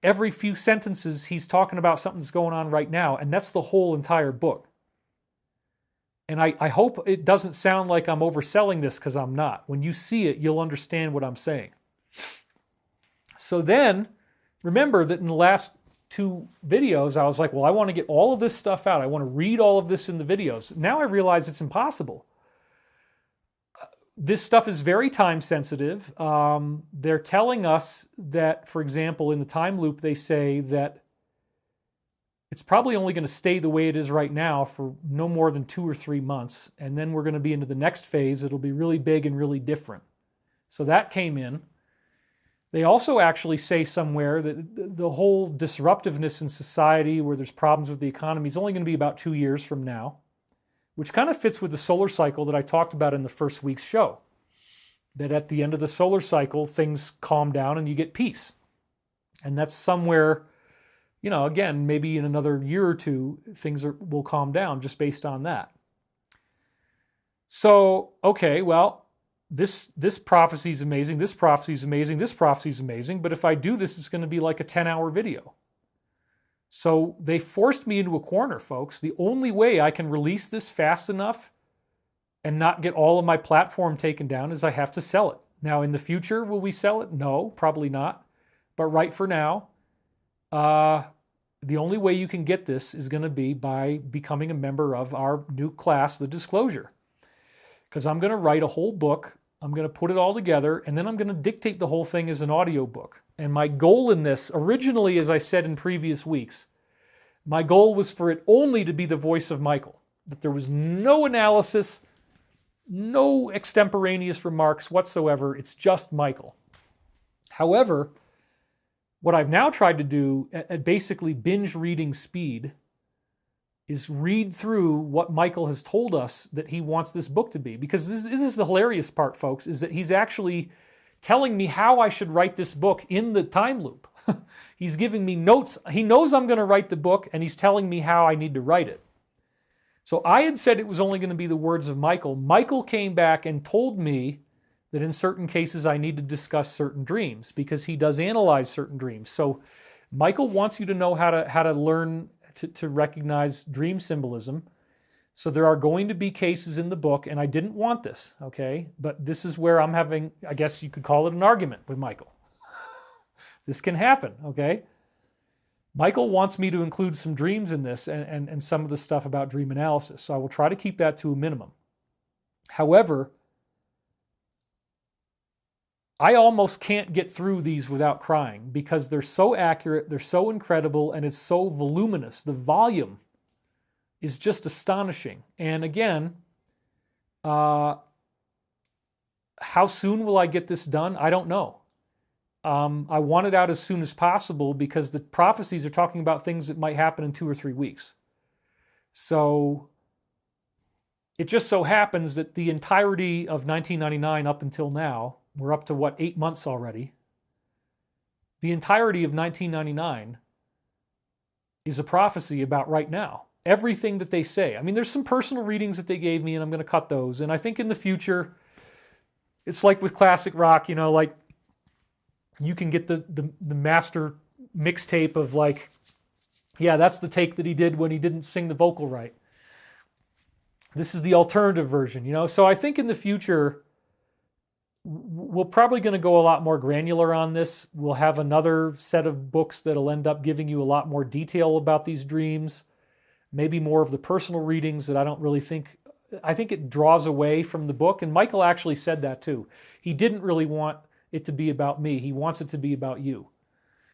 Speaker 1: every few sentences he's talking about something that's going on right now, and that's the whole entire book. And I hope it doesn't sound like I'm overselling this, because I'm not. When you see it, you'll understand what I'm saying. So then, remember that in the last two videos, I was like, well, I want to get all of this stuff out. I want to read all of this in the videos. Now I realize it's impossible. This stuff is very time sensitive. They're telling us that, for example, in the time loop, they say that it's probably only going to stay the way it is right now for no more than 2 or 3 months. And then we're going to be into the next phase. It'll be really big and really different. So that came in. They also actually say somewhere that the whole disruptiveness in society where there's problems with the economy is only going to be about 2 years from now, which kind of fits with the solar cycle that I talked about in the first week's show. That at the end of the solar cycle, things calm down and you get peace. And that's somewhere, again, maybe in another year or two, things will calm down just based on that. So, okay, well, this prophecy is amazing, this prophecy is amazing, this prophecy is amazing, but if I do this, it's going to be like a 10-hour video. So they forced me into a corner, folks. The only way I can release this fast enough and not get all of my platform taken down is I have to sell it. Now, in the future, will we sell it? No, probably not. But right for now, the only way you can get this is going to be by becoming a member of our new class, the Disclosure. Because I'm going to write a whole book, I'm going to put it all together, and then I'm going to dictate the whole thing as an audio book. And my goal in this, originally, as I said in previous weeks, my goal was for it only to be the voice of Michael. That there was no analysis, no extemporaneous remarks whatsoever. It's just Michael. However, what I've now tried to do at basically binge reading speed is read through what Michael has told us that he wants this book to be. Because this is the hilarious part, folks, is that he's actually telling me how I should write this book in the time loop. He's giving me notes. He knows I'm going to write the book, and he's telling me how I need to write it. So I had said it was only going to be the words of Michael. Michael came back and told me that in certain cases I need to discuss certain dreams because he does analyze certain dreams. So Michael wants you to know how to learn to recognize dream symbolism. So there are going to be cases in the book, and I didn't want this, okay? But this is where I'm having, I guess you could call it an argument with Michael. This can happen, okay? Michael wants me to include some dreams in this and some of the stuff about dream analysis. So I will try to keep that to a minimum. However, I almost can't get through these without crying because they're so accurate, they're so incredible, and it's so voluminous. The volume is just astonishing. And again, how soon will I get this done? I don't know. I want it out as soon as possible because the prophecies are talking about things that might happen in 2 or 3 weeks. So it just so happens that the entirety of 1999 up until now, we're up to 8 months already. The entirety of 1999 is a prophecy about right now. Everything that they say. I mean, there's some personal readings that they gave me, and I'm going to cut those. And I think in the future, it's like with classic rock, like you can get the master mixtape of yeah, that's the take that he did when he didn't sing the vocal right. This is the alternative version, So I think in the future, we're probably going to go a lot more granular on this. We'll have another set of books that'll end up giving you a lot more detail about these dreams. Maybe more of the personal readings that I don't really think, I think it draws away from the book. And Michael actually said that too. He didn't really want it to be about me. He wants it to be about you.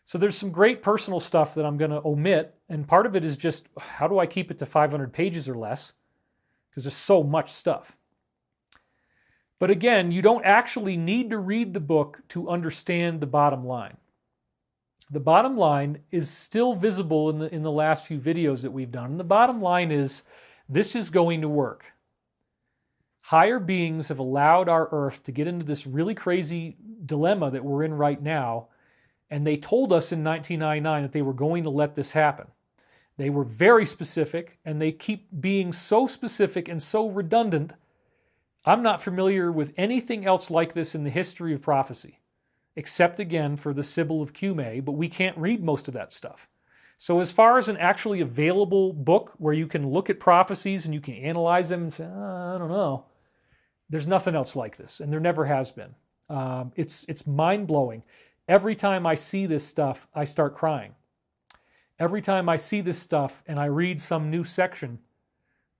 Speaker 1: So there's some great personal stuff that I'm going to omit. And part of it is just, how do I keep it to 500 pages or less? Because there's so much stuff. But again, you don't actually need to read the book to understand the bottom line. The bottom line is still visible in the last few videos that we've done. And the bottom line is, this is going to work. Higher beings have allowed our Earth to get into this really crazy dilemma that we're in right now. And they told us in 1999 that they were going to let this happen. They were very specific, and they keep being so specific and so redundant. I'm not familiar with anything else like this in the history of prophecy, except again for the Sibyl of Cumae, but we can't read most of that stuff. So as far as an actually available book where you can look at prophecies and you can analyze them and say, I don't know, there's nothing else like this, and there never has been. It's mind-blowing. Every time I see this stuff, I start crying. Every time I see this stuff and I read some new section,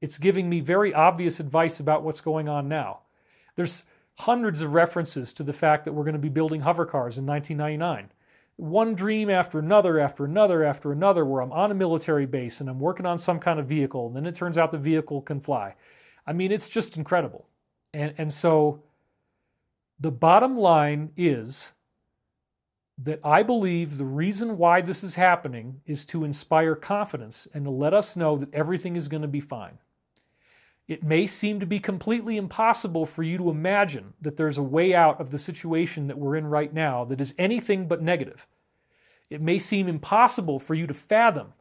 Speaker 1: it's giving me very obvious advice about what's going on now. There's hundreds of references to the fact that we're going to be building hover cars in 1999. One dream after another, after another, after another, where I'm on a military base and I'm working on some kind of vehicle, and then it turns out the vehicle can fly. I mean, it's just incredible. And so the bottom line is that I believe the reason why this is happening is to inspire confidence and to let us know that everything is going to be fine. It may seem to be completely impossible for you to imagine that there's a way out of the situation that we're in right now that is anything but negative. It may seem impossible for you to fathom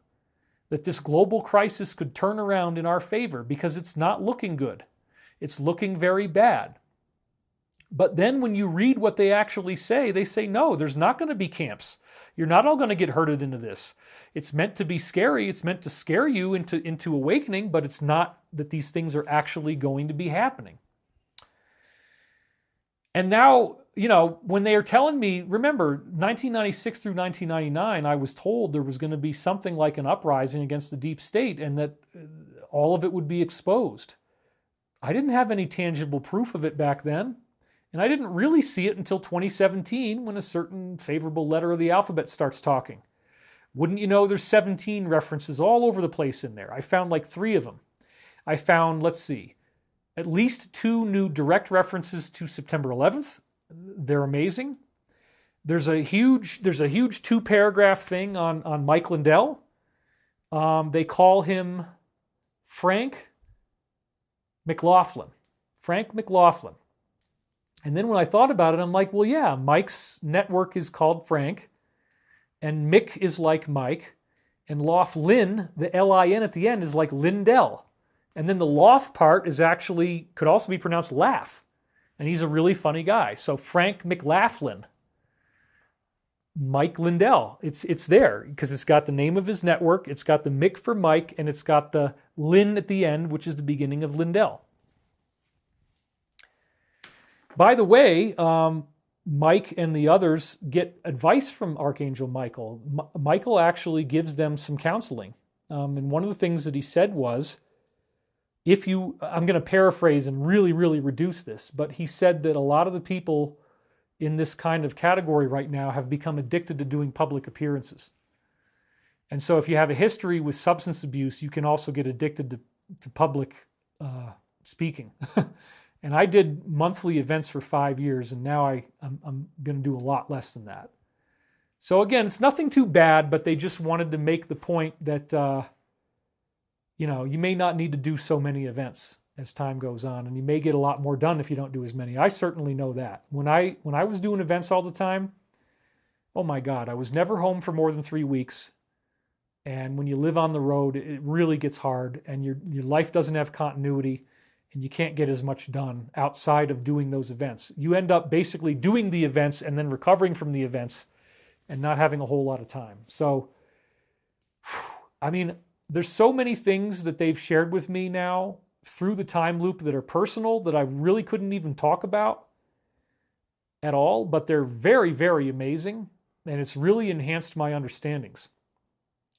Speaker 1: that this global crisis could turn around in our favor because it's not looking good. It's looking very bad. But then when you read what they actually say, they say, no, there's not going to be camps. You're not all going to get herded into this. It's meant to be scary. It's meant to scare you into awakening, but it's not that these things are actually going to be happening. And now, when they are telling me, remember, 1996 through 1999, I was told there was going to be something like an uprising against the deep state and that all of it would be exposed. I didn't have any tangible proof of it back then. And I didn't really see it until 2017 when a certain favorable letter of the alphabet starts talking. Wouldn't you know, there's 17 references all over the place in there. I found like 3 of them. I found, at least 2 new direct references to September 11th. They're amazing. There's a huge 2-paragraph thing on Mike Lindell. They call him Frank McLaughlin. Frank McLaughlin. And then when I thought about it, I'm like, well, yeah, Mike's network is called Frank, and Mick is like Mike, and Laughlin, the L-I-N at the end, is like Lindell. And then the Loft part is actually, could also be pronounced laugh. And he's a really funny guy. So Frank McLaughlin, Mike Lindell. It's there because it's got the name of his network, it's got the Mick for Mike, and it's got the Lin at the end, which is the beginning of Lindell. By the way, Mike and the others get advice from Archangel Michael. Michael actually gives them some counseling. And one of the things that he said was, I'm going to paraphrase and really, really reduce this, but he said that a lot of the people in this kind of category right now have become addicted to doing public appearances. And so if you have a history with substance abuse, you can also get addicted to public speaking. And I did monthly events for 5 years, and now I'm going to do a lot less than that. So again, it's nothing too bad, but they just wanted to make the point that you may not need to do so many events as time goes on, and you may get a lot more done if you don't do as many. I certainly know that. When I was doing events all the time, oh my God, I was never home for more than 3 weeks. And when you live on the road, it really gets hard, and your life doesn't have continuity, and you can't get as much done outside of doing those events. You end up basically doing the events and then recovering from the events and not having a whole lot of time. So, I mean, there's so many things that they've shared with me now through the time loop that are personal that I really couldn't even talk about at all, but they're very, very amazing, and it's really enhanced my understandings.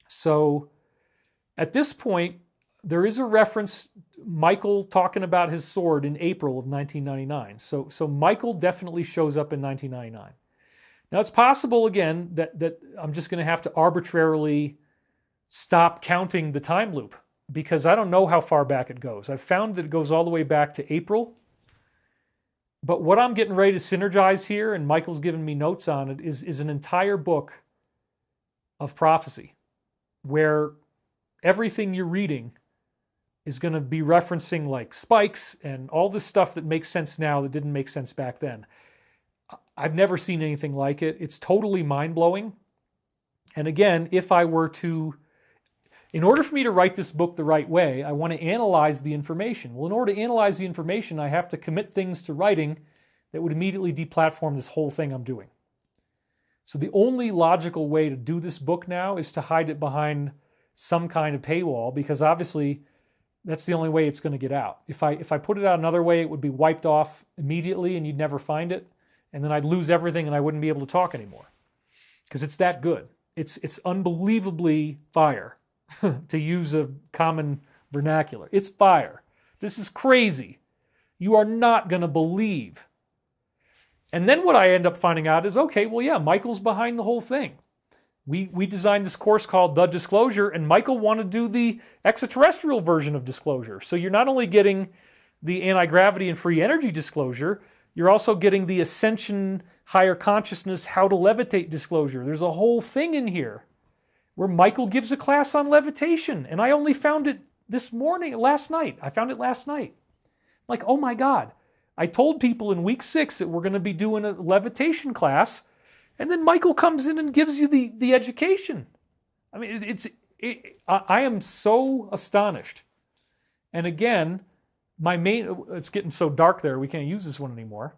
Speaker 1: So at this point, there is a reference, Michael talking about his sword in April of 1999. So Michael definitely shows up in 1999. Now it's possible, again, that I'm just going to have to arbitrarily stop counting the time loop because I don't know how far back it goes. I've found that it goes all the way back to April. But what I'm getting ready to synergize here, and Michael's given me notes on it, is an entire book of prophecy where everything you're reading is going to be referencing like spikes and all this stuff that makes sense now that didn't make sense back then. I've never seen anything like it. It's totally mind-blowing. And again, in order for me to write this book the right way, I want to analyze the information. Well, in order to analyze the information, I have to commit things to writing that would immediately deplatform this whole thing I'm doing. So the only logical way to do this book now is to hide it behind some kind of paywall, because obviously that's the only way it's going to get out. If I put it out another way, it would be wiped off immediately and you'd never find it. And then I'd lose everything and I wouldn't be able to talk anymore. Because it's that good. It's unbelievably fire, to use a common vernacular. It's fire. This is crazy. You are not going to believe. And then what I end up finding out is, okay, well, yeah, Michael's behind the whole thing. We designed this course called The Disclosure, and Michael wanted to do the extraterrestrial version of disclosure. So you're not only getting the anti-gravity and free energy disclosure, you're also getting the ascension, higher consciousness, how to levitate disclosure. There's a whole thing in here where Michael gives a class on levitation, and I only found it last night. I found it last night. Like, oh my God. I told people in week 6 that we're going to be doing a levitation class, and then Michael comes in and gives you the education. I mean, I am so astonished. And again, it's getting so dark there, we can't use this one anymore.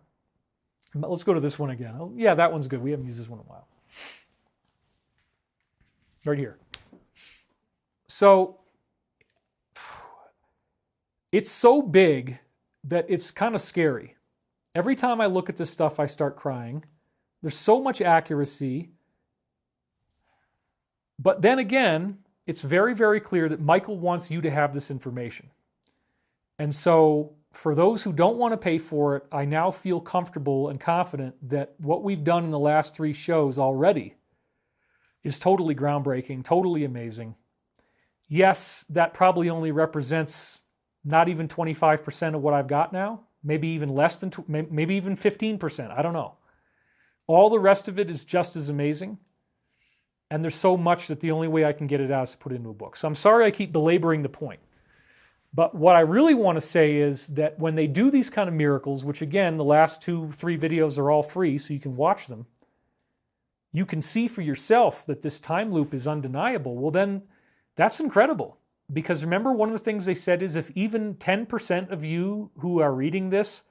Speaker 1: But let's go to this one again. Oh, yeah, that one's good. We haven't used this one in a while. Right here. So, it's so big that it's kind of scary. Every time I look at this stuff, I start crying. There's so much accuracy. But then again, it's very, very clear that Michael wants you to have this information. And so, for those who don't want to pay for it, I now feel comfortable and confident that what we've done in the last 3 shows already is totally groundbreaking, totally amazing. Yes, that probably only represents not even 25% of what I've got now, maybe even less than, maybe even 15%, I don't know. All the rest of it is just as amazing. And there's so much that the only way I can get it out is to put it into a book. So I'm sorry I keep belaboring the point. But what I really want to say is that when they do these kind of miracles, which again, the last 2-3 videos are all free, so you can watch them, you can see for yourself that this time loop is undeniable. Well, then that's incredible. Because remember, one of the things they said is if even 10% of you who are reading this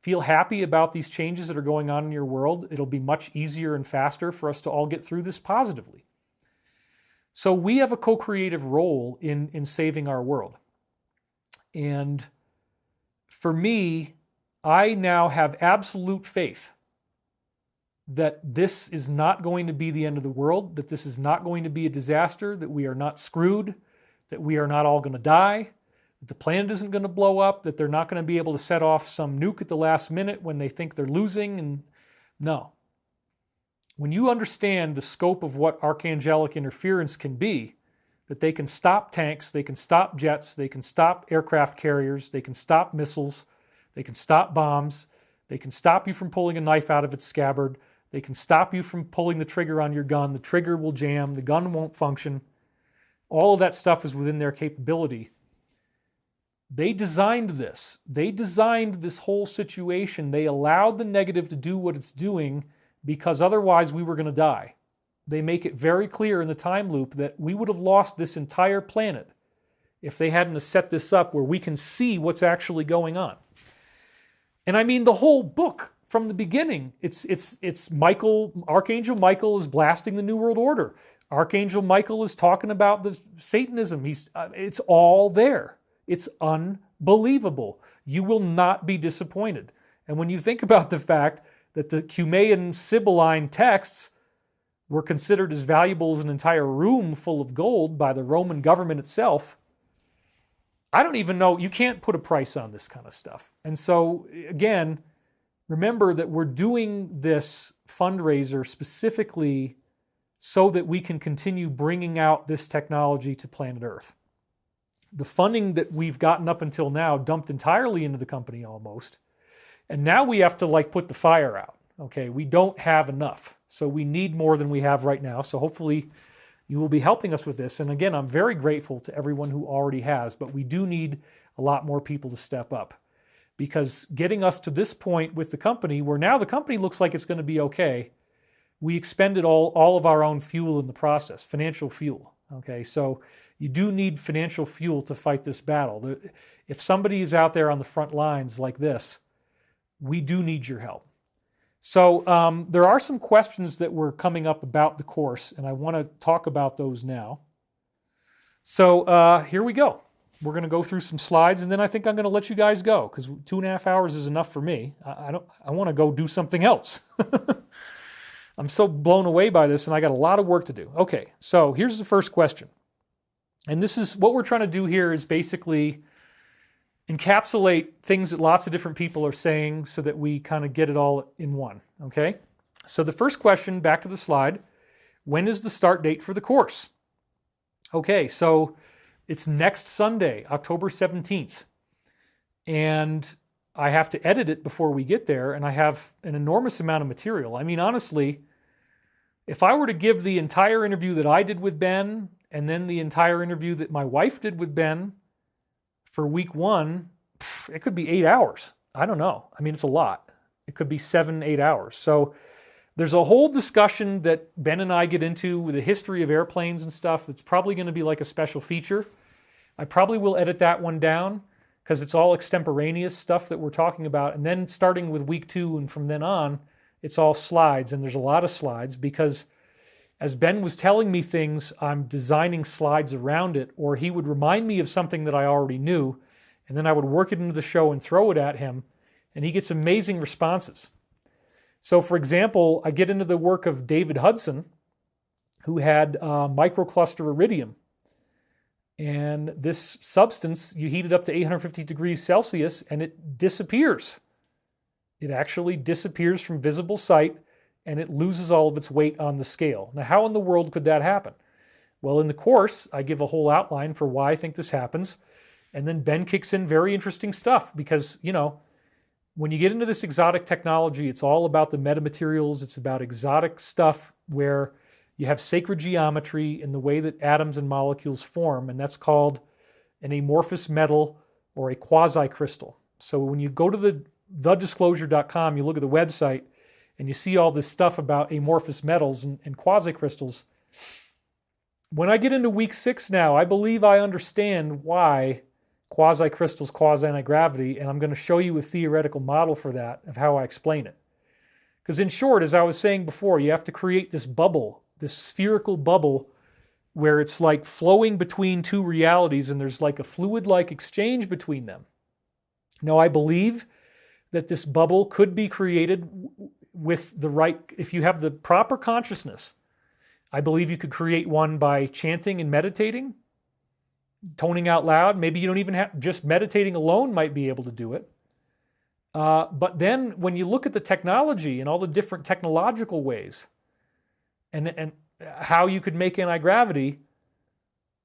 Speaker 1: feel happy about these changes that are going on in your world, it'll be much easier and faster for us to all get through this positively. So we have a co-creative role in saving our world. And for me, I now have absolute faith that this is not going to be the end of the world, that this is not going to be a disaster, that we are not screwed, that we are not all going to die, that the planet isn't going to blow up, that they're not going to be able to set off some nuke at the last minute when they think they're losing. And no. When you understand the scope of what archangelic interference can be, that they can stop tanks, they can stop jets, they can stop aircraft carriers, they can stop missiles, they can stop bombs, they can stop you from pulling a knife out of its scabbard, they can stop you from pulling the trigger on your gun, the trigger will jam, the gun won't function. All of that stuff is within their capability. They designed this. They designed this whole situation. They allowed the negative to do what it's doing because otherwise we were going to die. They make it very clear in the time loop that we would have lost this entire planet if they hadn't set this up where we can see what's actually going on. And I mean the whole book from the beginning. It's Michael, Archangel Michael is blasting the New World Order. Archangel Michael is talking about the Satanism. It's all there. It's unbelievable. You will not be disappointed. And when you think about the fact that the Cumaean Sibylline texts were considered as valuable as an entire room full of gold by the Roman government itself, I don't even know, you can't put a price on this kind of stuff. And so, again, remember that we're doing this fundraiser specifically so that we can continue bringing out this technology to planet Earth. The funding that we've gotten up until now dumped entirely into the company almost. And now we have to put the fire out. Okay, we don't have enough. So we need more than we have right now. So hopefully you will be helping us with this. And again, I'm very grateful to everyone who already has, but we do need a lot more people to step up. Because getting us to this point with the company, where now the company looks like it's going to be okay, we expended all of our own fuel in the process, financial fuel. Okay, so you do need financial fuel to fight this battle. If somebody is out there on the front lines like this, we do need your help. So there are some questions that were coming up about the course, and I want to talk about those now. So here we go. We're going to go through some slides, and then I think I'm going to let you guys go, because 2.5 hours is enough for me. I want to go do something else. I'm so blown away by this, and I got a lot of work to do. Okay, so here's the first question. And this is what we're trying to do here is basically encapsulate things that lots of different people are saying so that we kind of get it all in one, okay? So the first question, back to the slide, when is the start date for the course? Okay, so it's next Sunday, October 17th. And I have to edit it before we get there, and I have an enormous amount of material. I mean, honestly, if I were to give the entire interview that I did with Ben and then the entire interview that my wife did with Ben for week 1, it could be 8 hours. I don't know. I mean, it's a lot. It could be 7-8 hours. So there's a whole discussion that Ben and I get into with the history of airplanes and stuff that's probably going to be like a special feature. I probably will edit that one down because it's all extemporaneous stuff that we're talking about. And then starting with week 2 and from then on, it's all slides. And there's a lot of slides because as Ben was telling me things, I'm designing slides around it, or he would remind me of something that I already knew, and then I would work it into the show and throw it at him, and he gets amazing responses. So, for example, I get into the work of David Hudson, who had microcluster iridium. And this substance, you heat it up to 850 degrees Celsius, and it disappears. It actually disappears from visible sight, and it loses all of its weight on the scale. Now, how in the world could that happen? Well, in the course, I give a whole outline for why I think this happens. And then Ben kicks in very interesting stuff because, when you get into this exotic technology, it's all about the metamaterials. It's about exotic stuff where you have sacred geometry in the way that atoms and molecules form, and that's called an amorphous metal or a quasi-crystal. So when you go to thedisclosure.com, you look at the website, and you see all this stuff about amorphous metals and quasi-crystals. When I get into week 6 now, I believe I understand why quasi-crystals cause anti-gravity, and I'm going to show you a theoretical model for that, of how I explain it. Because in short, as I was saying before, you have to create this bubble, this spherical bubble, where it's like flowing between two realities, and there's like a fluid-like exchange between them. Now, I believe that this bubble could be created with the right, if you have the proper consciousness. I believe you could create one by chanting and meditating, toning out loud. Maybe you don't even have, just meditating alone might be able to do it. But then when you look at the technology and all the different technological ways and how you could make anti-gravity,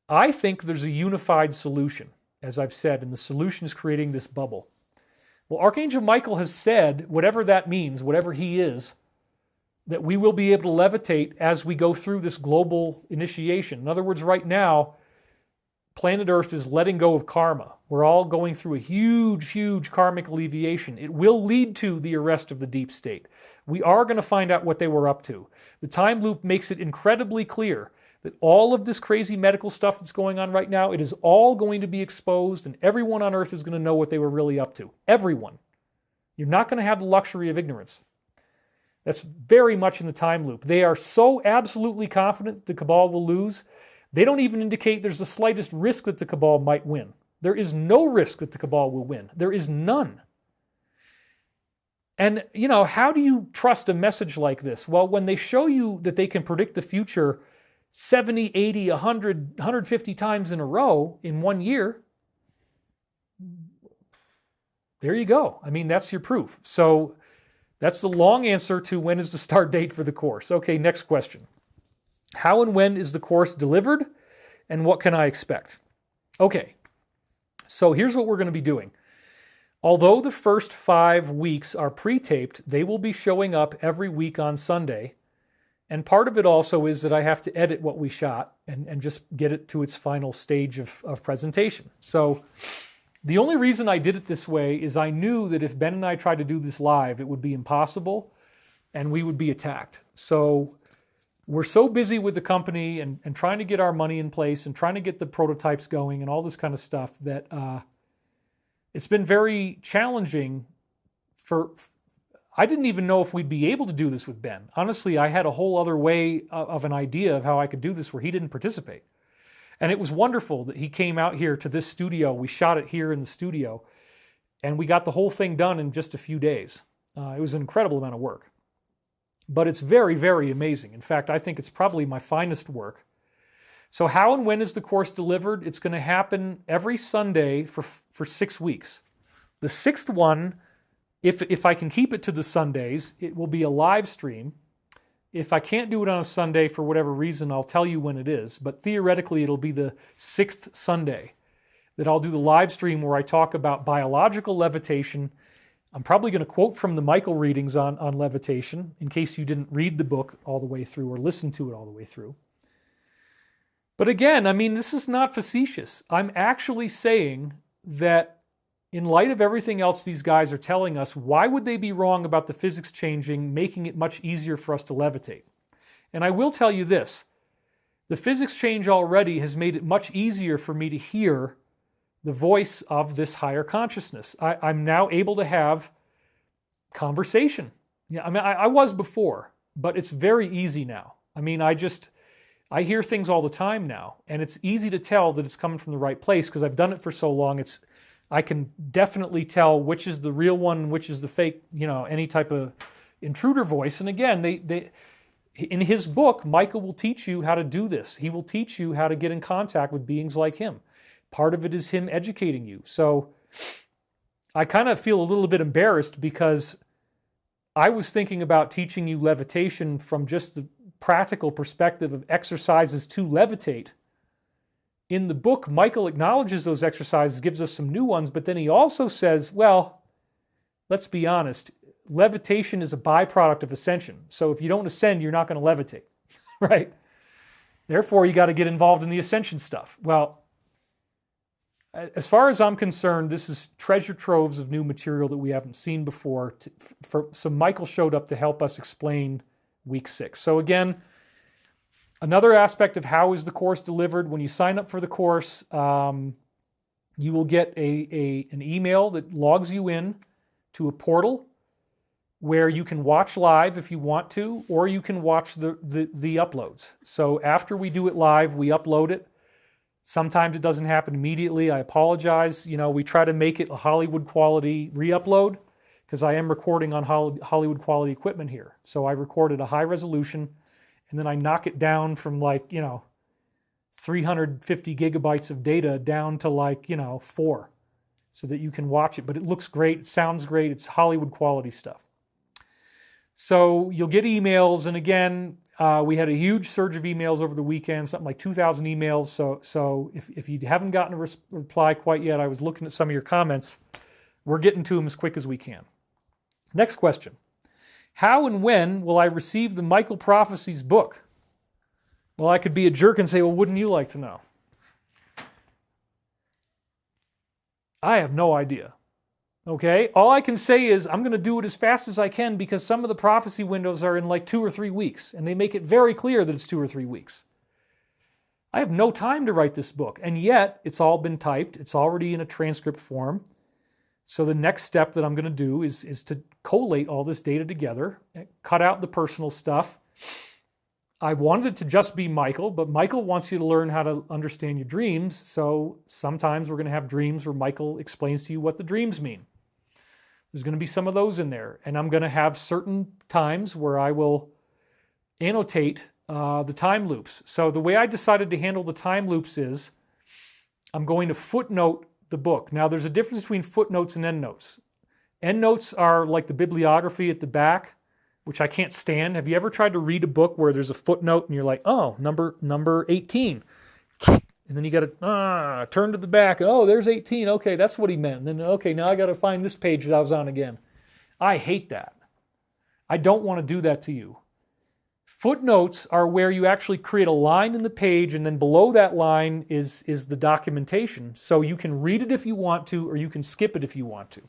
Speaker 1: I think there's a unified solution, as I've said, and the solution is creating this bubble. Well, Archangel Michael has said, whatever that means, whatever he is, that we will be able to levitate as we go through this global initiation. In other words, right now, planet Earth is letting go of karma. We're all going through a huge, huge karmic alleviation. It will lead to the arrest of the deep state. We are going to find out what they were up to. The time loop makes it incredibly clear that all of this crazy medical stuff that's going on right now, it is all going to be exposed, and everyone on Earth is going to know what they were really up to. Everyone. You're not going to have the luxury of ignorance. That's very much in the time loop. They are so absolutely confident the cabal will lose, they don't even indicate there's the slightest risk that the cabal might win. There is no risk that the cabal will win. There is none. And, how do you trust a message like this? Well, when they show you that they can predict the future 70, 80, 100, 150 times in a row in 1 year, there you go. That's your proof. So that's the long answer to when is the start date for the course. Okay, next question. How and when is the course delivered, and what can I expect? Okay, so here's what we're going to be doing. Although the first 5 weeks are pre-taped, they will be showing up every week on Sunday. And part of it also is that I have to edit what we shot and just get it to its final stage of presentation. So the only reason I did it this way is I knew that if Ben and I tried to do this live, it would be impossible and we would be attacked. So we're so busy with the company and trying to get our money in place and trying to get the prototypes going and all this kind of stuff that it's been very challenging I didn't even know if we'd be able to do this with Ben. Honestly, I had a whole other way of an idea of how I could do this where he didn't participate. And it was wonderful that he came out here to this studio. We shot it here in the studio, and we got the whole thing done in just a few days. It was an incredible amount of work. But it's very, very amazing. In fact, I think it's probably my finest work. So how and when is the course delivered? It's going to happen every Sunday for 6 weeks. The 6th one, if I can keep it to the Sundays, it will be a live stream. If I can't do it on a Sunday for whatever reason, I'll tell you when it is. But theoretically, it'll be the 6th Sunday that I'll do the live stream where I talk about biological levitation. I'm probably going to quote from the Michael readings on levitation in case you didn't read the book all the way through or listen to it all the way through. But again, this is not facetious. I'm actually saying that in light of everything else these guys are telling us, why would they be wrong about the physics changing, making it much easier for us to levitate? And I will tell you this, the physics change already has made it much easier for me to hear the voice of this higher consciousness. I'm now able to have conversation. I was before, but it's very easy now. I hear things all the time now, and it's easy to tell that it's coming from the right place because I've done it for so long. I can definitely tell which is the real one, which is the fake, any type of intruder voice. And again, they in his book, Michael will teach you how to do this. He will teach you how to get in contact with beings like him. Part of it is him educating you. So I kind of feel a little bit embarrassed because I was thinking about teaching you levitation from just the practical perspective of exercises to levitate in the book, Michael acknowledges those exercises, gives us some new ones, but then he also says, well, let's be honest, levitation is a byproduct of ascension. So if you don't ascend, you're not going to levitate, right? Therefore, you got to get involved in the ascension stuff. Well, as far as I'm concerned, this is treasure troves of new material that we haven't seen before. So Michael showed up to help us explain week 6. So again, another aspect of how is the course delivered. When you sign up for the course, you will get an email that logs you in to a portal where you can watch live if you want to, or you can watch the uploads. So after we do it live, we upload it. Sometimes it doesn't happen immediately. I apologize. We try to make it a Hollywood quality re-upload because I am recording on Hollywood quality equipment here. So I record at a high resolution and then I knock it down from 350 gigabytes of data down to 4 so that you can watch it. But it looks great. It sounds great. It's Hollywood quality stuff. So you'll get emails, and again, we had a huge surge of emails over the weekend, something like 2,000 emails. So if you haven't gotten a reply quite yet, I was looking at some of your comments. We're getting to them as quick as we can. Next question. How and when will I receive the Michael Prophecies book? Well, I could be a jerk and say, well, wouldn't you like to know? I have no idea. Okay, all I can say is I'm going to do it as fast as I can because some of the prophecy windows are in 2 or 3 weeks, and they make it very clear that it's 2 or 3 weeks. I have no time to write this book, and yet it's all been typed. It's already in a transcript form. So the next step that I'm going to do is to collate all this data together, cut out the personal stuff. I wanted it to just be Michael, but Michael wants you to learn how to understand your dreams, so sometimes we're going to have dreams where Michael explains to you what the dreams mean. There's going to be some of those in there. And I'm going to have certain times where I will annotate the time loops. So the way I decided to handle the time loops is I'm going to footnote the book. Now there's a difference between footnotes and endnotes. Endnotes are like the bibliography at the back, which I can't stand. Have you ever tried to read a book where there's a footnote and you're like, oh, number 18. And then you got to turn to the back. Oh, there's 18. Okay, that's what he meant. And then, okay, now I got to find this page that I was on again. I hate that. I don't want to do that to you. Footnotes are where you actually create a line in the page, and then below that line is the documentation. So you can read it if you want to, or you can skip it if you want to.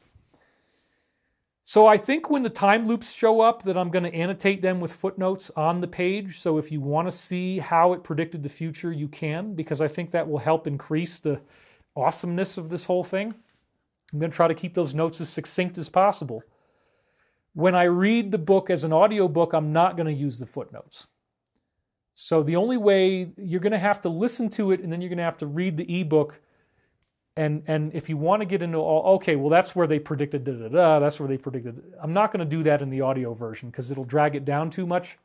Speaker 1: So I think when the time loops show up that I'm going to annotate them with footnotes on the page. So if you want to see how it predicted the future, you can, because I think that will help increase the awesomeness of this whole thing. I'm going to try to keep those notes as succinct as possible. When I read the book as an audio book, I'm not going to use the footnotes. So the only way, you're going to have to listen to it and then you're going to have to read the ebook. And if you want to get into all, okay, well, that's where they predicted da-da-da, that's where they predicted. I'm not going to do that in the audio version because it'll drag it down too much.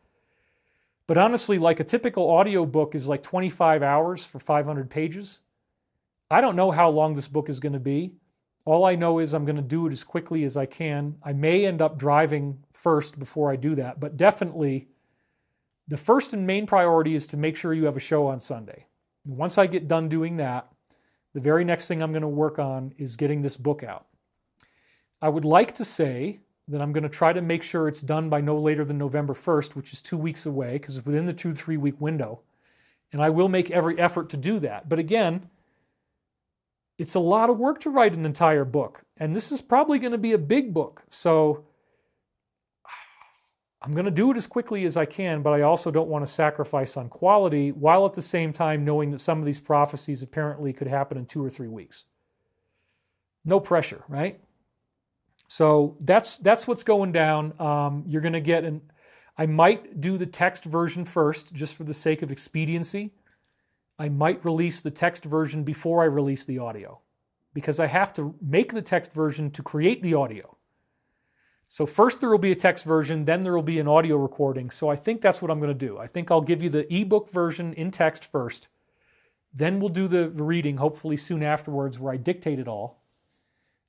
Speaker 1: But honestly, like a typical audio book is like 25 hours for 500 pages. I don't know how long this book is going to be. All I know is I'm going to do it as quickly as I can. I may end up driving first before I do that, but definitely the first and main priority is to make sure you have a show on Sunday. And once I get done doing that, the very next thing I'm going to work on is getting this book out. I would like to say that I'm going to try to make sure it's done by no later than November 1st, which is 2 weeks away, because it's within the 2-3 week window. And I will make every effort to do that. But again, it's a lot of work to write an entire book. And this is probably going to be a big book. So I'm going to do it as quickly as I can, but I also don't want to sacrifice on quality, while at the same time knowing that some of these prophecies apparently could happen in 2 or 3 weeks. No pressure, right? So that's what's going down. You're going to get I might do the text version first, just for the sake of expediency. I might release the text version before I release the audio, because I have to make the text version to create the audio. So first there will be a text version, then there will be an audio recording. So I think that's what I'm going to do. I think I'll give you the ebook version in text first. Then we'll do the reading, hopefully soon afterwards, where I dictate it all.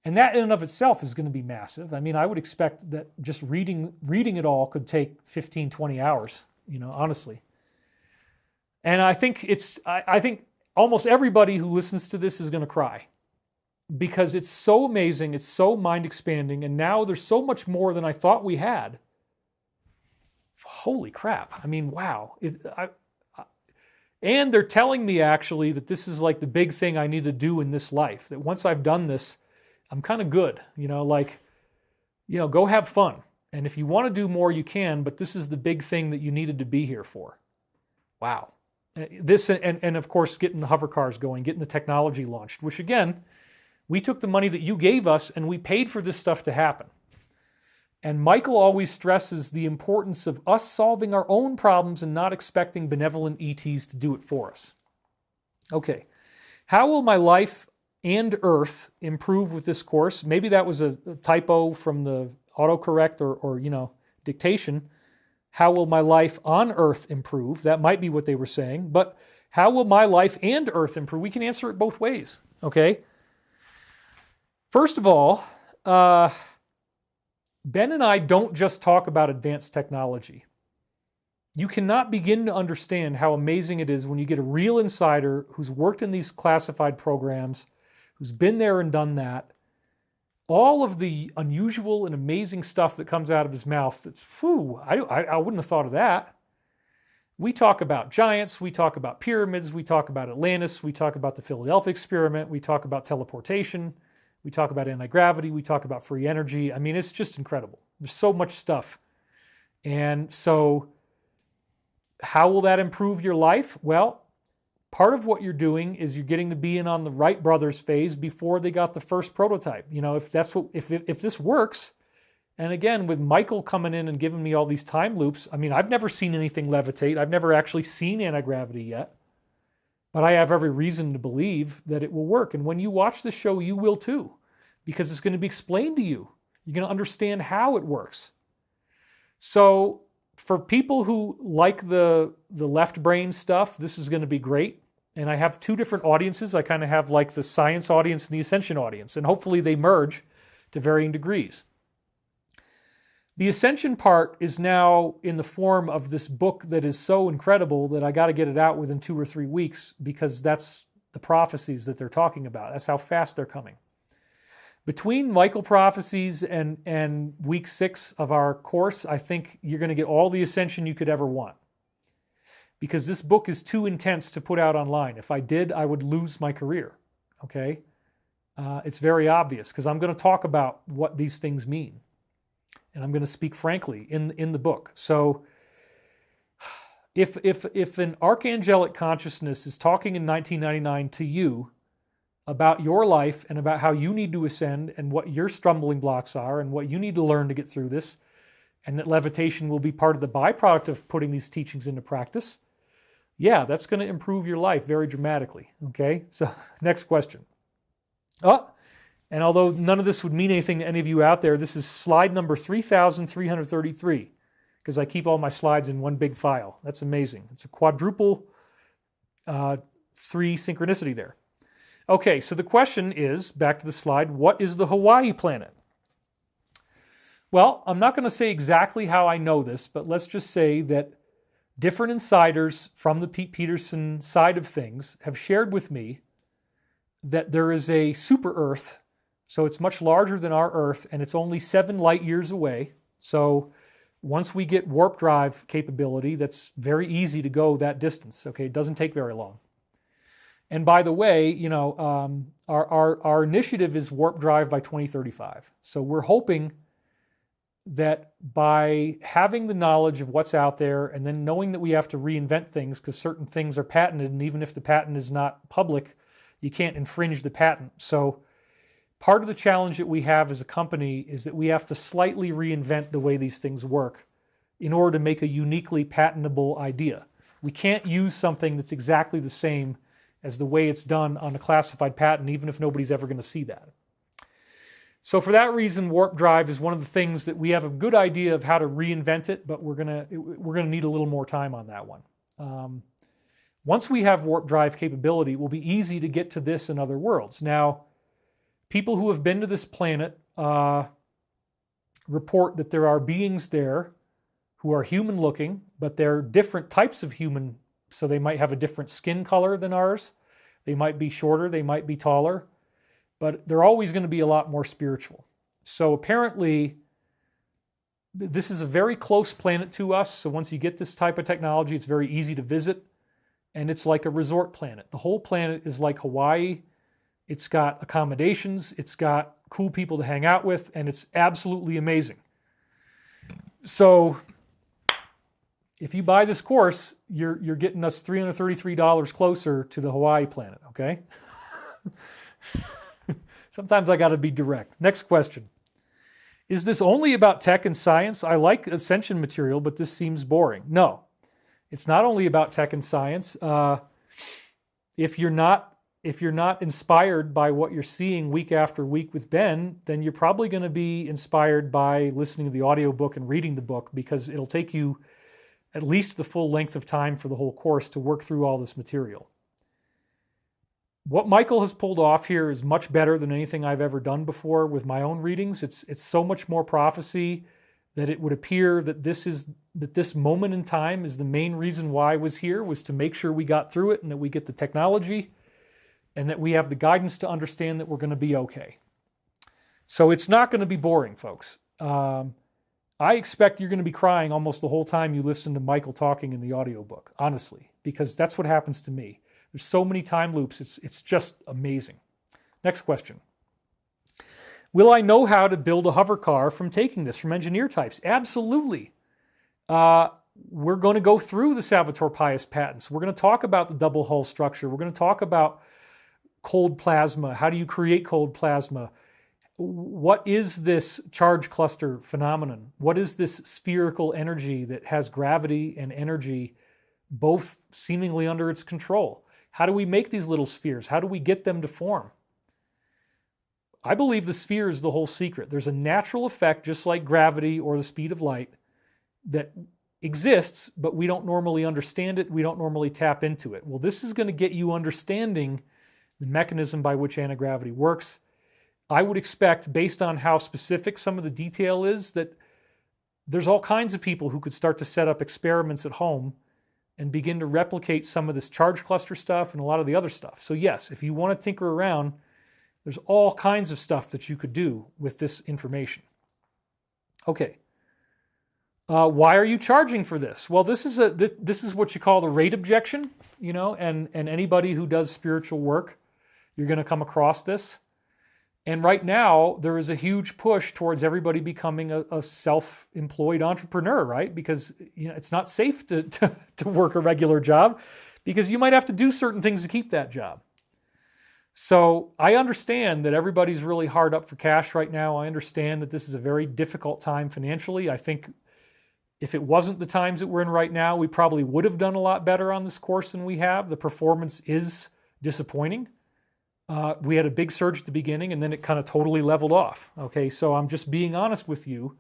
Speaker 1: And that in and of itself is going to be massive. I mean, I would expect that just reading it all could take 15, 20 hours, honestly. And I think almost everybody who listens to this is going to cry because it's so amazing, it's so mind-expanding, and now there's so much more than I thought we had. Holy crap. I mean, wow. And they're telling me actually that this is like the big thing I need to do in this life, that once I've done this, I'm kind of good, go have fun. And if you want to do more, you can, but this is the big thing that you needed to be here for. Wow. This, and of course, getting the hover cars going, getting the technology launched, which again, we took the money that you gave us and we paid for this stuff to happen. And Michael always stresses the importance of us solving our own problems and not expecting benevolent ETs to do it for us. Okay, how will my life and Earth improve with this course? Maybe that was a typo from the autocorrect or dictation. How will my life on Earth improve? That might be what they were saying. But how will my life and Earth improve? We can answer it both ways, okay? First of all, Ben and I don't just talk about advanced technology. You cannot begin to understand how amazing it is when you get a real insider who's worked in these classified programs, who's been there and done that. All of the unusual and amazing stuff that comes out of his mouth, that's, I wouldn't have thought of that. We talk about giants, we talk about pyramids, we talk about Atlantis, we talk about the Philadelphia experiment, we talk about teleportation, we talk about anti-gravity, we talk about free energy. I mean, it's just incredible. There's so much stuff. And so how will that improve your life? Well, part of what you're doing is you're getting to be in on the Wright brothers phase before they got the first prototype. If this works, and again, with Michael coming in and giving me all these time loops, I mean, I've never seen anything levitate. I've never actually seen anti-gravity yet. But I have every reason to believe that it will work. And when you watch the show, you will too, because it's going to be explained to you. You're going to understand how it works. So for people who like the left brain stuff, this is going to be great. And I have two different audiences. I kind of have like the science audience and the ascension audience, and hopefully they merge to varying degrees. The ascension part is now in the form of this book that is so incredible that I got to get it out within 2 or 3 weeks, because that's the prophecies that they're talking about. That's how fast they're coming. Between Michael prophecies and week 6 of our course, I think you're going to get all the ascension you could ever want, because this book is too intense to put out online. If I did, I would lose my career. Okay? It's very obvious, because I'm going to talk about what these things mean. And I'm going to speak frankly in the book. So if an archangelic consciousness is talking in 1999 to you about your life and about how you need to ascend and what your stumbling blocks are and what you need to learn to get through this, and that levitation will be part of the byproduct of putting these teachings into practice, yeah, that's going to improve your life very dramatically. Okay, so next question. And although none of this would mean anything to any of you out there, this is slide number 3,333, because I keep all my slides in one big file. That's amazing. It's a quadruple 3 synchronicity there. Okay, so the question is, back to the slide, what is the Hawaii planet? Well, I'm not going to say exactly how I know this, but let's just say that different insiders from the Pete Peterson side of things have shared with me that there is a super Earth. So it's much larger than our Earth, and it's only 7 light years away. So once we get warp drive capability, that's very easy to go that distance. Okay, it doesn't take very long. And by the way, our initiative is warp drive by 2035. So we're hoping that by having the knowledge of what's out there, and then knowing that we have to reinvent things because certain things are patented, and even if the patent is not public, you can't infringe the patent. So part of the challenge that we have as a company is that we have to slightly reinvent the way these things work in order to make a uniquely patentable idea. We can't use something that's exactly the same as the way it's done on a classified patent, even if nobody's ever going to see that. So for that reason, warp drive is one of the things that we have a good idea of how to reinvent it, but we're gonna need a little more time on that one. Once we have warp drive capability, it will be easy to get to this and other worlds. Now, people who have been to this planet report that there are beings there who are human-looking, but they're different types of human, so they might have a different skin color than ours. They might be shorter, they might be taller, but they're always going to be a lot more spiritual. So apparently, this is a very close planet to us. So once you get this type of technology, it's very easy to visit. And it's like a resort planet. The whole planet is like Hawaii. It's got accommodations. It's got cool people to hang out with. And it's absolutely amazing. So if you buy this course, you're getting us $333 closer to the Hawaii planet, okay? Sometimes I got to be direct. Next question. Is this only about tech and science? I like Ascension material, but this seems boring. No, it's not only about tech and science. If you're not inspired by what you're seeing week after week with Ben, then you're probably going to be inspired by listening to the audiobook and reading the book, because it'll take you at least the full length of time for the whole course to work through all this material. What Michael has pulled off here is much better than anything I've ever done before with my own readings. It's so much more prophecy that it would appear that this moment in time is the main reason why I was here, was to make sure we got through it and that we get the technology and that we have the guidance to understand that we're going to be okay. So it's not going to be boring, folks. I expect you're going to be crying almost the whole time you listen to Michael talking in the audiobook, honestly, because that's what happens to me. There's so many time loops, it's just amazing. Next question. Will I know how to build a hover car from taking this from engineer types? Absolutely. We're going to go through the Salvatore Pais patents. We're going to talk about the double hull structure. We're going to talk about cold plasma. How do you create cold plasma? What is this charge cluster phenomenon? What is this spherical energy that has gravity and energy both seemingly under its control? How do we make these little spheres? How do we get them to form? I believe the sphere is the whole secret. There's a natural effect, just like gravity or the speed of light, that exists, but we don't normally understand it. We don't normally tap into it. Well, this is going to get you understanding the mechanism by which anti-gravity works. I would expect, based on how specific some of the detail is, that there's all kinds of people who could start to set up experiments at home and begin to replicate some of this charge cluster stuff and a lot of the other stuff. So yes, if you want to tinker around, there's all kinds of stuff that you could do with this information. Okay. Why are you charging for this? Well, this is what you call the rate objection, and anybody who does spiritual work, you're going to come across this. And right now, there is a huge push towards everybody becoming a self-employed entrepreneur, right? Because it's not safe to work a regular job, because you might have to do certain things to keep that job. So I understand that everybody's really hard up for cash right now. I understand that this is a very difficult time financially. I think if it wasn't the times that we're in right now, we probably would have done a lot better on this course than we have. The performance is disappointing. We had a big surge at the beginning, and then it kind of totally leveled off. Okay, so I'm just being honest with you,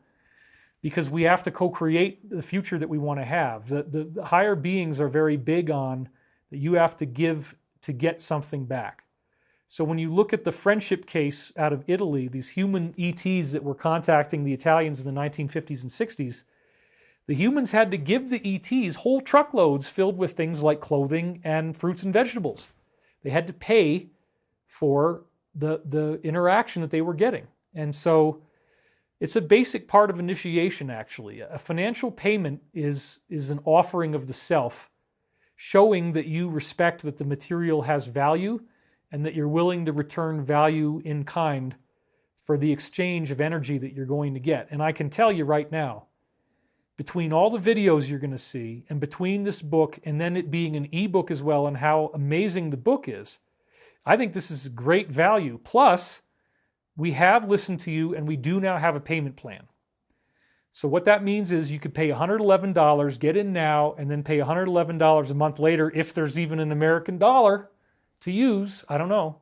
Speaker 1: because we have to co-create the future that we want to have. The higher beings are very big on that you have to give to get something back. So when you look at the friendship case out of Italy, these human ETs that were contacting the Italians in the 1950s and 60s, the humans had to give the ETs whole truckloads filled with things like clothing and fruits and vegetables. They had to pay for the interaction that they were getting. And so it's a basic part of initiation, actually. A financial payment is an offering of the self, showing that you respect that the material has value and that you're willing to return value in kind for the exchange of energy that you're going to get. And I can tell you right now, between all the videos you're going to see and between this book and then it being an ebook as well and how amazing the book is, I think this is great value. Plus, we have listened to you and we do now have a payment plan. So what that means is you could pay $111, get in now, and then pay $111 a month later if there's even an American dollar to use, I don't know,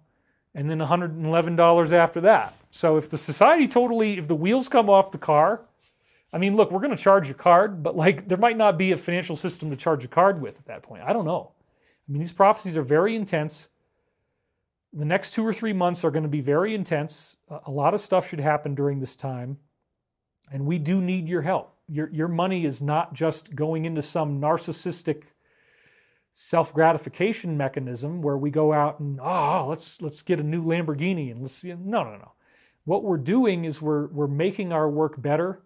Speaker 1: and then $111 after that. So if the society if the wheels come off the car, I mean, look, we're going to charge your card, but there might not be a financial system to charge a card with at that point. I don't know. I mean, these prophecies are very intense. The next 2 or 3 months are going to be very intense. A lot of stuff should happen during this time, and we do need your help. Your money is not just going into some narcissistic self-gratification mechanism where we go out and, let's get a new Lamborghini and no. What we're doing is we're making our work better,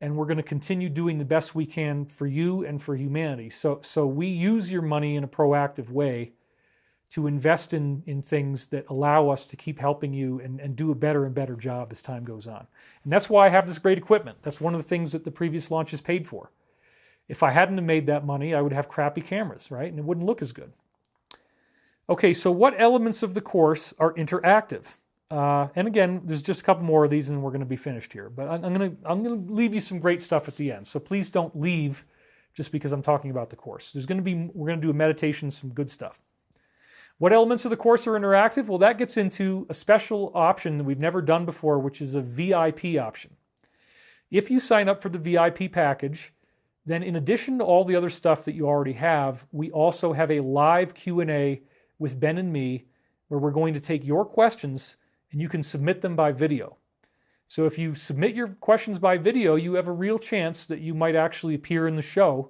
Speaker 1: and we're going to continue doing the best we can for you and for humanity. So we use your money in a proactive way to invest in things that allow us to keep helping you and do a better and better job as time goes on. And that's why I have this great equipment. That's one of the things that the previous launches paid for. If I hadn't have made that money, I would have crappy cameras, right? And it wouldn't look as good. Okay, so what elements of the course are interactive? And again, there's just a couple more of these and we're going to be finished here. But I'm going to leave you some great stuff at the end. So please don't leave just because I'm talking about the course. We're going to do a meditation, some good stuff. What elements of the course are interactive? Well, that gets into a special option that we've never done before, which is a VIP option. If you sign up for the VIP package, then in addition to all the other stuff that you already have, we also have a live Q&A with Ben and me where we're going to take your questions and you can submit them by video. So if you submit your questions by video, you have a real chance that you might actually appear in the show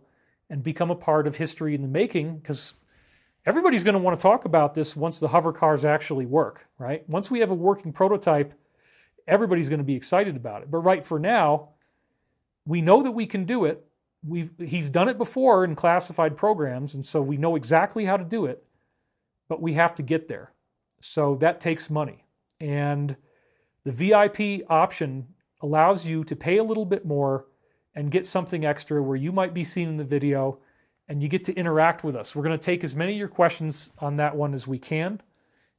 Speaker 1: and become a part of history in the making, because everybody's going to want to talk about this once the hover cars actually work, right? Once we have a working prototype, everybody's going to be excited about it. But right for now, we know that we can do it. He's done it before in classified programs, and so we know exactly how to do it, but we have to get there. So that takes money. And the VIP option allows you to pay a little bit more and get something extra where you might be seen in the video and you get to interact with us. We're going to take as many of your questions on that one as we can.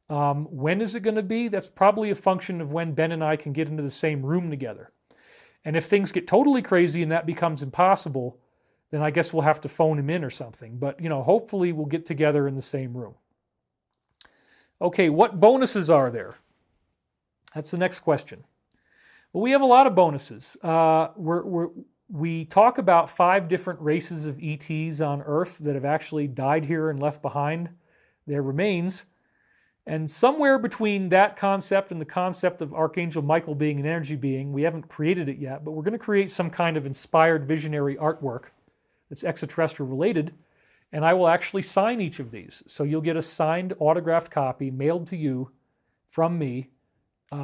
Speaker 1: When is it going to be? That's probably a function of when Ben and I can get into the same room together. And if things get totally crazy and that becomes impossible, then I guess we'll have to phone him in or something. But, hopefully we'll get together in the same room. Okay, what bonuses are there? That's the next question. Well, we have a lot of bonuses. We talk about 5 different races of ETs on Earth that have actually died here and left behind their remains. And somewhere between that concept and the concept of Archangel Michael being an energy being, we haven't created it yet, but we're going to create some kind of inspired visionary artwork that's extraterrestrial related, and I will actually sign each of these. So you'll get a signed autographed copy mailed to you from me.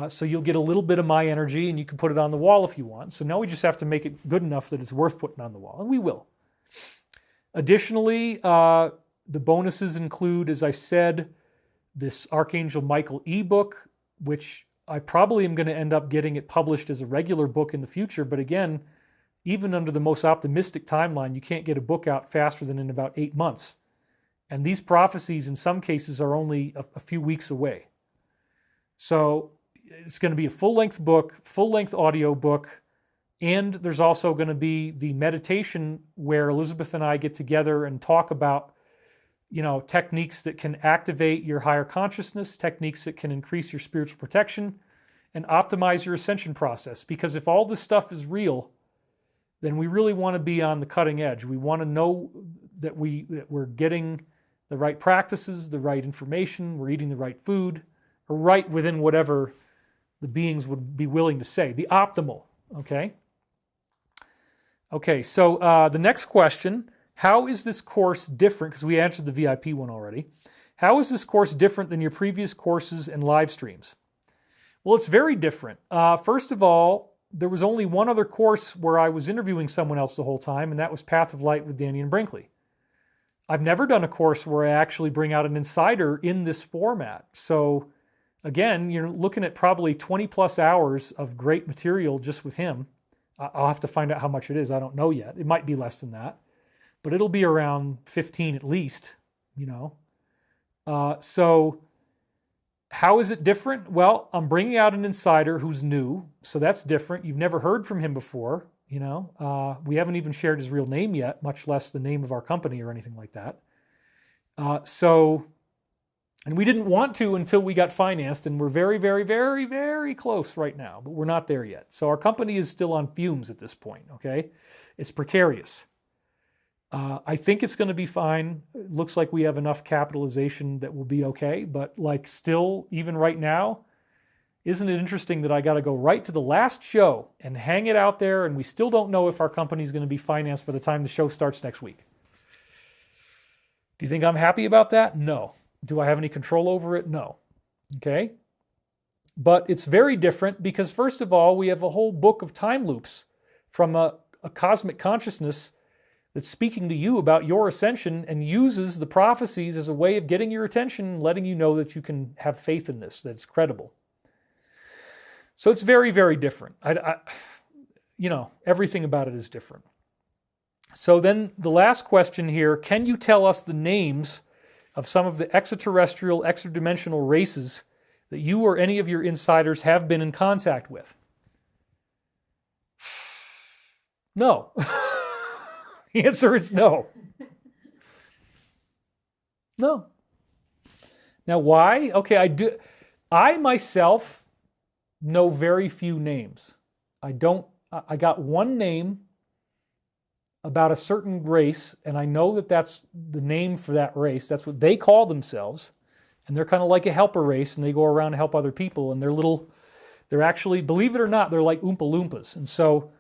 Speaker 1: So you'll get a little bit of my energy and you can put it on the wall if you want. So now we just have to make it good enough that it's worth putting on the wall, and we will. Additionally, the bonuses include, as I said, this Archangel Michael ebook, which I probably am going to end up getting it published as a regular book in the future. But again, even under the most optimistic timeline, you can't get a book out faster than in about 8 months. And these prophecies in some cases are only a few weeks away. So it's going to be a full-length book, full-length audio book, and there's also going to be the meditation where Elizabeth and I get together and talk about techniques that can activate your higher consciousness, techniques that can increase your spiritual protection, and optimize your ascension process. Because if all this stuff is real, then we really want to be on the cutting edge. We want to know that we're getting the right practices, the right information, we're eating the right food, or right within whatever the beings would be willing to say, the optimal, okay? Okay, so the next question, how is this course different? Because we answered the VIP one already. How is this course different than your previous courses and live streams? Well, it's very different. First of all, there was only one other course where I was interviewing someone else the whole time, and that was Path of Light with Danny and Brinkley. I've never done a course where I actually bring out an insider in this format. So again, you're looking at probably 20 plus hours of great material just with him. I'll have to find out how much it is. I don't know yet. It might be less than that, but it'll be around 15 at least, So how is it different? Well, I'm bringing out an insider who's new, so that's different. You've never heard from him before, We haven't even shared his real name yet, much less the name of our company or anything like that. And we didn't want to until we got financed, and we're very, very, very, very close right now, but we're not there yet. So our company is still on fumes at this point, okay? It's precarious. I think it's going to be fine. It looks like we have enough capitalization that will be okay, but still, even right now, isn't it interesting that I got to go right to the last show and hang it out there, and we still don't know if our company is going to be financed by the time the show starts next week. Do you think I'm happy about that? No. Do I have any control over it? No. Okay? But it's very different because, first of all, we have a whole book of time loops from a cosmic consciousness that's speaking to you about your ascension and uses the prophecies as a way of getting your attention and letting you know that you can have faith in this, that it's credible. So it's very, very different. Everything about it is different. So then the last question here, can you tell us the names of some of the extraterrestrial, extra-dimensional races that you or any of your insiders have been in contact with? No. The answer is no. No. Now, why? Okay, I myself know very few names. I got one name about a certain race, and I know that that's the name for that race. That's what they call themselves. And they're kind of like a helper race, and they go around and help other people, and they're actually, believe it or not, they're like Oompa Loompas. And so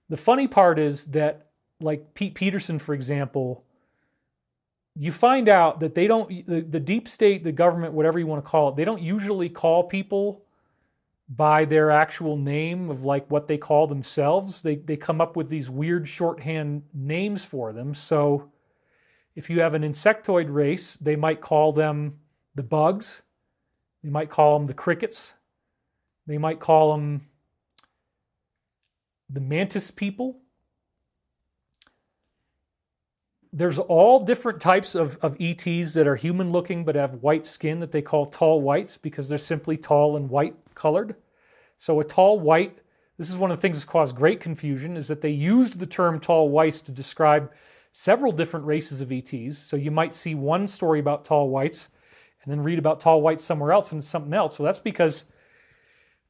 Speaker 1: the funny part is that, like Pete Peterson, for example, you find out that they don't, the deep state, the government, whatever you want to call it, they don't usually call people by their actual name of like what they call themselves. They come up with these weird shorthand names for them. So if you have an insectoid race, they might call them the bugs. They might call them the crickets. They might call them the mantis people. There's all different types of ETs that are human looking but have white skin that they call tall whites because they're simply tall and white colored. So a tall white, this is one of the things that's caused great confusion, is that they used the term tall whites to describe several different races of ETs. So you might see one story about tall whites and then read about tall whites somewhere else and it's something else. Well, that's because,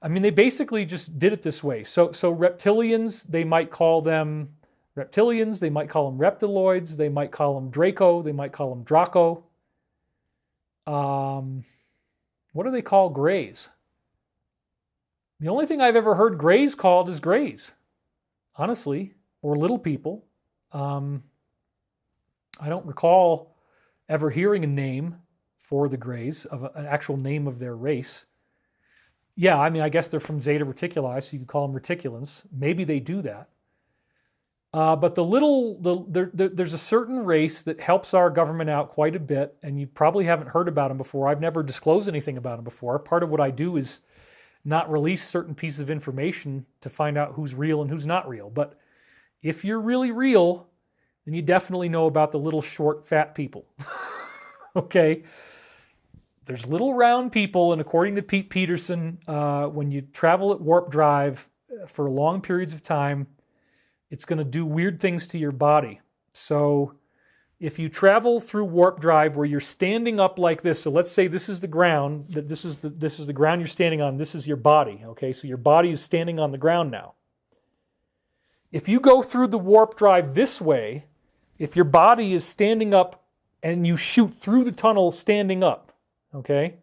Speaker 1: they basically just did it this way. So reptilians, they might call them reptilians, they might call them reptiloids, they might call them Draco, they might call them Draco. What do they call grays? The only thing I've ever heard grays called is grays, honestly, or little people. I don't recall ever hearing a name for the grays, of an actual name of their race. Yeah, I guess they're from Zeta Reticuli, so you could call them reticulans. Maybe they do that. But there's a certain race that helps our government out quite a bit, and you probably haven't heard about them before. I've never disclosed anything about them before. Part of what I do is not release certain pieces of information to find out who's real and who's not real. But if you're really real, then you definitely know about the little short fat people. Okay? There's little round people, and according to Pete Peterson, when you travel at warp drive for long periods of time, it's going to do weird things to your body. So if you travel through warp drive where you're standing up like this, so let's say this is the ground, that this is the ground you're standing on, this is your body, okay? So your body is standing on the ground now. If you go through the warp drive this way, if your body is standing up and you shoot through the tunnel standing up, okay,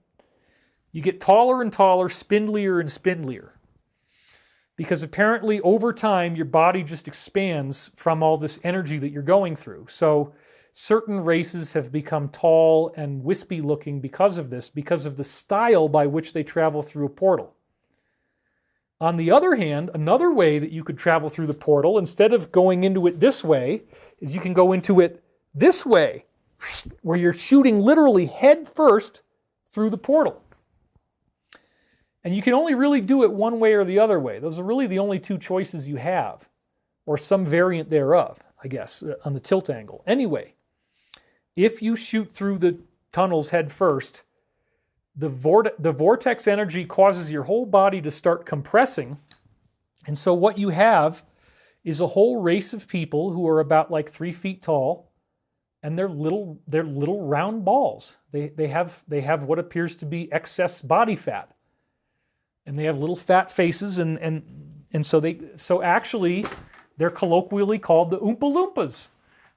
Speaker 1: you get taller and taller, spindlier and spindlier. Because apparently over time, your body just expands from all this energy that you're going through. So certain races have become tall and wispy looking because of this, because of the style by which they travel through a portal. On the other hand, another way that you could travel through the portal, instead of going into it this way, is you can go into it this way, where you're shooting literally head first through the portal. And you can only really do it one way or the other way. Those are really the only two choices you have, or some variant thereof, I guess, on the tilt angle. Anyway, if you shoot through the tunnels head first, the vortex energy causes your whole body to start compressing. And so what you have is a whole race of people who are about like 3 feet tall, and they're little round balls. They have what appears to be excess body fat. And they have little fat faces, and so actually they're colloquially called the Oompa Loompas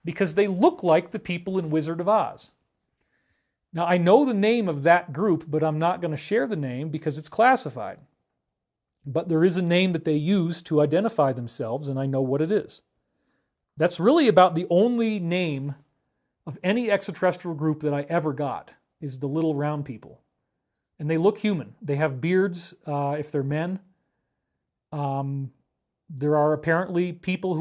Speaker 1: because they look like the people in Wizard of Oz. Now I know the name of that group, but I'm not going to share the name because it's classified. But there is a name that they use to identify themselves, and I know what it is. That's really about the only name of any extraterrestrial group that I ever got is the little round people. And they look human. They have beards if they're men. There are apparently people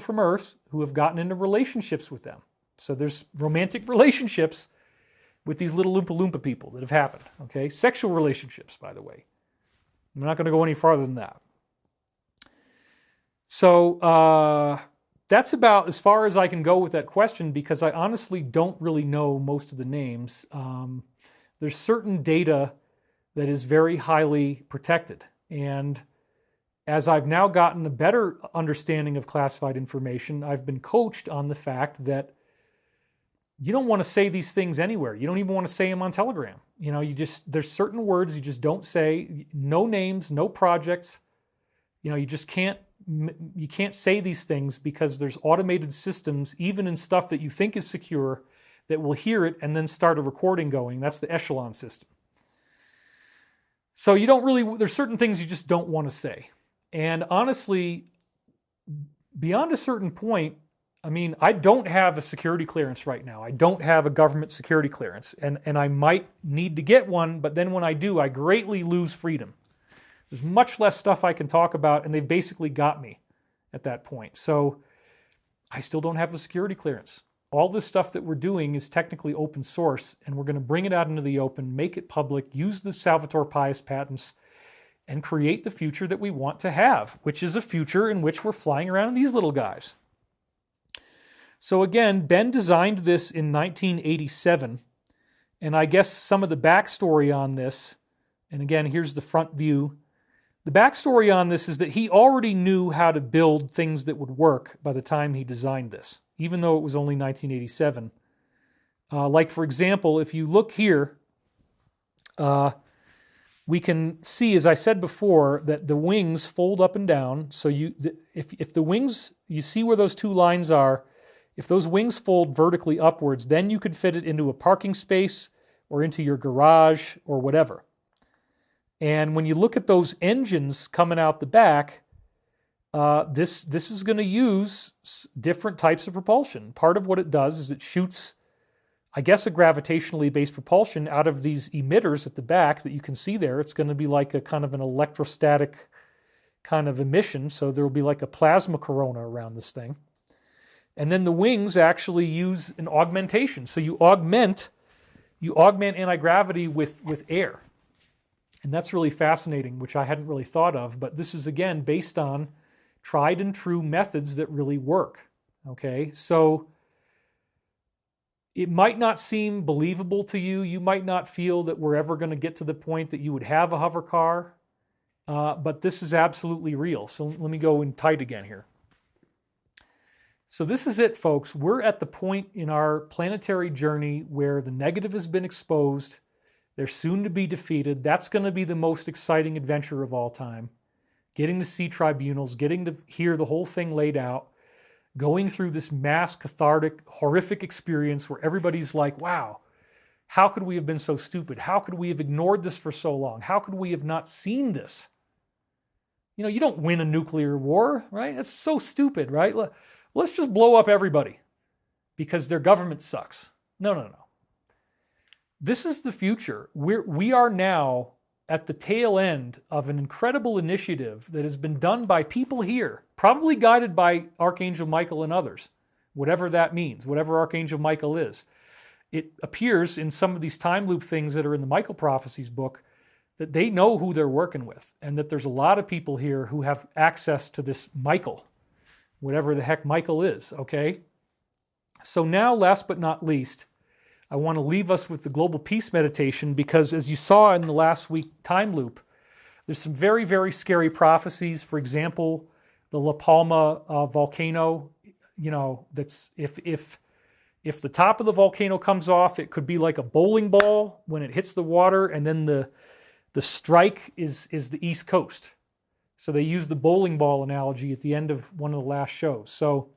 Speaker 1: from Earth who have gotten into relationships with them. So there's romantic relationships with these little Loompa Loompa people that have happened. Okay, sexual relationships, by the way. I'm not going to go any farther than that. So that's about as far as I can go with that question, because I honestly don't really know most of the names. There's certain data that is very highly protected. And as I've now gotten a better understanding of classified information, I've been coached on the fact that you don't want to say these things anywhere. You don't even want to say them on Telegram. You know, there's certain words you just don't say. No names, no projects. You know, you can't say these things because there's automated systems, even in stuff that you think is secure, that will hear it and then start a recording going. That's the echelon system. So there's certain things you just don't want to say. And honestly, beyond a certain point, I mean, I don't have a security clearance right now. I don't have a government security clearance. And I might need to get one, but then when I do, I greatly lose freedom. There's much less stuff I can talk about, and they've basically got me at that point. So I still don't have the security clearance. All this stuff that we're doing is technically open source, and we're going to bring it out into the open, make it public, use the Salvatore Pais patents, and create the future that we want to have, which is a future in which we're flying around in these little guys. So again, Ben designed this in 1987, and I guess some of the backstory on this, and again, here's the front view. The backstory on this is that he already knew how to build things that would work by the time he designed this, even though it was only 1987. Like, for example, if you look here, we can see, as I said before, that the wings fold up and down. So if the wings, you see where those two lines are, if those wings fold vertically upwards, then you could fit it into a parking space or into your garage or whatever. And when you look at those engines coming out the back, this is going to use different types of propulsion. Part of what it does is it shoots, I guess, a gravitationally based propulsion out of these emitters at the back that you can see there. It's going to be like a kind of an electrostatic kind of emission. So there will be like a plasma corona around this thing. And then the wings actually use an augmentation. So you augment anti-gravity with air. And that's really fascinating, which I hadn't really thought of. But this is, again, based on tried and true methods that really work. Okay, so it might not seem believable to you. You might not feel that we're ever going to get to the point that you would have a hover car. But this is absolutely real. So let me go in tight again here. So this is it, folks. We're at the point in our planetary journey where the negative has been exposed. They're soon to be defeated. That's going to be the most exciting adventure of all time. Getting to see tribunals, getting to hear the whole thing laid out, going through this mass, cathartic, horrific experience where everybody's like, wow, how could we have been so stupid? How could we have ignored this for so long? How could we have not seen this? You know, you don't win a nuclear war, right? That's so stupid, right? Let's just blow up everybody because their government sucks. No. This is the future. We are now at the tail end of an incredible initiative that has been done by people here, probably guided by Archangel Michael and others, whatever that means, whatever Archangel Michael is. It appears in some of these time loop things that are in the Michael Prophecies book that they know who they're working with, and that there's a lot of people here who have access to this Michael, whatever the heck Michael is, okay? So now, last but not least, I want to leave us with the global peace meditation because, as you saw in the last week time loop, there's some very, very scary prophecies. For example, the La Palma volcano, you know, that's if the top of the volcano comes off, it could be like a bowling ball when it hits the water, and then the strike is the East Coast. So they use the bowling ball analogy at the end of one of the last shows. So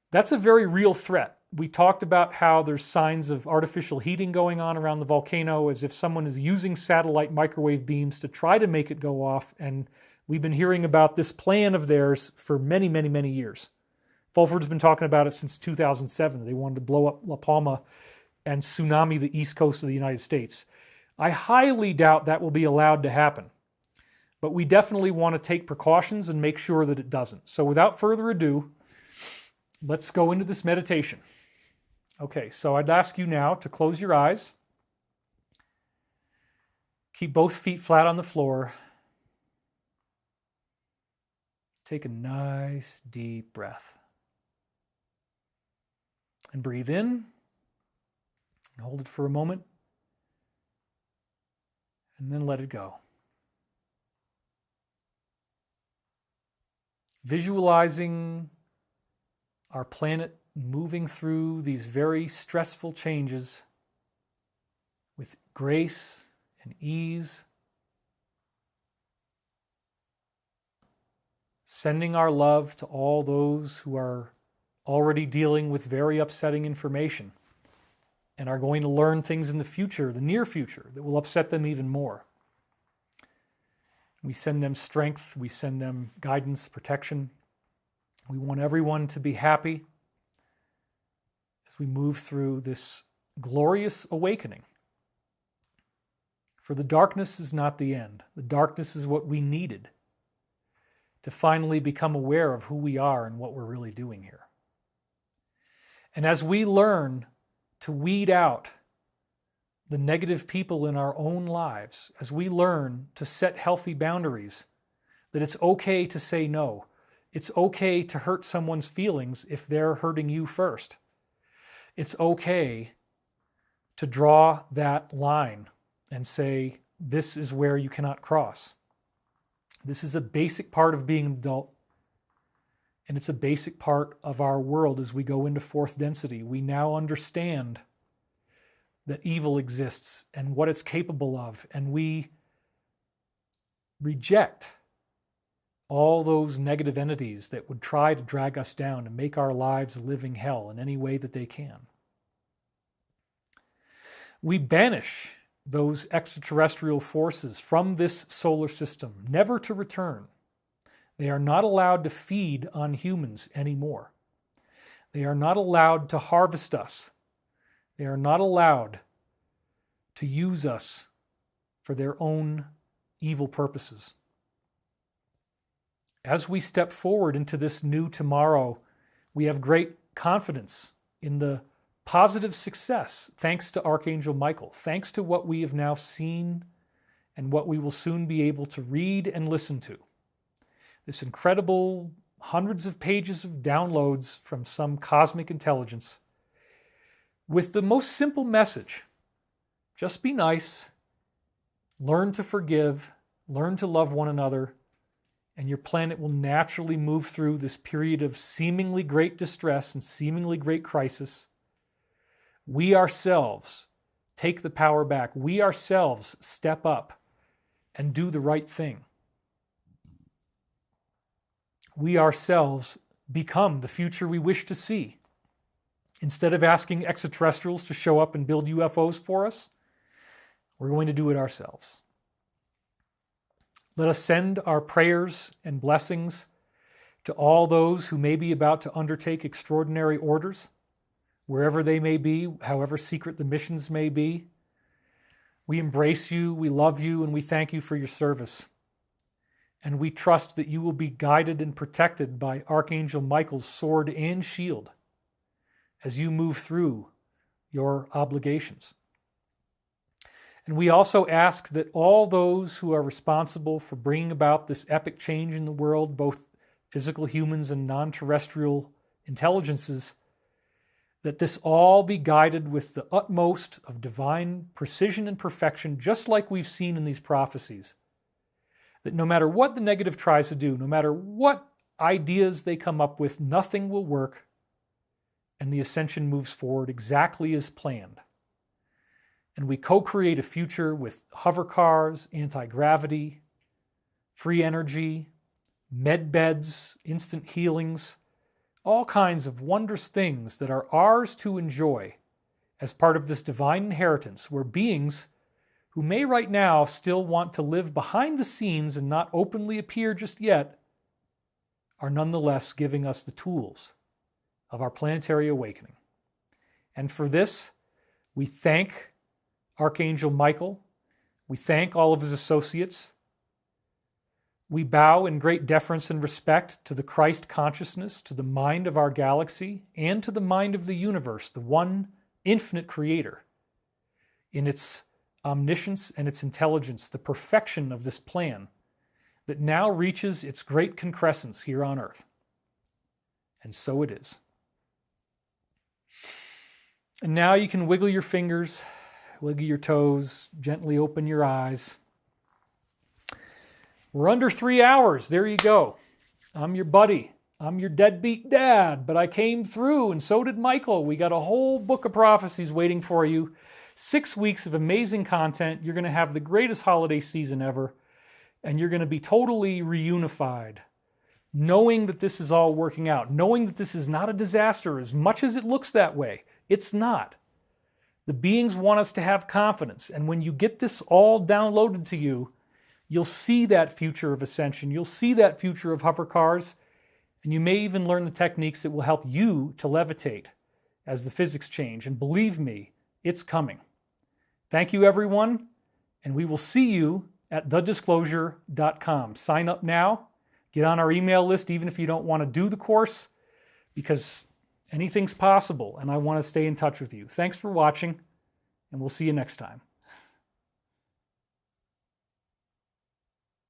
Speaker 1: that's a very real threat. We talked about how there's signs of artificial heating going on around the volcano, as if someone is using satellite microwave beams to try to make it go off. And we've been hearing about this plan of theirs for many, many, many years. Fulford's been talking about it since 2007. They wanted to blow up La Palma and tsunami the east coast of the United States. I highly doubt that will be allowed to happen. But we definitely want to take precautions and make sure that it doesn't. So without further ado, let's go into this meditation. Okay, so I'd ask you now to close your eyes. Keep both feet flat on the floor. Take a nice deep breath. And breathe in. And hold it for a moment. And then let it go. Visualizing our planet moving through these very stressful changes with grace and ease. Sending our love to all those who are already dealing with very upsetting information and are going to learn things in the future, the near future, that will upset them even more. We send them strength, we send them guidance, protection. We want everyone to be happy as we move through this glorious awakening. For the darkness is not the end. The darkness is what we needed to finally become aware of who we are and what we're really doing here. And as we learn to weed out the negative people in our own lives, as we learn to set healthy boundaries, that it's okay to say no. It's okay to hurt someone's feelings if they're hurting you first. It's okay to draw that line and say, this is where you cannot cross. This is a basic part of being an adult, and it's a basic part of our world as we go into fourth density. We now understand that evil exists and what it's capable of, and we reject all those negative entities that would try to drag us down and make our lives a living hell in any way that they can. We banish those extraterrestrial forces from this solar system, never to return. They are not allowed to feed on humans anymore. They are not allowed to harvest us. They are not allowed to use us for their own evil purposes. As we step forward into this new tomorrow, we have great confidence in the positive success, thanks to Archangel Michael, thanks to what we have now seen and what we will soon be able to read and listen to. This incredible hundreds of pages of downloads from some cosmic intelligence with the most simple message: just be nice, learn to forgive, learn to love one another, and your planet will naturally move through this period of seemingly great distress and seemingly great crisis. We ourselves take the power back. We ourselves step up and do the right thing. We ourselves become the future we wish to see. Instead of asking extraterrestrials to show up and build UFOs for us, we're going to do it ourselves. Let us send our prayers and blessings to all those who may be about to undertake extraordinary orders, wherever they may be, however secret the missions may be. We embrace you, we love you, and we thank you for your service. And we trust that you will be guided and protected by Archangel Michael's sword and shield as you move through your obligations. And we also ask that all those who are responsible for bringing about this epic change in the world, both physical humans and non-terrestrial intelligences, that this all be guided with the utmost of divine precision and perfection, just like we've seen in these prophecies. That no matter what the negative tries to do, no matter what ideas they come up with, nothing will work, and the ascension moves forward exactly as planned. And we co-create a future with hover cars, anti-gravity, free energy, med beds, instant healings, all kinds of wondrous things that are ours to enjoy as part of this divine inheritance, where beings who may right now still want to live behind the scenes and not openly appear just yet are nonetheless giving us the tools of our planetary awakening. And for this, we thank Archangel Michael. We thank all of his associates. We bow in great deference and respect to the Christ consciousness, to the mind of our galaxy, and to the mind of the universe, the one infinite creator, in its omniscience and its intelligence, the perfection of this plan that now reaches its great concrescence here on Earth. And so it is. And now you can wiggle your fingers, wiggle your toes, gently open your eyes. We're under 3 hours. There you go. I'm your buddy. I'm your deadbeat dad, but I came through, and so did Michael. We got a whole book of prophecies waiting for you. 6 weeks of amazing content. You're going to have the greatest holiday season ever, and you're going to be totally reunified, knowing that this is all working out, knowing that this is not a disaster as much as it looks that way. It's not. The beings want us to have confidence, and when you get this all downloaded to you, you'll see that future of ascension. You'll see that future of hover cars, and you may even learn the techniques that will help you to levitate as the physics change. And believe me, it's coming. Thank you, everyone, and we will see you at thedisclosure.com. Sign up now. Get on our email list, even if you don't want to do the course, because anything's possible, and I want to stay in touch with you. Thanks for watching, and we'll see you next time.